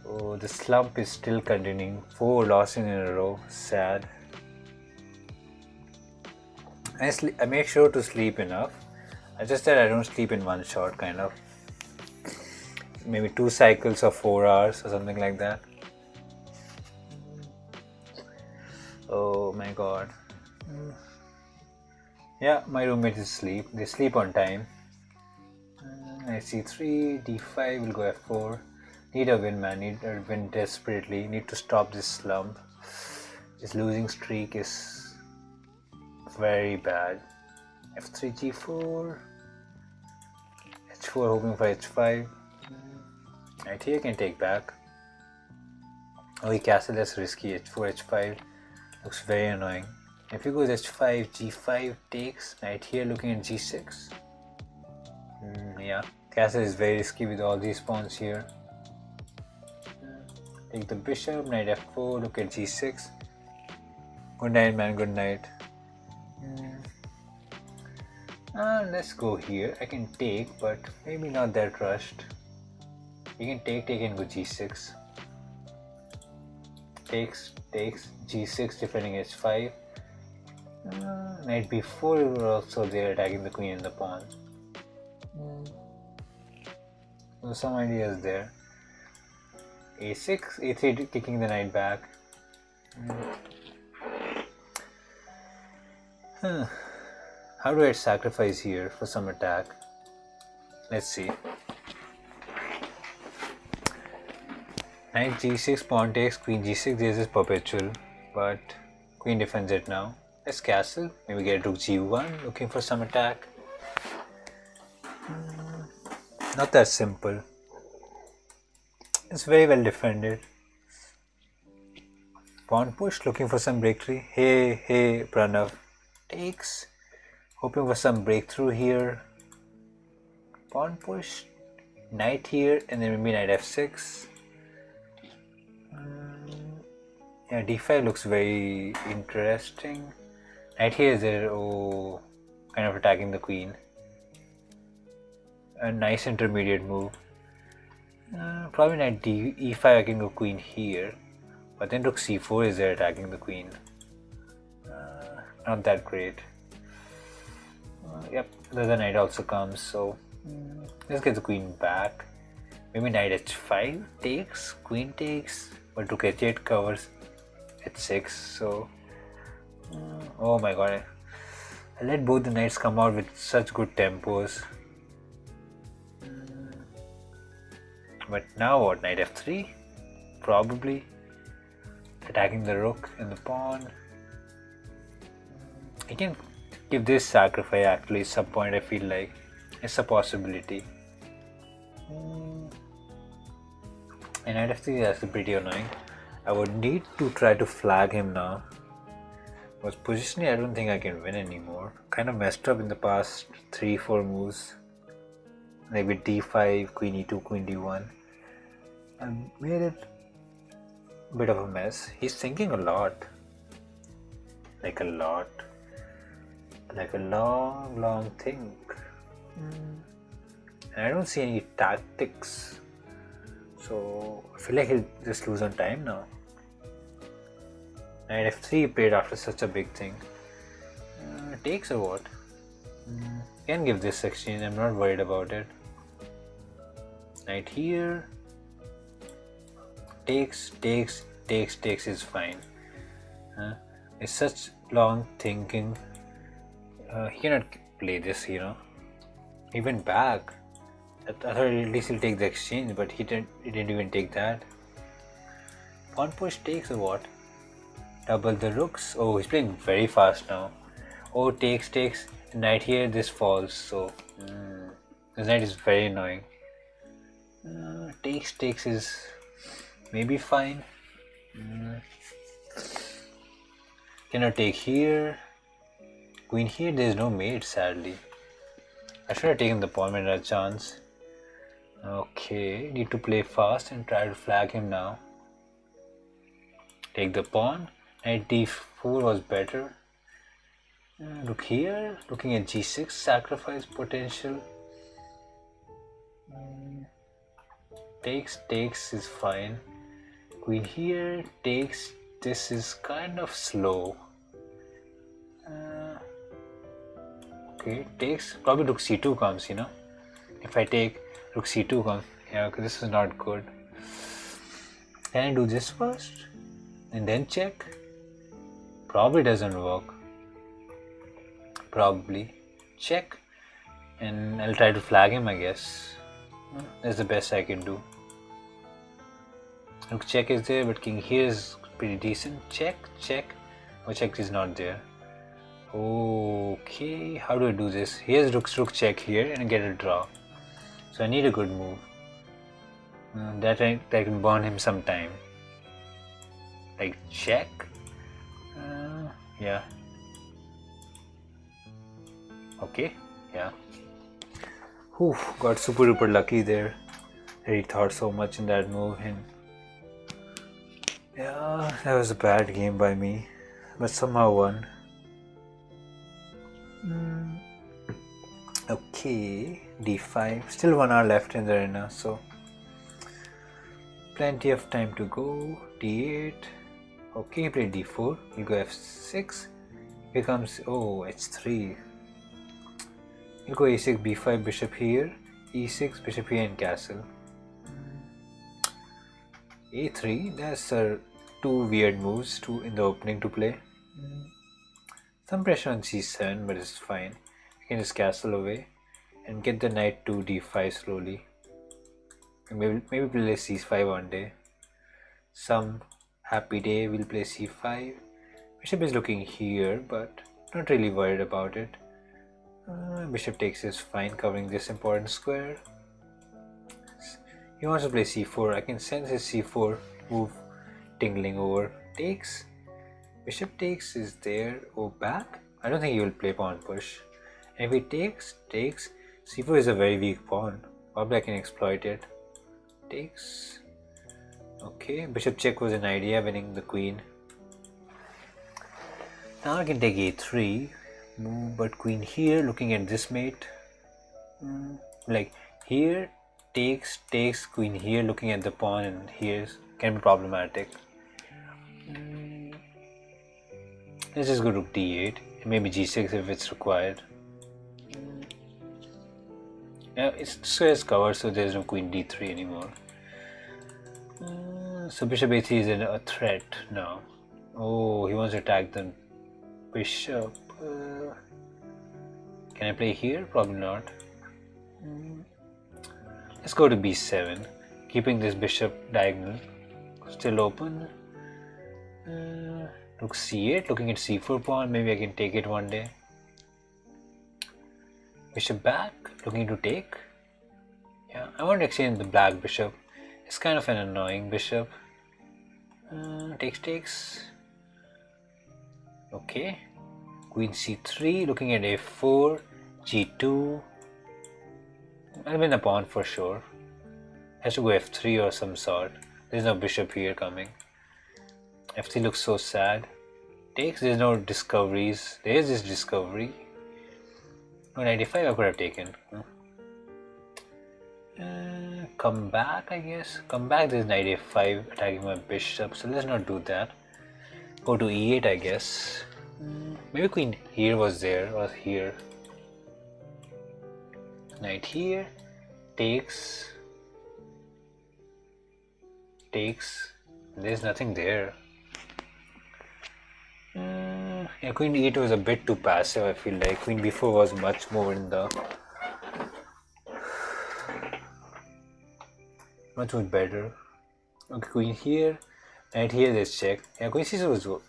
Oh, the slump is still continuing. 4 losses in a row. Sad. I make sure to sleep enough. I just said I don't sleep in one shot, kind of. Maybe 2 cycles of 4 hours or something like that. Oh my god. Yeah, my roommates sleep. They sleep on time. Knight c3, d5, will go f4. Need a win, man. Need a win desperately. Need to stop this slump. This losing streak is very bad. f3, g4. h4, hoping for h5. Right here can take back. Oh, he castled. That's risky. h4, h5. Looks very annoying. If he goes h5, g5 takes. Knight here looking at g6. Yeah, castle is very risky with all these pawns here. Take the bishop, knight f4, look at g6. Good night, man, good night. Let's go here. I can take, but maybe not that rushed. You can take and go g6. Takes, g6 defending h5. Knight b4 were also there attacking the queen and the pawn. So some ideas there. a6, a3 kicking the knight back. How do I sacrifice here for some attack? Let's see. Knight g6, pawn takes, queen g6. This is perpetual, but queen defends it now. Let's castle. Maybe get rook g1, looking for some attack. Not that simple. It's very well defended. Pawn push, looking for some breakthrough. Hey, Pranav. Takes. Hoping for some breakthrough here. Pawn push. Knight here, and then maybe knight f6. Yeah, d5 looks very interesting. Knight here is there. Oh, kind of attacking the queen. A nice intermediate move. Probably knight e5. I can go queen here, but then rook c4 is there attacking the queen. Not that great. Yep, the other knight also comes, so let's get the queen back. Maybe knight h5 takes, queen takes, but rook h8 covers h6. So, oh my god, I let both the knights come out with such good tempos. But now what? Knight f3? Probably attacking the rook and the pawn. I can give this sacrifice actually some point. I feel like it's a possibility. And knight f3 is actually pretty annoying. I would need to try to flag him now. Because positionally I don't think I can win anymore. Kind of messed up in the past 3-4 moves. Like with d5, queen e2, queen d1. I made it a bit of a mess. He's thinking a lot. Like a lot. Like a long think. And I don't see any tactics. So I feel like he'll just lose on time now. Knight f3 played after such a big thing. Takes or what? Can give this exchange, I'm not worried about it. Knight here. Takes is fine. It's such long thinking. He cannot play this, you know. He went back. I thought at least he'll take the exchange, but he didn't even take that. Pawn push takes or what? Double the rooks. Oh, he's playing very fast now. Oh, takes. Knight here, this falls. So this knight is very annoying. Takes is maybe fine. Cannot take here. Queen here, there is no mate, sadly. I should have taken the pawn when I had a chance. Okay, need to play fast and try to flag him now. Take the pawn. Knight d4 was better. Look here, looking at g6, sacrifice potential. Takes is fine. Queen here, takes. This is kind of slow. Okay, takes. Probably rook c2 comes, you know. If I take rook c2 comes, yeah, okay, this is not good. Can I do this first and then check? Probably doesn't work. Probably check, and I'll try to flag him, I guess. That's the best I can do. Rook check is there, but king here is pretty decent. Check. Oh, check is not there. Okay, how do I do this? Here's rook check here and get a draw. So I need a good move. That can burn him some time. Like check. Yeah. Okay. Yeah. Whew, got super duper lucky there. He thought so much in that move, and yeah, that was a bad game by me, but somehow won. Okay, d5. Still 1 hour left in the arena, so plenty of time to go. d8. Okay, play d4. We'll go f6. Becomes h3. We'll go a6, b5, bishop here. e6, bishop here, and castle. a3. That's two weird moves in the opening to play. Some pressure on c7, but it's fine. You can just castle away and get the knight to d5 slowly. Maybe play c5 one day. Some happy day we'll play c5. Bishop is looking here, but not really worried about it. Bishop takes is fine, covering this important square. He wants to play c4. I can sense his c4 move tingling over. Takes. Bishop takes is there. Oh, back? I don't think he will play pawn push. And if he takes, c4 is a very weak pawn. Probably I can exploit it. Takes. Okay, bishop check was an idea, winning the queen. Now I can take a3. Move, but queen here, looking at this mate. Like here, takes, queen here, looking at the pawn, and here can be problematic. Let's just go rook d8, maybe g6 if it's required. Yeah, it's square is covered, so there's no queen d3 anymore. So bishop a3 is a threat now. Oh, he wants to attack the bishop. Can I play here? Probably not. Let's go to b7, keeping this bishop diagonal still open. Rook c8, looking at c4 pawn. Maybe I can take it one day. Bishop back, looking to take. Yeah, I want to exchange the black bishop. It's kind of an annoying bishop. Takes. Okay. Queen c3, looking at a4, g2. I'll win a pawn for sure. Has to go f3 or some sort. There's no bishop here coming. f3 looks so sad. Takes, there's no discoveries. There's this discovery. No, 95 I could have taken. Come back, I guess. Come back, there's knight a5 attacking my bishop, so let's not do that. Go to e8, I guess. Maybe queen here was there or here. Knight here. Takes. There's nothing there. Yeah, queen e8 was a bit too passive, I feel like. Queen b4 was much more in the... much more better. Okay, queen here. Knight here, there's check. Yeah, queen c6 was good.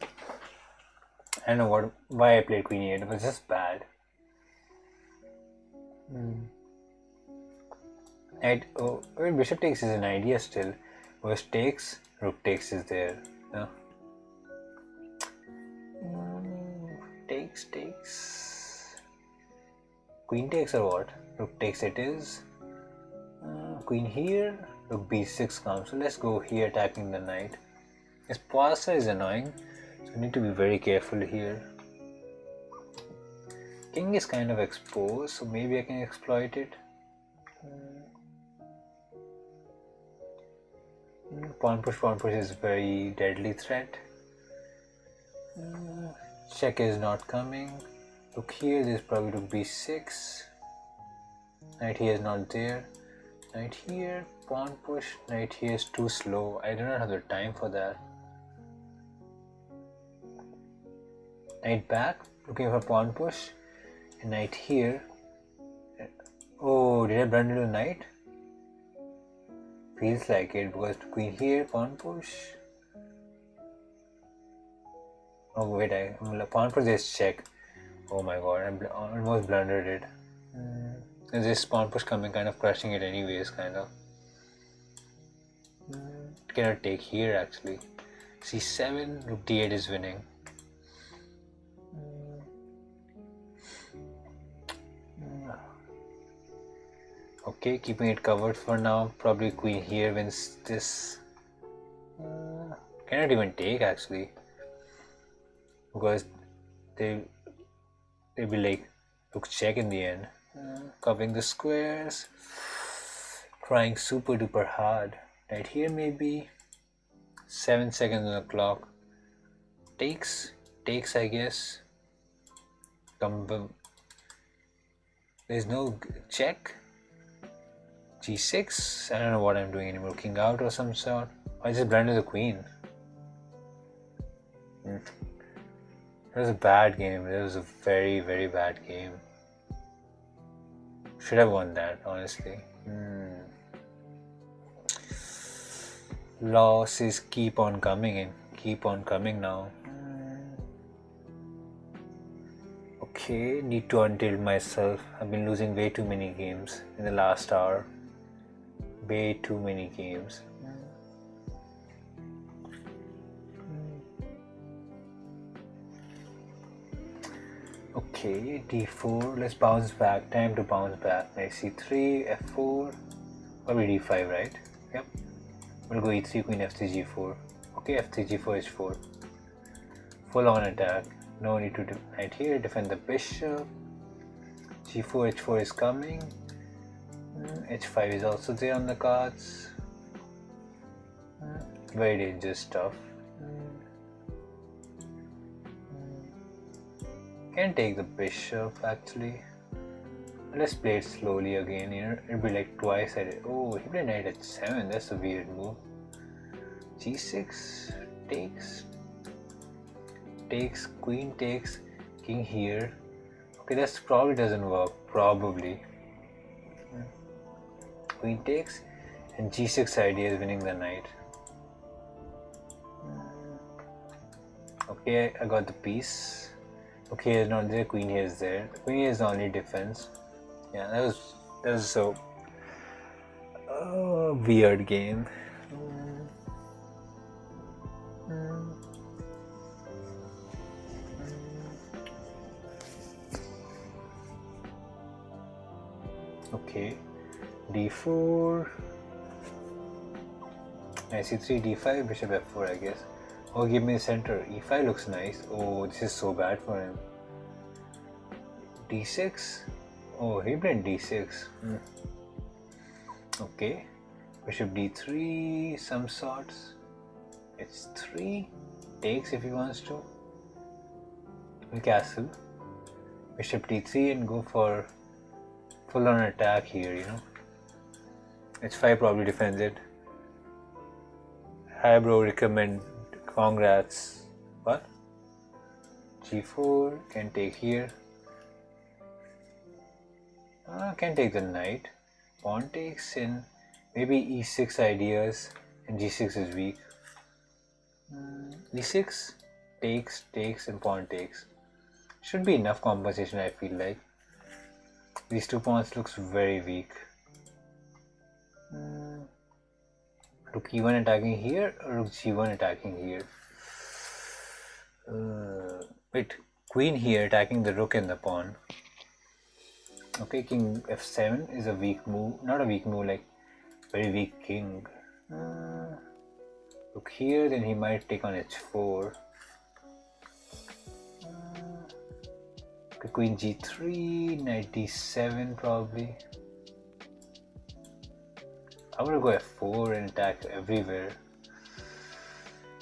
I don't know why I played queen e8, it was just bad. Knight, oh, well, bishop takes is an idea still. Because takes, rook takes is there. No? Takes. Queen takes or what? Rook takes it is. Queen here, rook b6 comes. So let's go here attacking the knight. This passa is annoying, so I need to be very careful here. King is kind of exposed, so maybe I can exploit it. Pawn push is very deadly threat. Check is not coming. Look here, there's probably rook b6. Knight here is not there. Knight here, pawn push. Knight here is too slow. I do not have the time for that. Knight back, looking for pawn push. And knight here. Oh, did I blunder the knight? Feels like it because queen here, pawn push. Oh wait, pawn push is check. Oh my god, I almost blundered it. There's this pawn push coming, kind of crushing it anyways, kind of. Cannot take here actually. c7, rook d8 is winning. Okay, keeping it covered for now. Probably queen here wins this. Cannot even take actually, because they'll be like rook check in the end. Covering the squares, trying super duper hard. Right here maybe. 7 seconds on the clock. Takes I guess. There's no check. g6. I don't know what I'm doing anymore. King out or some sort. I just blundered the queen. It was a bad game. It was a very, very bad game. Should have won that, honestly. Losses keep on coming and keep on coming now. Okay, need to untilt myself. I've been losing way too many games in the last hour. Way too many games. Okay, d4. Let's bounce back. Time to bounce back. Knight c3, f4. Probably d5, right? Yep. We'll go e3, queen f3, g4. Okay, f3, g4, h4. Full on attack. No need to knight here. Defend the bishop. g4, h4 is coming. h5 is also there on the cards. Very dangerous stuff. Can take the bishop actually. Let's play it slowly again. It'll be like twice I did. Oh, he played knight h7. That's a weird move. g6 takes, queen takes, king here. Okay, that probably doesn't work. Probably. Queen takes, and g6 idea is winning the knight. Okay, I got the piece. Okay, it's not there. Queen here is there. Queen here is the only defense. Yeah, that was so weird game. Okay, d4, knight c3, d5, bishop f4, I guess. Oh, give me the center. e5 looks nice. Oh, this is so bad for him. d6. Oh, he played d6. Okay, bishop d3, some sorts. h3. takes if he wants to. We'll castle. Bishop t3 and go for full on attack here, you know. h5 probably defends it. Hi bro, recommend. Congrats. What? g4 can take here. Can take the knight. Pawn takes in maybe e6 ideas, and g6 is weak. e6 takes and pawn takes. Should be enough compensation, I feel like. These two pawns looks very weak. Rook e1 attacking here or rook g1 attacking here? Wait, queen here attacking the rook and the pawn. Okay, king f7 is a weak move. Not a weak move, like very weak king. Rook here, then he might take on h4. Okay, queen g3, knight d7 probably. I'm gonna go f4 and attack everywhere.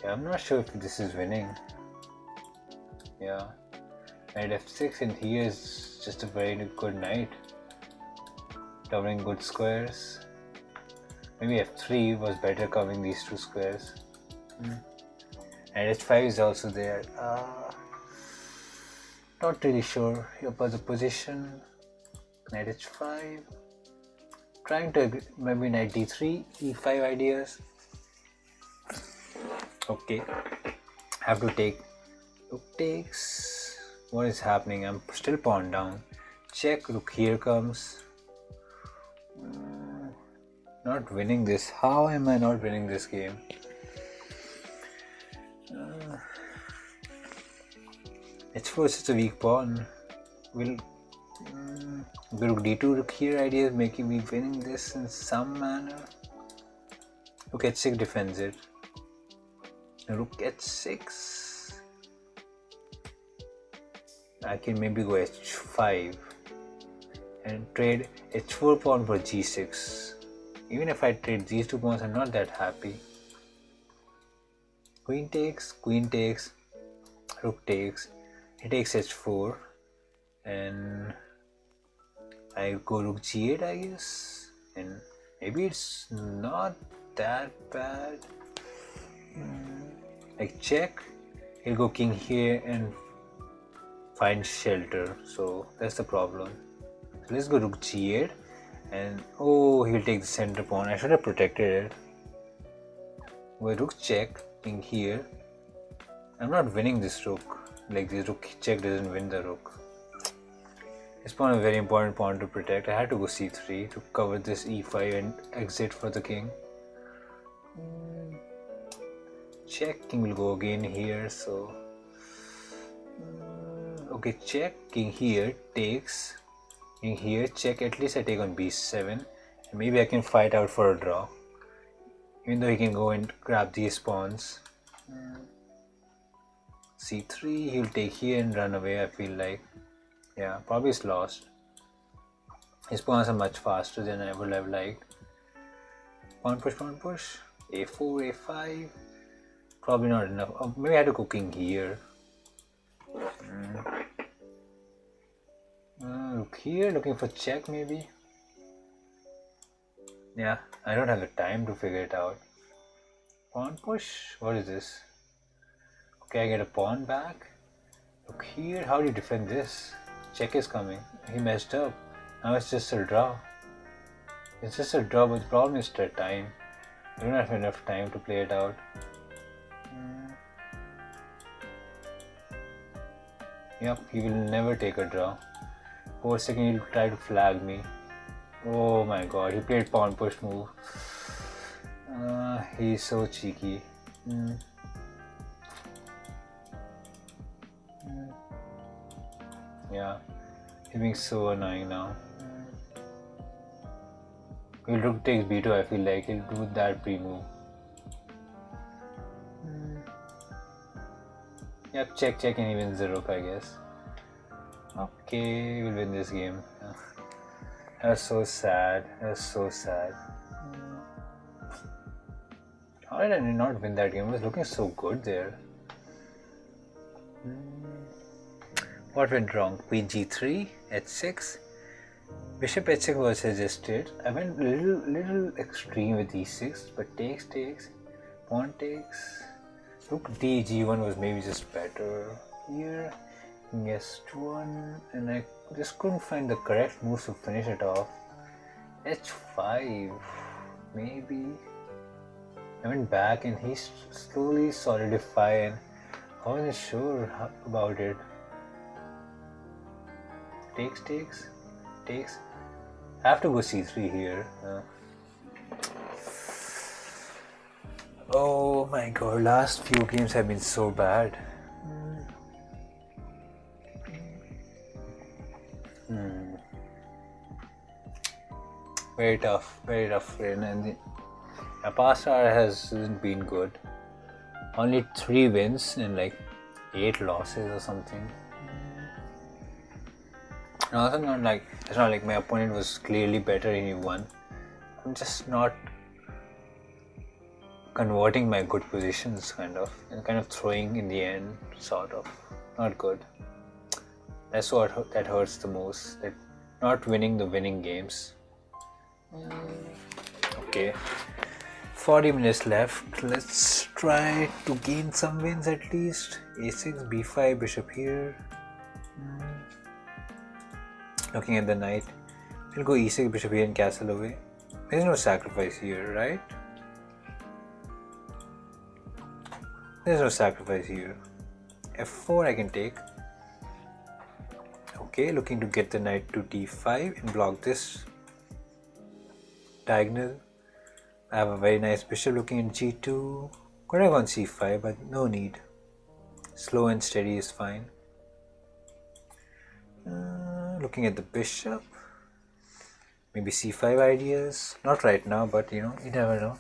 Yeah, I'm not sure if this is winning. Yeah, knight f6, and here is just a very good knight, covering good squares. Maybe f3 was better covering these two squares. And h5 is also there. Not really sure about the position. Knight h5. Trying to maybe knight d3, e5 ideas. Okay, have to take. Rook takes. What is happening? I'm still pawn down. Check. Rook here comes. Not winning this. How am I not winning this game? h4 is such a weak pawn. Will rook d2, rook here ideas making me winning this in some manner. Rook h6 defends it. Rook h6. I can maybe go h5 and trade h4 pawn for g6. Even if I trade these two pawns, I'm not that happy. Queen takes, rook takes. He takes h4, and I go rook g8, I guess. And maybe it's not that bad. Like check, he'll go king here and find shelter. So that's the problem. So let's go rook g8. And oh, he'll take the center pawn. I should have protected it. With rook check, king here. I'm not winning this rook. Like this rook check doesn't win the rook. This pawn is a very important pawn to protect. I had to go c3 to cover this e5 and exit for the king. Check, king will go again here. So okay, check, king here takes. King here, check, at least I take on b7 and maybe I can fight out for a draw, even though he can go and grab these pawns. c3, he'll take here and run away, I feel like. Yeah, probably it's lost. His pawns are much faster than I would have liked. Pawn push, a4, a5, probably not enough. Oh, maybe I had to go king here. Look here, looking for check maybe. Yeah, I don't have the time to figure it out. Pawn push, what is this? Okay, I get a pawn back. Look here, how do you defend this? Check is coming. He messed up. Now it's just a draw. It's just a draw, but the problem is the time. I don't have enough time to play it out. Yep, he will never take a draw. For a second he'll try to flag me. Oh my god, he played pawn push move. He's so cheeky. Yeah, he's being so annoying now. He'll rook takes b2, I feel like he'll do that pre-move. Yep, check and he wins the rook, I guess. Okay, we'll win this game. That's so sad. That's so sad. How did I not win that game? I was looking so good there. What went wrong? Queen g3, h6. Bishop h6 was suggested. I went a little extreme with e6, but takes, pawn takes. Rook d g1 was maybe just better here. Guessed one, and I just couldn't find the correct moves to finish it off. h5, maybe. I went back and he slowly solidified, and I wasn't sure about it. Takes. I have to go c3 here. Oh my god, last few games have been so bad. Very tough win, and the past hour hasn't been good. Only 3 wins and like 8 losses or something. And also it's not like my opponent was clearly better and he won. I'm just not converting my good positions and kind of throwing in the end, sort of. Not good. That's what that hurts the most. That not winning the winning games. Okay, 40 minutes left. Let's try to gain some wins at least. a6, b5, bishop here. Looking at the knight, we'll go e6, bishop here and castle away. There's no sacrifice here, right? There's no sacrifice here. f4 I can take. Okay, looking to get the knight to d5 and block this diagonal. I have a very nice bishop looking at g2. Could have gone c5, but no need. Slow and steady is fine. Looking at the bishop. Maybe c5 ideas. Not right now, but you never know.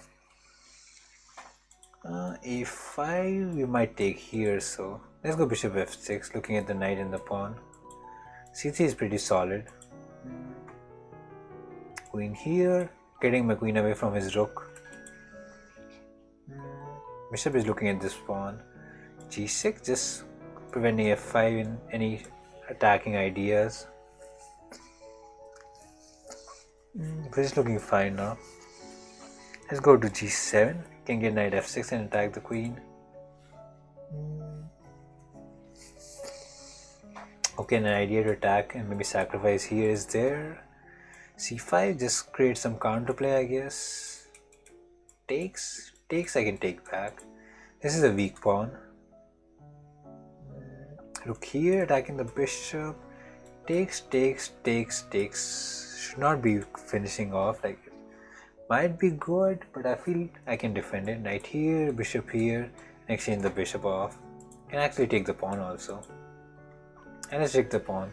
a5 we might take here, so let's go bishop f6, looking at the knight and the pawn. c3 is pretty solid. Queen here, getting my queen away from his rook. Bishop is looking at this pawn. g6, just preventing f5 in any attacking ideas. But it's looking fine now. Let's go to g7. Can get knight f6 and attack the queen. Okay, an idea to attack and maybe sacrifice here is there. c5, just create some counterplay, I guess. Takes, I can take back. This is a weak pawn. Look here, attacking the bishop. Takes. Should not be finishing off. Like, might be good, but I feel I can defend it. Knight here, bishop here, and exchange the bishop off. Can actually take the pawn also. And let's take the pawn.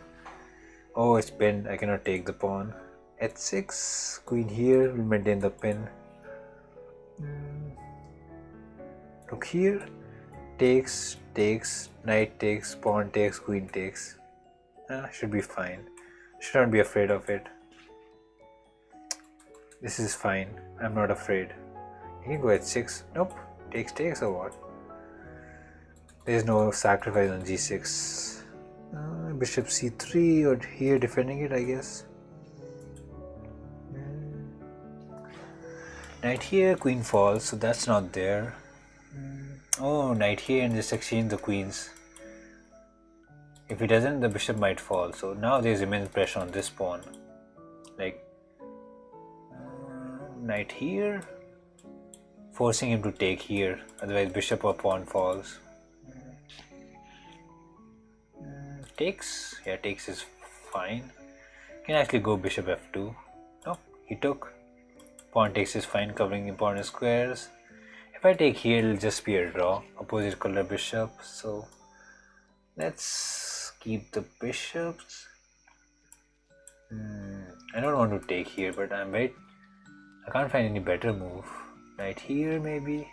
Oh, it's pinned. I cannot take the pawn. h6, queen here will maintain the pin. Look here, takes, knight takes, pawn takes, queen takes. Should be fine. Should not be afraid of it. This is fine. I'm not afraid. You can go h6. Nope. Takes or what? There's no sacrifice on g6. Bishop c3 or here defending it, I guess. Knight here, queen falls, so that's not there. Oh, knight here and just exchange the queens. If he doesn't, the bishop might fall. So now there's immense pressure on this pawn. Like, knight here, forcing him to take here. Otherwise, bishop or pawn falls. Takes. Yeah, takes is fine. Can actually go bishop f2. No, he took. Pawn takes is fine, covering important squares. If I take here, it'll just be a draw. Opposite color bishop. So let's keep the bishops. I don't want to take here, but I can't find any better move. Knight here, maybe.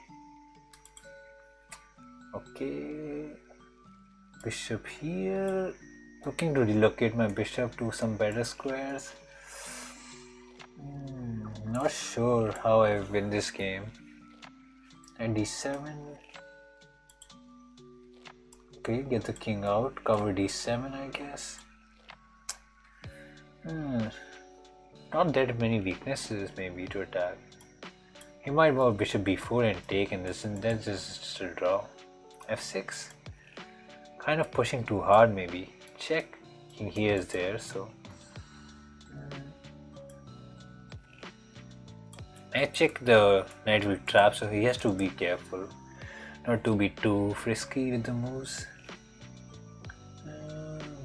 Okay. Bishop here. Looking to relocate my bishop to some better squares. Not sure how I win this game. And d7. Okay, get the king out. Cover d7, I guess. Not that many weaknesses maybe to attack. He might move bishop b4 and take, and that's just a draw. f6. Kind of pushing too hard maybe. Check. King here is there, so. I check the knight will trap, so he has to be careful. Not to be too frisky with the moves.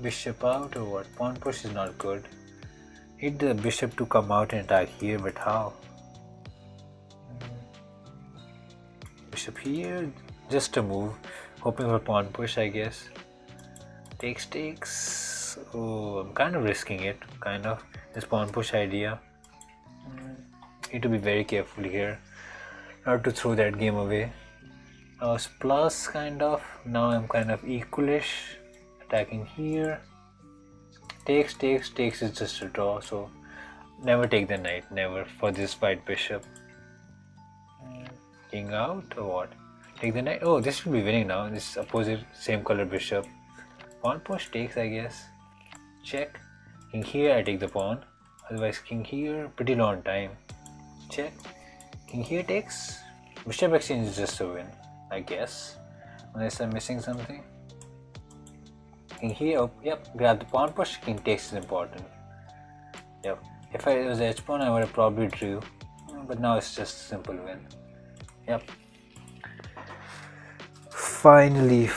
Bishop out or what? Pawn push is not good. Need the bishop to come out and attack here, but how? Bishop here, just a move. Hoping for pawn push, I guess. Takes. Oh, I'm kind of risking it. Kind of. This pawn push idea. Need to be very careful here. Not to throw that game away. I was plus kind of. Now I'm kind of equalish. Attacking here. Takes is just a draw, so never take the knight, never for this white bishop. King out or what? Take the knight. Oh, this should be winning now. This opposite same color bishop. Pawn push takes, I guess. Check. King here, I take the pawn. Otherwise, king here, pretty long time. Check. King here takes. Bishop exchange is just a win, I guess. Unless I'm missing something. King here, oh, yep, grab the pawn push, king takes is important. Yep, if I was h pawn, I would have probably drew, but now it's just a simple win. Yep. Finally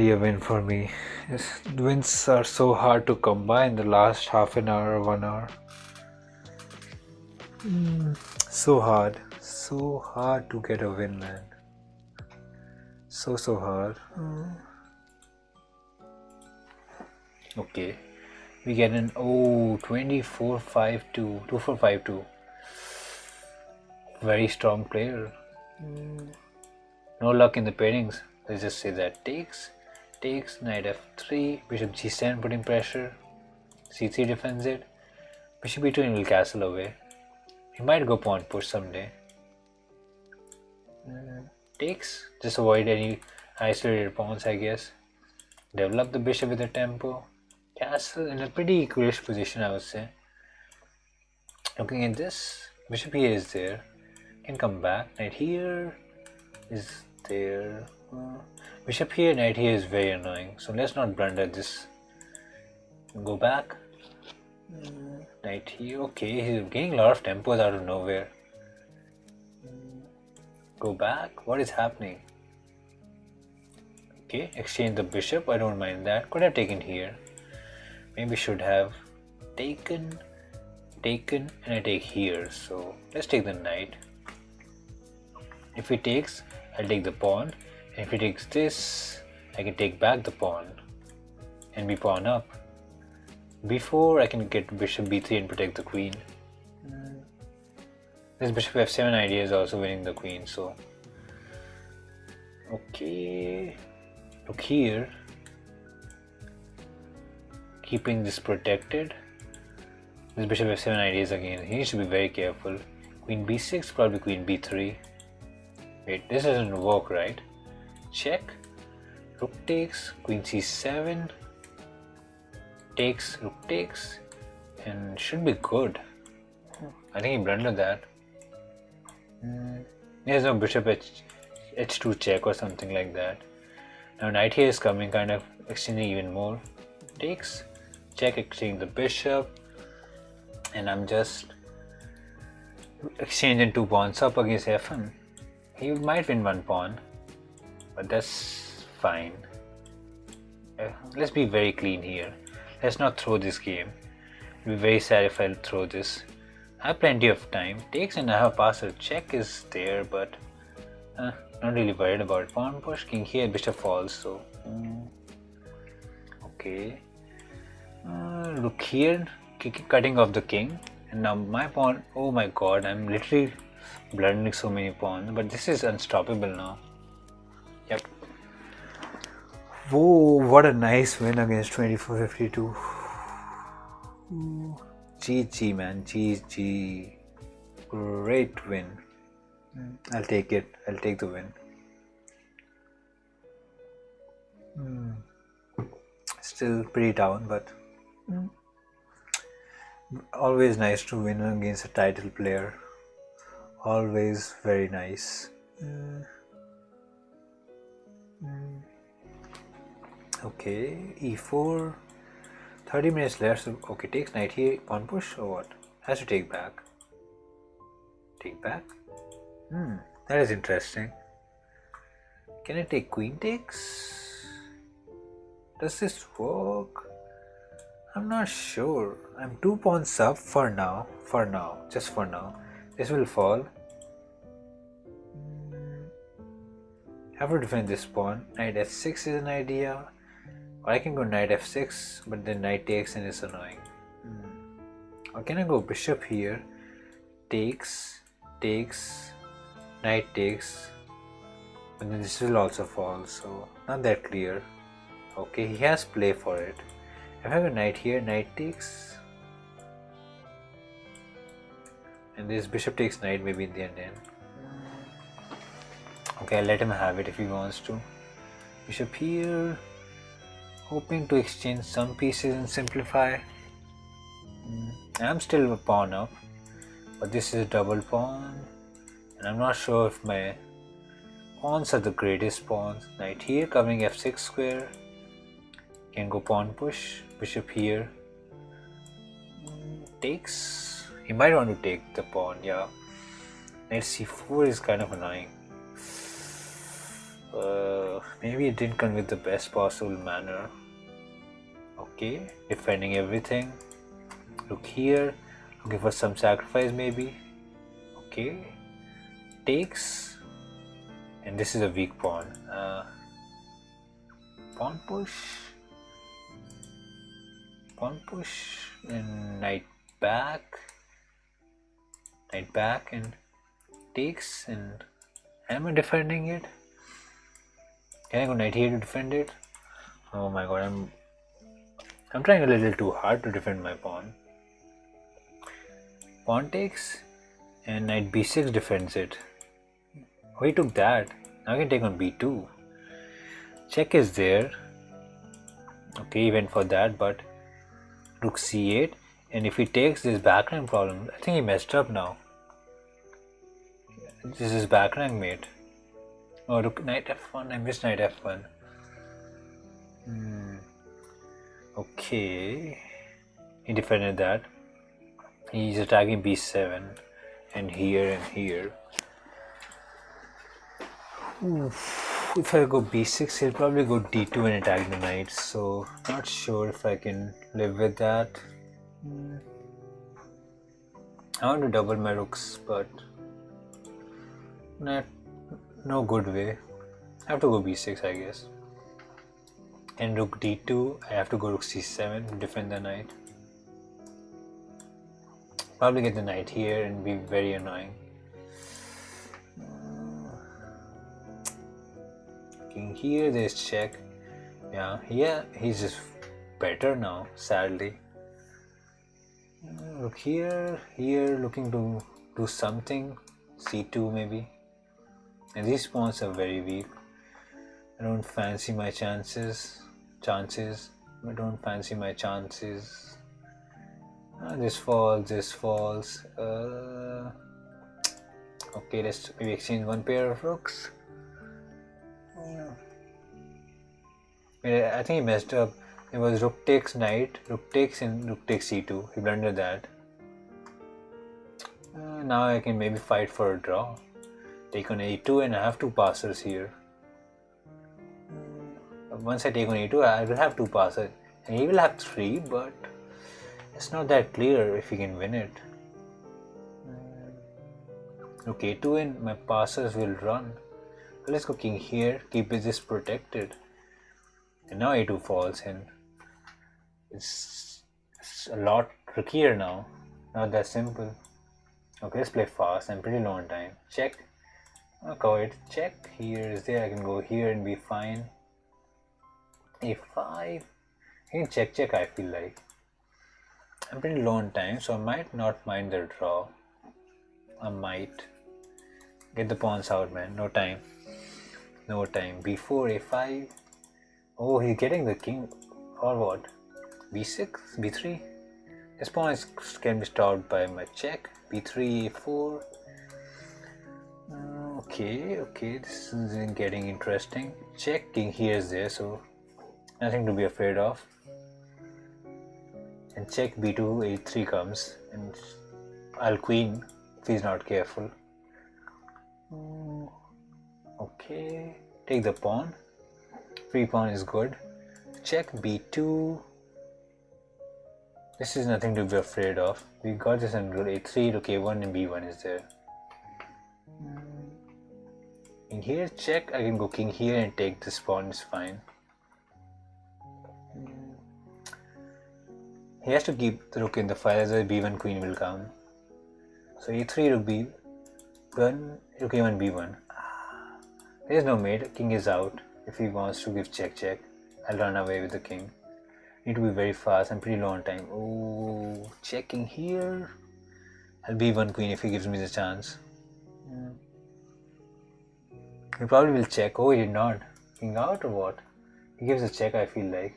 a win for me. Yes, wins are so hard to come by in the last half an hour or 1 hour. So hard to get a win, man. So hard. Okay, we get an 24-5-2, 2-4-5-2. Very strong player. No luck in the pairings. Let's just say that takes, knight f3, bishop g7 putting pressure, c3 defends it, bishop e2 and will castle away. He might go pawn push someday. Takes, just avoid any isolated pawns, I guess. Develop the bishop with a tempo. Castle in a pretty equalish position, I would say. Looking at this, bishop here is there. Can come back. Knight here is there. Bishop here, knight here is very annoying. So let's not blunder this. Go back. Knight here. Okay, he's getting a lot of tempos out of nowhere. Go back. What is happening? Okay, exchange the bishop. I don't mind that. Could have taken here. Maybe should have taken, and I take here. So let's take the knight. If he takes, I'll take the pawn. And if he takes this, I can take back the pawn and be pawn up. Before I can get bishop b3 and protect the queen. This bishop f7 idea is also winning the queen. So okay, look here. Keeping this protected. This bishop f7 ideas again. He needs to be very careful. Queen b6, probably queen b3. Wait, this doesn't work, right? Check. Rook takes. Queen c7. Takes. Rook takes. And should be good. I think he blundered that. There's no bishop h2 check or something like that. Now knight here is coming, kind of extending even more. Takes. Check, exchange the bishop, and I'm just exchanging 2 pawns up against f1. He might win 1 pawn, but that's fine. Let's be very clean here. Let's not throw this game. It'll be very sad if I throw this. I have plenty of time. Takes and I have a passer. Check is there, but not really worried about it. Pawn push, king here, bishop falls. So okay. Look here, cutting off the king, and now my pawn. Oh my god, I'm literally blundering so many pawns, but this is unstoppable now. Yep. Whoa, what a nice win against 24-52. GG, man, GG. Great win. I'll take it. I'll take the win. Still pretty down, but always nice to win against a title player. Always very nice. Okay, e4. 30 minutes left. So, okay, takes knight here. Pawn push or what? Has to take back. Take back? That is interesting. Can I take queen takes? Does this work? I'm not sure. I'm 2 pawns up for now. For now. Just for now. This will fall. Have to defend this pawn. Knight f6 is an idea. Or I can go knight f6, but then knight takes and it's annoying. Or can I go bishop here? Takes, takes, knight takes. But then this will also fall, so not that clear. Okay, he has play for it. If I have a knight here, knight takes. And this bishop takes knight maybe in the end. Okay, I'll let him have it if he wants to. Bishop here. Hoping to exchange some pieces and simplify. I'm still a pawn up. But this is a double pawn. And I'm not sure if my pawns are the greatest pawns. Knight here covering f6 square. Can go pawn push. Bishop here. Takes. He might want to take the pawn, yeah. Knight c4 is kind of annoying. Maybe it didn't come with the best possible manner. Okay, defending everything. Look here, looking for some sacrifice maybe. Okay, takes, and this is a weak pawn. Pawn push, and knight back, and takes, and am I defending it? Can I go knight here to defend it? Oh my god, I'm trying a little too hard to defend my pawn. Pawn takes and knight b6 defends it. Oh, he took that. Now I can take on b2. Check is there. Okay, he went for that, but rook c8. And if he takes this back rank problem, I think he messed up now. This is back rank mate. Oh, look, knight f1. I missed knight f1. Okay. He defended that. He's attacking b7 and here and here. If I go b6, he'll probably go d2 and attack the knight. So, not sure if I can live with that. I want to double my rooks, but no good way. I have to go b6, I guess. And rook d2, I have to go rook c7 to defend the knight. Probably get the knight here and be very annoying. King here, there's check. Yeah, he's just better now, sadly. Look here, looking to do something. c2 maybe. And these pawns are very weak. I don't fancy my chances. I don't fancy my chances. This falls. Okay, let's maybe exchange one pair of rooks. I think he messed up. It was rook takes knight, rook takes and rook takes c2. He blundered that. Now I can maybe fight for a draw. Take on a2 and I have two passers here. Once I take on a2, I will have two passers. And he will have three, but it's not that clear if he can win it. Okay, a2 and my passers will run. Let's go king here, keep this protected. And now a2 falls and it's a lot trickier now. Not that simple. Okay, let's play fast. I'm pretty low on time. Check. Okay, check. Here is there. I can go here and be fine. a5. I can check, I feel like. I'm pretty low on time, so I might not mind the draw. I might. Get the pawns out, man. No time. b4, a5. Oh, he's getting the king, or what? b6, b3. This pawn can be stopped by my check. b3, a4. Okay, this is getting interesting. Check, king here is there, so nothing to be afraid of. And check b2, a3 comes, and I'll queen if he's not careful. Okay, take the pawn. Free pawn is good. Check b2. This is nothing to be afraid of. We got this under a3, look a1 and b1 is there. In here, check, I can go king here and take this pawn, is fine. He has to keep the rook in the file, otherwise b1 queen will come. So a3, rook b1, rook a1, b1. There is no mate, king is out. If he wants to give check, I'll run away with the king. Need to be very fast, I'm pretty low on time. Oh, checking here. I'll b1 queen if he gives me the chance. He probably will check. Oh, he did not. King out or what? He gives a check, I feel like.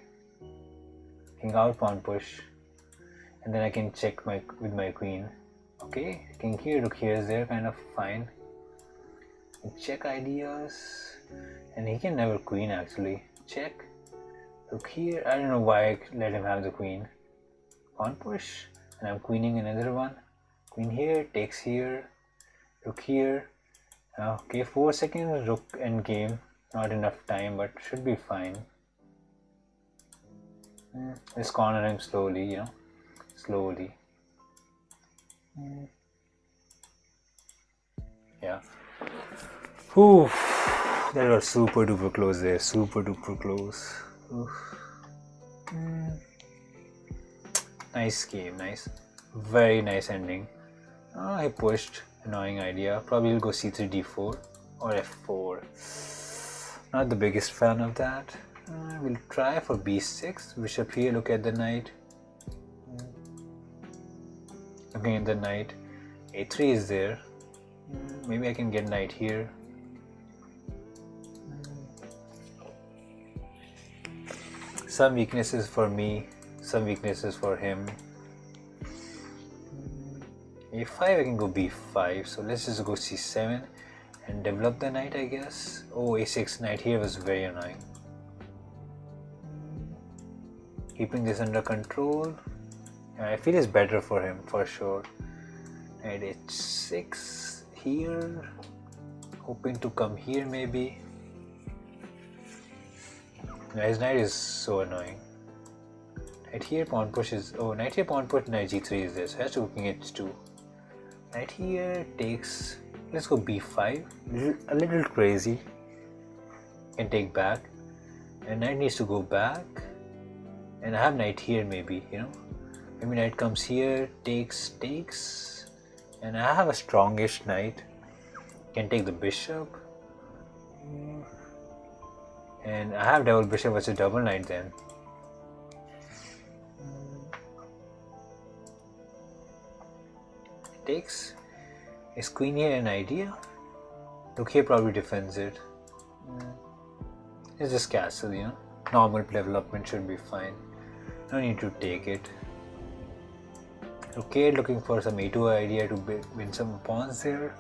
King out, pawn push. And then I can check with my queen. Okay, king here, rook here is there, kind of fine. Check ideas. And he can never queen actually. Check. Rook here. I don't know why I let him have the queen. Pawn push. And I'm queening another one. Queen here, takes here. Rook here. Okay, 4 seconds, rook endgame. Not enough time, but should be fine. Just corner him slowly, slowly. Yeah. Whew. That was super duper close there, super duper close. Nice game, nice. Very nice ending. I pushed. Annoying idea. Probably will go c3, d4 or f4. Not the biggest fan of that. We'll try for b6. Bishop here. Look at the knight. Looking at the knight. a3 is there. Maybe I can get knight here. Some weaknesses for me. Some weaknesses for him. a5, I can go b5, so let's just go c7 and develop the knight, I guess. Oh, a6, knight here was very annoying. Keeping this under control. I feel it's better for him, for sure. Knight h6 here. Hoping to come here maybe. His knight is so annoying. Knight here, pawn push is... Oh, knight here, pawn push, knight g3 is there, so has to go king h2. Knight here takes, let's go b5, a little crazy, can take back, and knight needs to go back, and I have knight here maybe, maybe knight comes here, takes, and I have a strongish knight, can take the bishop, and I have double bishop versus double knight then. Takes. Is queen here an idea? Rook here probably defends it. It's just castle, Normal development should be fine. No need to take it. Okay, looking for some a2 idea to win some pawns there.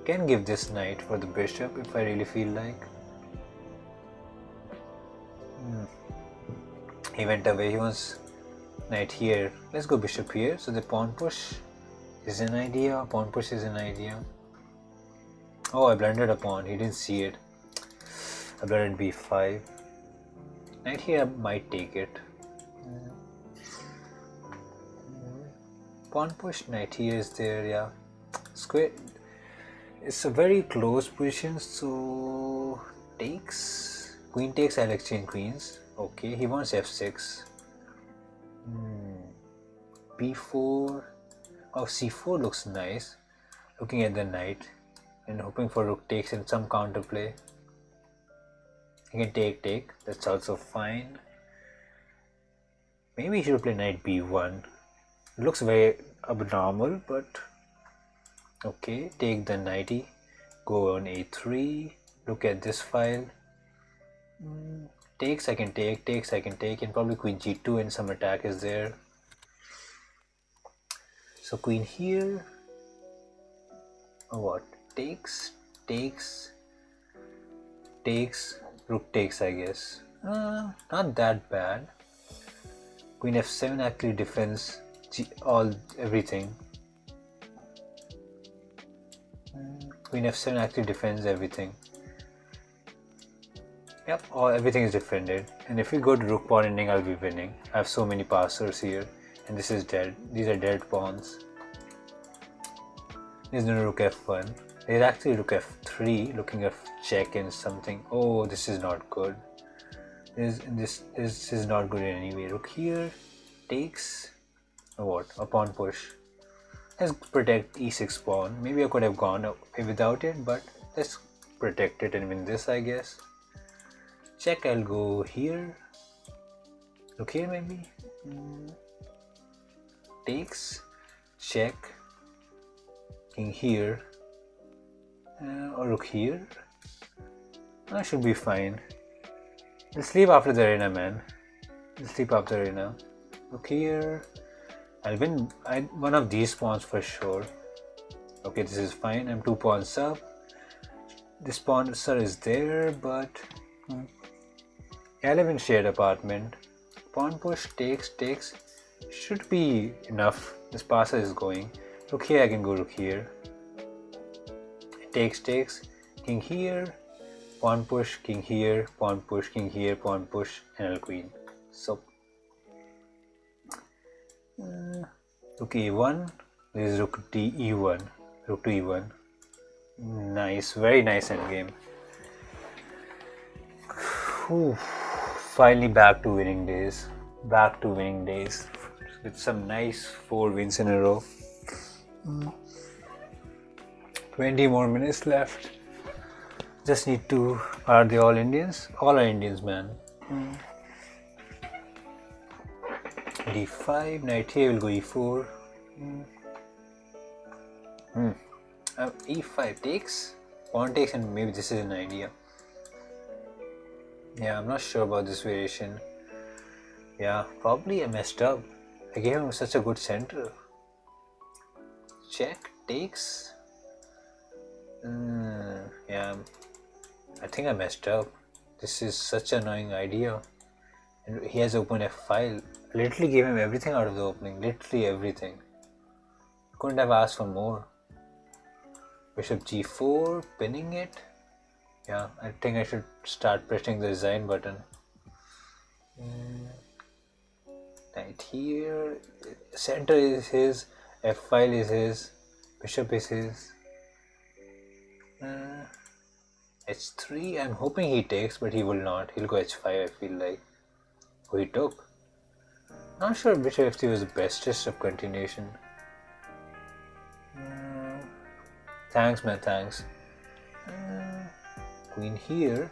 Can give this knight for the bishop if I really feel like. He went away. He wants knight here. Let's go bishop here. So the pawn push is an idea. Pawn push is an idea. Oh, I blundered a pawn. He didn't see it. I blundered b5. Knight here might take it. Pawn push. Knight here is there. Yeah. Square. It's a very close position. So takes. Queen takes. I'll exchange queens. Okay. He wants f6. b4. Oh, c4 looks nice. Looking at the knight and hoping for rook takes and some counterplay. He can take. That's also fine. Maybe he should play knight b1. Looks very abnormal, but okay. Take the knighty. Go on a3. Look at this file. Takes, I can take, takes, I can take, and probably queen g2 and some attack is there. So queen here, or what? Takes, takes, takes, rook takes, I guess. Not that bad. Queen f7 actually defends everything. Queen f7 actually defends everything. Yep, everything is defended. And if we go to rook pawn ending, I'll be winning. I have so many passers here, and this is dead. These are dead pawns. There's no rook f1. There's actually rook f3, looking at check and something. Oh, this is not good. This is not good anyway. Rook here takes. Or what? A pawn push. Let's protect e6 pawn. Maybe I could have gone away without it, but let's protect it and win this, I guess. Check, I'll go here. Look here maybe. Takes. Check. King here. Or rook here. I should be fine. We'll sleep after the arena, man. We'll sleep after the arena. Look here. I'll win one of these pawns for sure. Okay, this is fine. I'm 2 pawns up. This pawn sir is there, but I live in shared apartment. Pawn push takes, takes. Should be enough. This passer is going. Look here, I can go rook here. Takes, takes. King here. Pawn push, king here. Pawn push, king here. Pawn push, and I'll queen. So rook e1. This is rook d e1. Rook to e1. Nice, very nice endgame. Finally back to winning days. Back to winning days. With some nice 4 wins in a row. 20 more minutes left. Just need to. Are they all Indians? All are Indians, man. d5, knight here will go e4. E5 takes, pawn takes, and maybe this is an idea. Yeah, I'm not sure about this variation. Yeah, probably I messed up. I gave him such a good center. Check, takes. Yeah, I think I messed up. This is such an annoying idea. And he has opened f5. I literally gave him everything out of the opening. Literally everything. Couldn't have asked for more. Bishop g4, pinning it. Yeah, I think I should start pressing the resign button. Knight here. Center is his. F5 is his. Bishop is his. H3. I'm hoping he takes, but he will not. He'll go h5, I feel like. Oh, he took. Not sure bishop f3 was the bestest of continuation. Thanks, man, thanks. Queen here.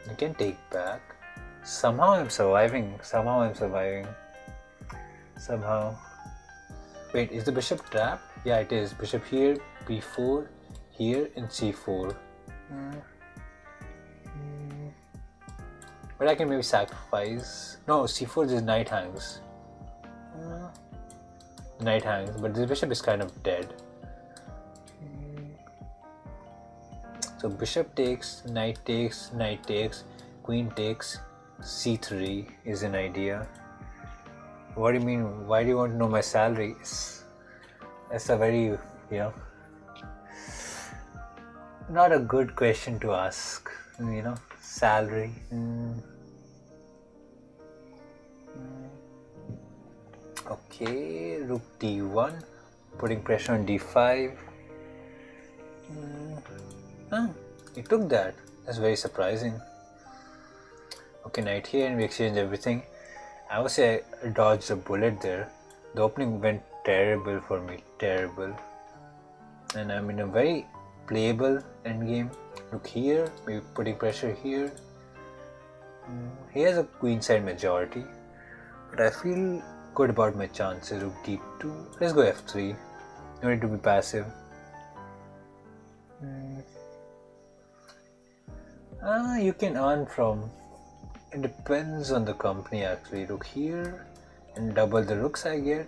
I can take back. Somehow I'm surviving. Somehow. Wait, is the bishop trapped? Yeah, it is. Bishop here, b4, here, and c4. But I can maybe sacrifice. No, c4 is knight hangs. Knight hangs, but the bishop is kind of dead. So bishop takes, knight takes, queen takes, c3 is an idea. What do you mean? Why do you want to know my salary? That's a very, not a good question to ask. Salary. Okay, rook d1, putting pressure on d5. He took that. That's very surprising. Okay, knight here, and we exchange everything. I would say I dodged a bullet there. The opening went terrible for me, terrible. And I'm in a very playable endgame. Look here, maybe putting pressure here. He has a queenside majority, but I feel good about my chances. Rook d2. Let's go f3. No need to be passive. You can earn from, it depends on the company actually. Rook here and double the rooks I get.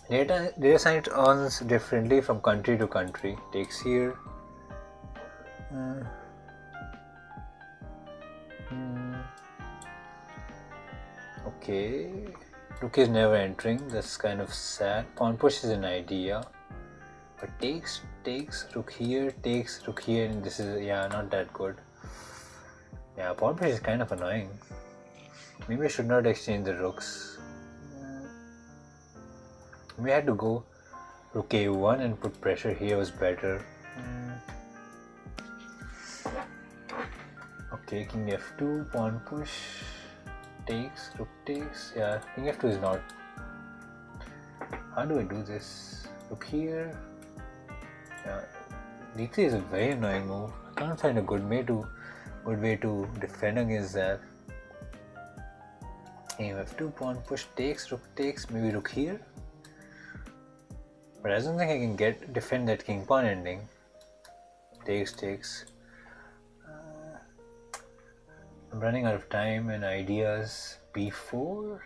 Data science earns differently from country to country. Takes here. Okay, rook is never entering. That's kind of sad. Pawn push is an idea, but takes rook here, takes rook here, and this is not that good. Yeah, pawn push is kind of annoying. Maybe I should not exchange the rooks. We had to go rook a1 and put pressure here was better. Okay, king f2, pawn push, takes, rook takes. Yeah, king f2 is not. How do I do this? Rook here. Yeah, d3 is a very annoying move. I can't find a good way to defend against that. King f2, pawn push, takes, rook takes. Maybe rook here. But I don't think I can defend that king pawn ending. Takes. I'm running out of time and ideas. b4.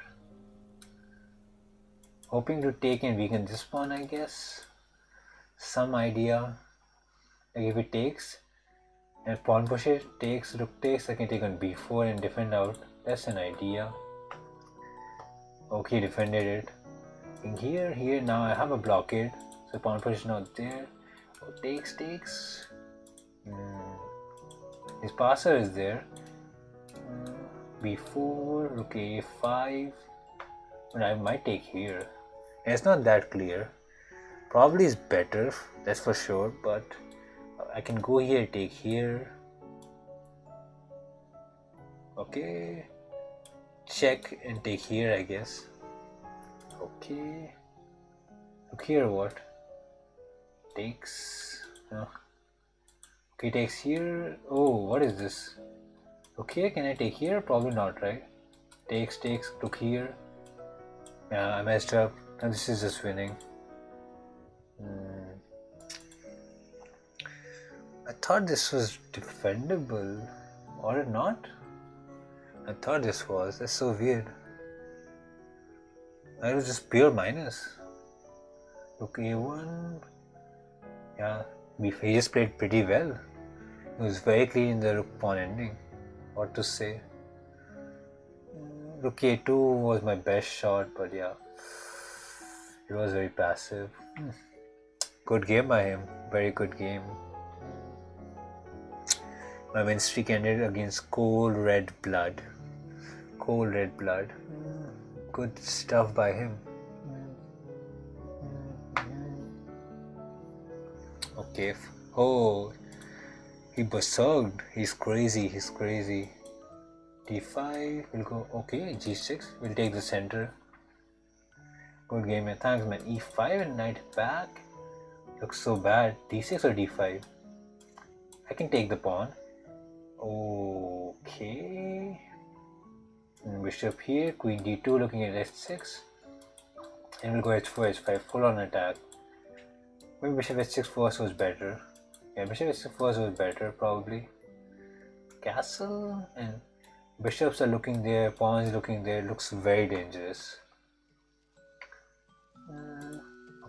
Hoping to take and weaken this pawn, I guess. Some idea. Like if it takes and pawn push it, takes, rook takes, I can take on b4 and defend out. That's an idea. Okay, defended it. Here, now I have a blockade, so pawn push is not there. Oh, takes. His passer is there. b4, rook a5, but I might take here. And it's not that clear. Probably is better, that's for sure, but I can go here, take here. Okay, check and take here, I guess. Okay, look here, what? Takes. No. Okay, takes here. Oh, what is this? Okay, can I take here? Probably not, right? Takes, took here. Yeah, I messed up. Now this is just winning. I thought this was defendable, or not? I thought this was. That's so weird. That was just pure minus. Rook a1. Yeah, he just played pretty well. He was very clean in the rook pawn ending. What to say? Rook a2 was my best shot, but yeah, it was very passive. Good game by him. Very good game. My win streak ended against cold red blood. Good stuff by him. Okay. Oh, he berserked. He's crazy. d5 will go. Okay, g6 will take the center. Good game, man. Thanks, man. e5 and knight back. Looks so bad. d6 or d5? I can take the pawn. Okay. Bishop here, queen d2 looking at h6, and we'll go h4, h5, full on attack. Maybe bishop h6 first was better. Yeah, bishop h6 first was better, probably. Castle, and bishops are looking there, pawns looking there, looks very dangerous.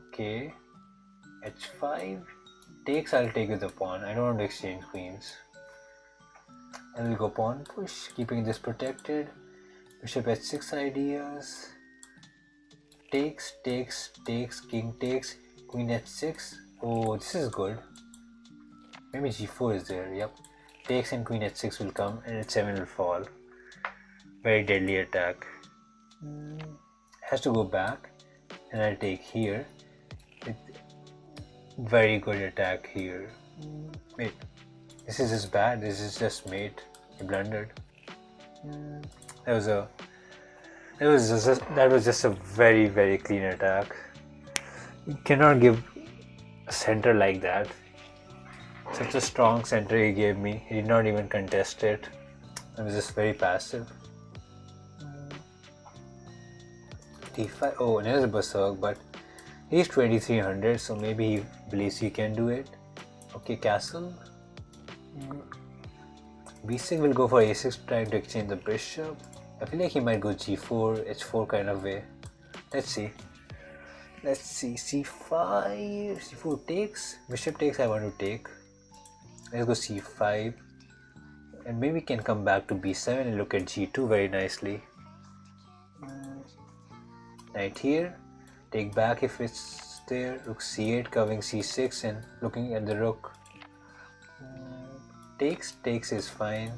Okay, h5, takes, I'll take with the pawn. I don't want to exchange queens. And we'll go pawn push, keeping this protected. Bishop h6 ideas. Takes, king takes, queen h6. Oh, this is good. Maybe g4 is there, yep. Takes and queen h6 will come and h7 will fall. Very deadly attack. Has to go back and I'll take here. Very good attack here. Wait, this is just bad, this is just mate. He blundered. That was just a very, very clean attack. You cannot give a center like that. Such a strong center he gave me. He did not even contest it. It was just very passive. d5. Oh, and there's a berserk, but he's 2300, so maybe he believes he can do it. Okay, castle. b6 will go for a6, trying to exchange the bishop. I feel like he might go g4, h4 kind of way. Let's see. c5, c4 takes, bishop takes, I want to take. Let's go c5. And maybe we can come back to b7 and look at g2 very nicely. Knight here, take back if it's there. Rook c8, covering c6 and looking at the rook. Takes is fine.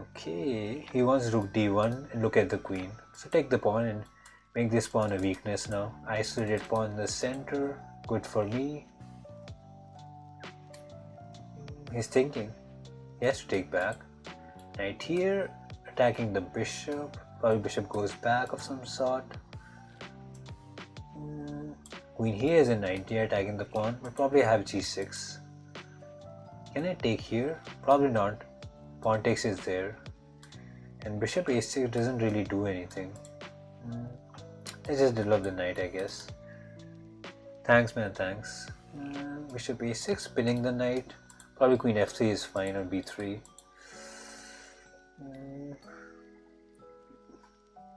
Okay, he wants rook d1 and look at the queen. So take the pawn and make this pawn a weakness now. Isolated pawn in the center, good for me. He's thinking. He has to take back. Knight here, attacking the bishop. Probably bishop goes back of some sort. Queen here is an idea, attacking the pawn. But probably have g6. Can I take here? Probably not. Pawn takes is there. And bishop a6 doesn't really do anything. Let's just develop the knight, I guess. Thanks man, thanks. Bishop a6, pinning the knight. Probably queen f3 is fine, or b3.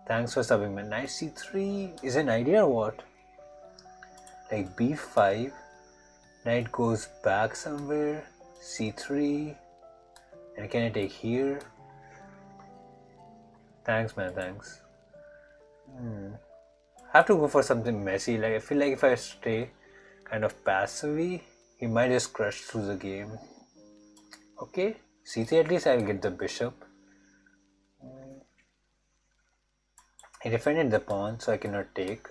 Thanks for subbing man. Knight c3 is an idea or what? Like b5, knight goes back somewhere, c3, and can I take here? Thanks man, thanks. Have to go for something messy. Like I feel like if I stay kind of passively, he might just crush through the game. Okay, c3, at least I'll get the bishop. He defended the pawn, so I cannot take.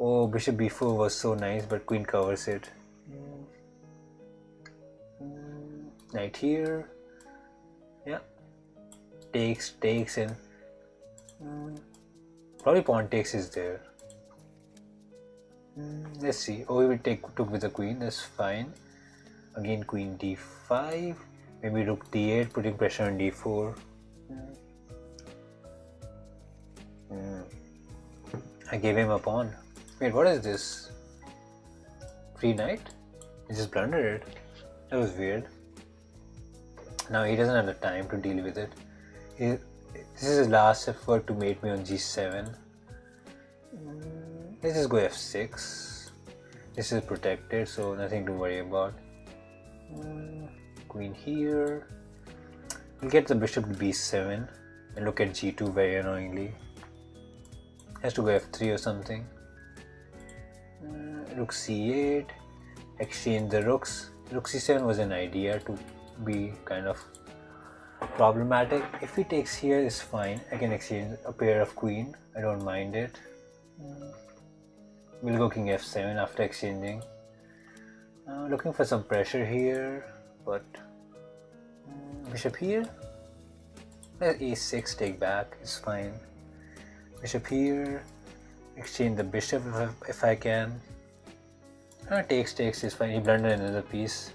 Oh, bishop b4 was so nice, but queen covers it. Knight here. Yeah. Takes, and probably pawn takes is there. Let's see. Oh, he will took with the queen. That's fine. Again, queen d5. Maybe rook d8, putting pressure on d4. I gave him a pawn. Wait, what is this? Free knight? He just blundered it. That was weird. Now he doesn't have the time to deal with it. This is his last effort to mate me on g7. Let's just go f6. This is protected, so nothing to worry about. Queen here. We'll get the bishop to b7 and look at g2 very annoyingly. Has to go f3 or something. Rook c8, exchange the rooks. Rook c7 was an idea to be kind of problematic. If he takes here, is fine. I can exchange a pair of queen. I don't mind it. We'll go king f7 after exchanging. Looking for some pressure here, but bishop here. a6, take back is fine. Bishop here, exchange the bishop if I can. Takes is fine. He blundered another piece.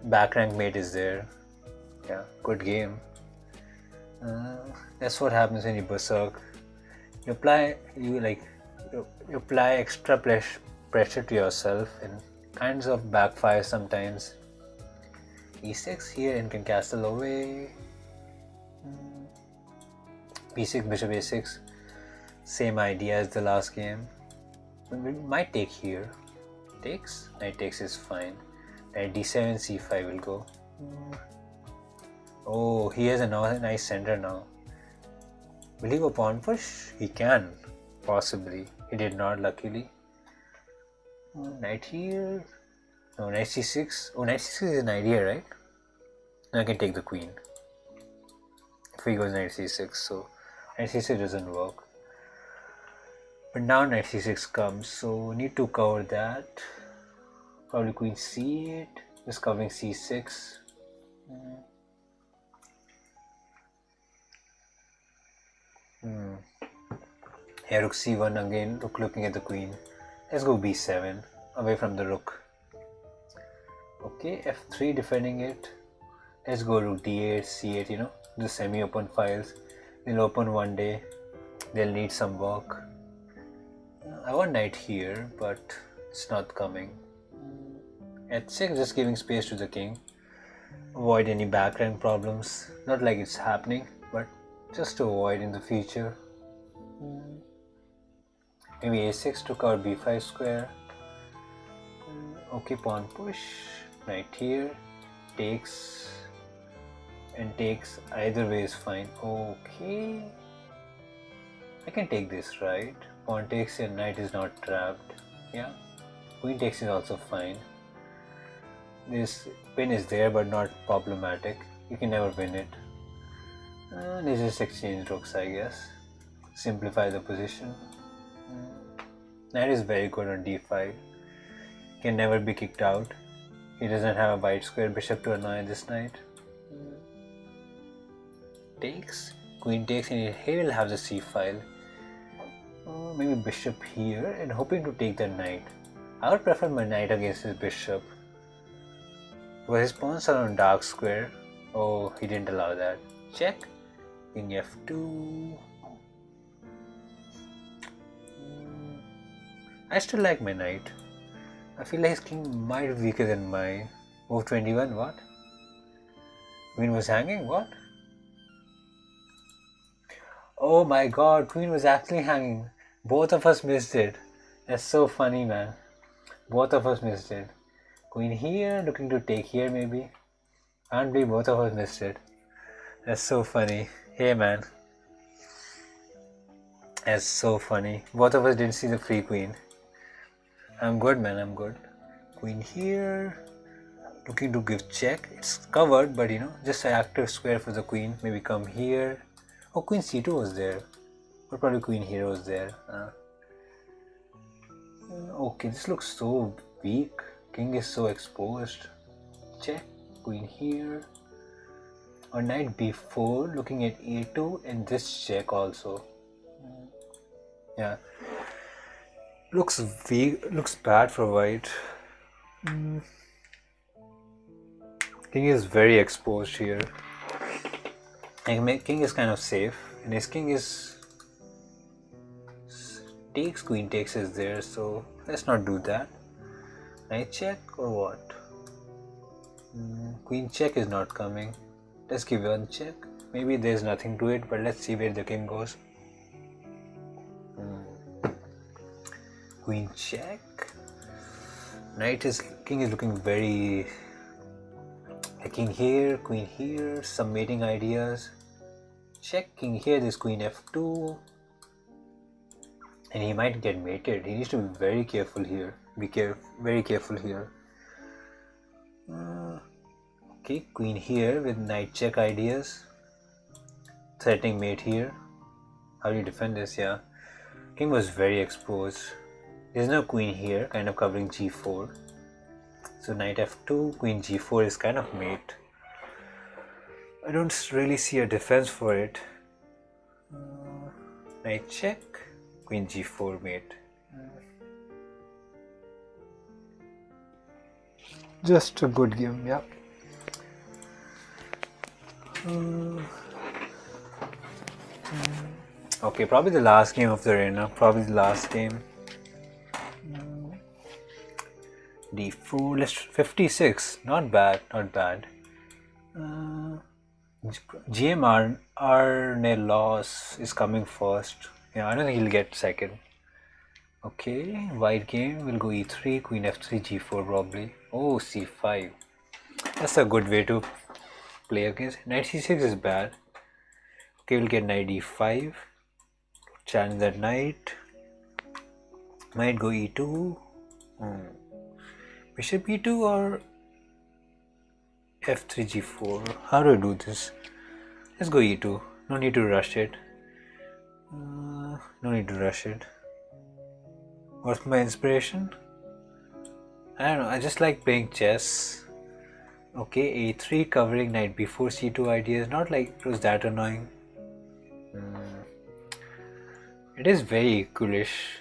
Back rank mate is there. Yeah, good game. That's what happens when you berserk. You apply extra pressure to yourself and kinds of backfire sometimes. e6 here and can castle away. b6, bishop a6. Same idea as the last game. We might take here. Takes? Knight takes is fine. Knight d7, c5 will go. Oh, he has a nice center now. Will he go pawn push? He can. Possibly. He did not, luckily. Knight here. No, knight c6. Oh, knight c6 is an idea, right? Now I can take the queen. If he goes knight c6, so knight c6 doesn't work. But now knight c6 comes, so we need to cover that. Probably queen c8, just covering c6. Here rook c1 again, looking at the queen. Let's go b7, away from the rook. Okay, f3 defending it. Let's go rook d8, c8, the semi-open files. They'll open one day. They'll need some work. I want knight here, but It's not coming. h6, just giving space to the king. Avoid any background problems. Not like it's happening, but just to avoid in the future. Maybe a6 to cover b5 square. Okay, pawn push. Knight here. Takes. And takes. Either way is fine. Okay. I can take this, right? Pawn takes and knight is not trapped. Yeah. Queen takes is also fine. This pin is there but not problematic. You can never win it. Let's just exchange rooks, I guess. Simplify the position. Knight is very good on d5. Can never be kicked out. He doesn't have a white square bishop to annoy this knight. Takes. Queen takes, and he will have the c file. Maybe bishop here and hoping to take the knight. I would prefer my knight against his bishop. But his pawns are on dark square. Oh, he didn't allow that. Check. King f2. I still like my knight. I feel like his king might be weaker than mine. Move 21, what? Queen was hanging, what? Oh my god, queen was actually hanging. Both of us missed it. That's so funny, man. Both of us missed it. Queen here, looking to take here maybe. Can't believe both of us missed it. That's so funny. Hey man. That's so funny. Both of us didn't see the free queen. I'm good, man, I'm good. Queen here. Looking to give check. It's covered, but you know, just an active square for the queen. Maybe come here. Oh, queen c2 was there. But probably queen here was there. Okay, this looks so weak. King is so exposed. Check. Queen here. Or knight b4, looking at a2, and this check also. Yeah. Looks weak. Looks bad for white. King is very exposed here. And king is kind of safe, and his king is takes, queen takes is there, so let's not do that. Knight check or what? Queen check is not coming. Let's give one check. Maybe there's nothing to it, but let's see where the king goes. Queen check. King is looking very. King here, queen here, some mating ideas. Check, king here, there's queen f2. And he might get mated. He needs to be very careful here. Very careful here. Okay, queen here with knight check ideas. Threatening mate here. How do you defend this? Yeah. King was very exposed. There's no queen here, kind of covering g4. So knight f2, queen g4 is kind of mate. I don't really see a defense for it. Knight check, queen g4 mate. Just a good game, yeah. Okay, probably the last game of the arena. Probably the last game. d4, let's 56. Not bad, not bad. GMR Arnelos is coming first. Yeah, I don't think he'll get second. Okay, white game will go e3, queen f3, g4 probably. Oh, c5. That's a good way to play against. Knight c6 is bad. Okay, we'll get knight e5. Challenge that knight. Might go e2. Bishop e2 or f3 g4. How do I do this? Let's go e2. No need to rush it. No need to rush it. What's my inspiration? I don't know. I just like playing chess. Okay, a3 covering knight b4 c2 ideas. Not like it was that annoying. It is very equalish.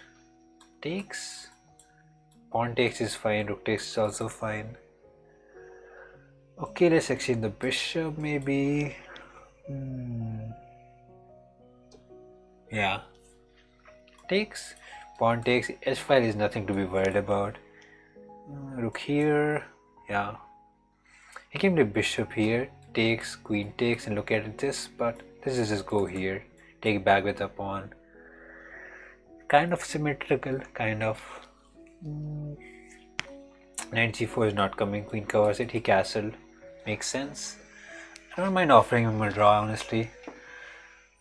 Takes. Pawn takes is fine, rook takes is also fine. Okay, let's exchange the bishop maybe. Yeah. Takes, pawn takes, h file is nothing to be worried about. Rook here. Yeah. He can play bishop here. Takes, queen takes, and look at this. But this is just go here. Take back with the pawn. Kind of symmetrical. Kind of. Knight g4 is not coming. Queen covers it. He castled. Makes sense. I don't mind offering him a draw, honestly.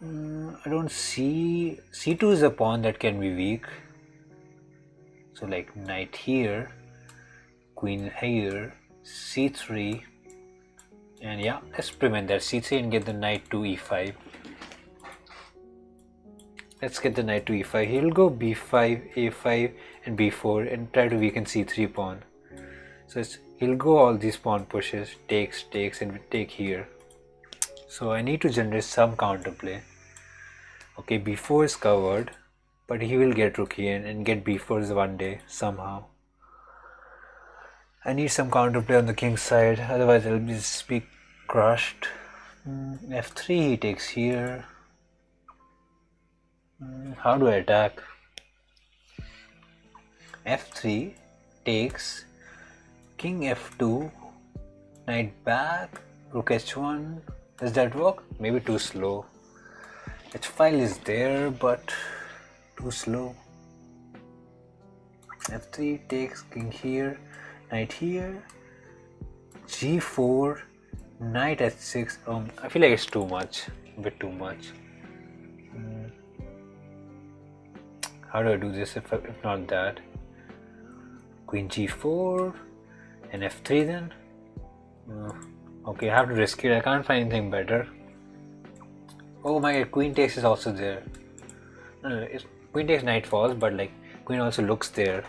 I don't see... c2 is a pawn that can be weak. So like knight here, queen here, c3, and yeah, let's prevent that c3 and get the knight to e5. Let's get the knight to e5. He'll go b5, a5, and b4 and try to weaken c3 pawn. So he'll go all these pawn pushes, takes, and take here. So I need to generate some counterplay. Okay, b4 is covered, but he will get rook here and get b4 one day somehow. I need some counterplay on the king's side, otherwise I'll just be crushed. f3 he takes here. How do I attack? f3 takes, king f2, knight back, rook h1. Does that work? Maybe too slow. h5 is there, but too slow. f3 takes, king here, knight here, g4, knight h6. I feel like it's too much, a bit too much. How do I do this if not that? Queen g4 and f3 then? Okay, I have to risk it. I can't find anything better. Oh my god, queen takes is also there. No, queen takes, knight falls, but like queen also looks there.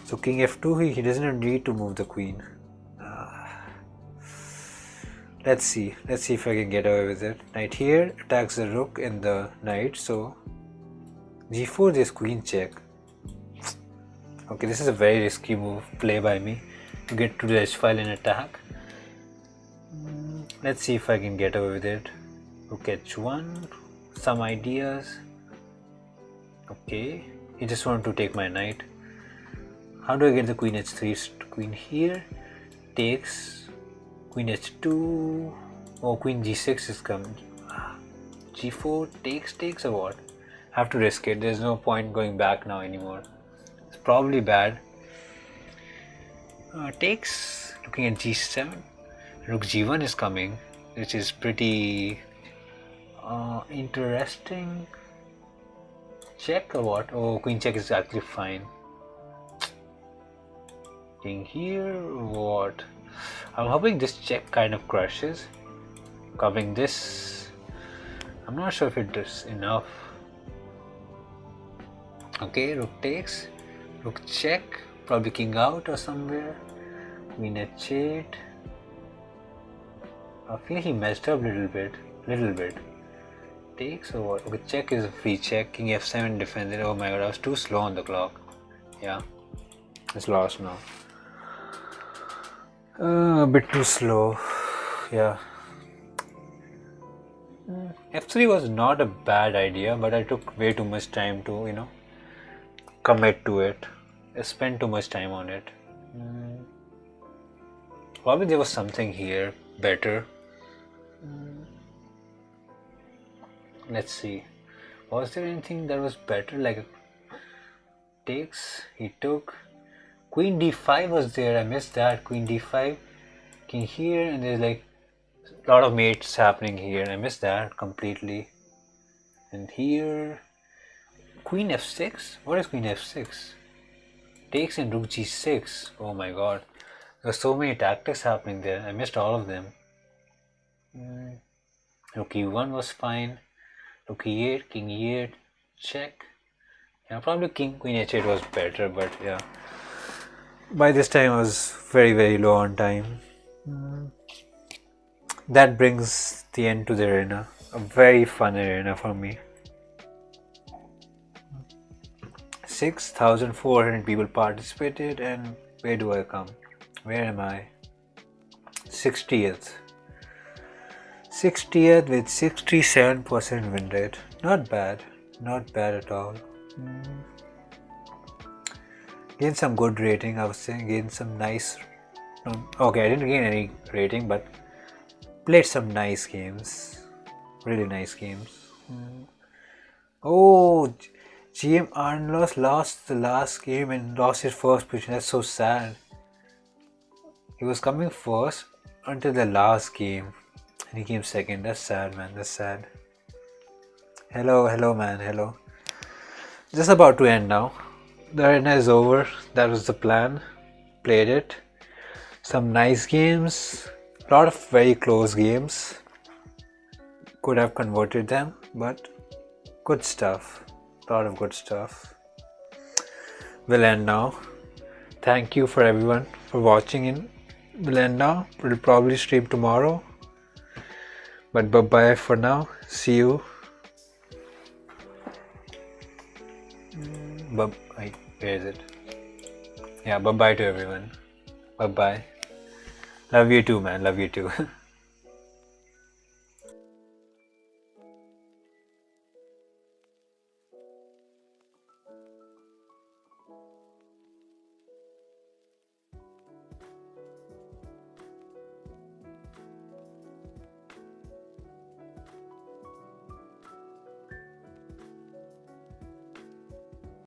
So king f2, he doesn't need to move the queen. Let's see if I can get away with it. Knight here attacks the rook and the knight. So g4, there's queen check. Okay, this is a very risky play by me to get to the h file and attack. Let's see if I can get away with it. Rook h1, some ideas. Okay, he just wanted to take my knight. How do I get the queen h3? Queen here takes, queen h2. Oh, queen g6 is coming. g4 takes or what? I have to risk it. There's no point going back now anymore. It's probably bad. Takes, looking at g7. Rook g1 is coming, which is pretty interesting. Check or what? Oh, queen check is actually fine. King here, what? I'm hoping this check kind of crushes. Covering this, I'm not sure if it does enough. Okay, rook takes, rook check, probably king out or somewhere. Queen h8. I feel he messed up little bit. Takes or what? Okay, check is a free check. King f7 defended. Oh my god, I was too slow on the clock. Yeah, it's lost now. A bit too slow. Yeah. f3 was not a bad idea, but I took way too much time to, commit to it. I spent too much time on it. Probably there was something here better. Let's see. Was there anything that was better? Like takes, he took. Queen d5 was there. I missed that. Queen d5, king here, and there's like a lot of mates happening here. I missed that completely. And here, queen f6. What is queen f6? Takes and rook g6. Oh my god. There were so many tactics happening there. I missed all of them. Rook e1 was fine. Rook e8, king e8, check. Yeah, probably queen h8 was better, but yeah. By this time I was very, very low on time. That brings the end to the arena. A very fun arena for me. 6,400 people participated, and where do I come? Where am I? 60th. 60th with 67% win rate. Not bad. Not bad at all. Gained some good rating, I would say. Gained some nice. Okay, I didn't gain any rating, but played some nice games. Really nice games. Oh, GM Arnlos lost the last game and lost his first position. That's so sad. He was coming first until the last game and he came second. That's sad, man. That's sad. Hello, man. Hello. Just about to end now. The arena is over. That was the plan. Played it. Some nice games. A lot of very close games. Could have converted them, but good stuff. A lot of good stuff. We'll end now. Thank you for everyone for watching in. We'll end now. We'll probably stream tomorrow. But bye bye for now. See you. Wait, where is it? Yeah, bye bye to everyone. Bye bye. Love you too, man. Love you too.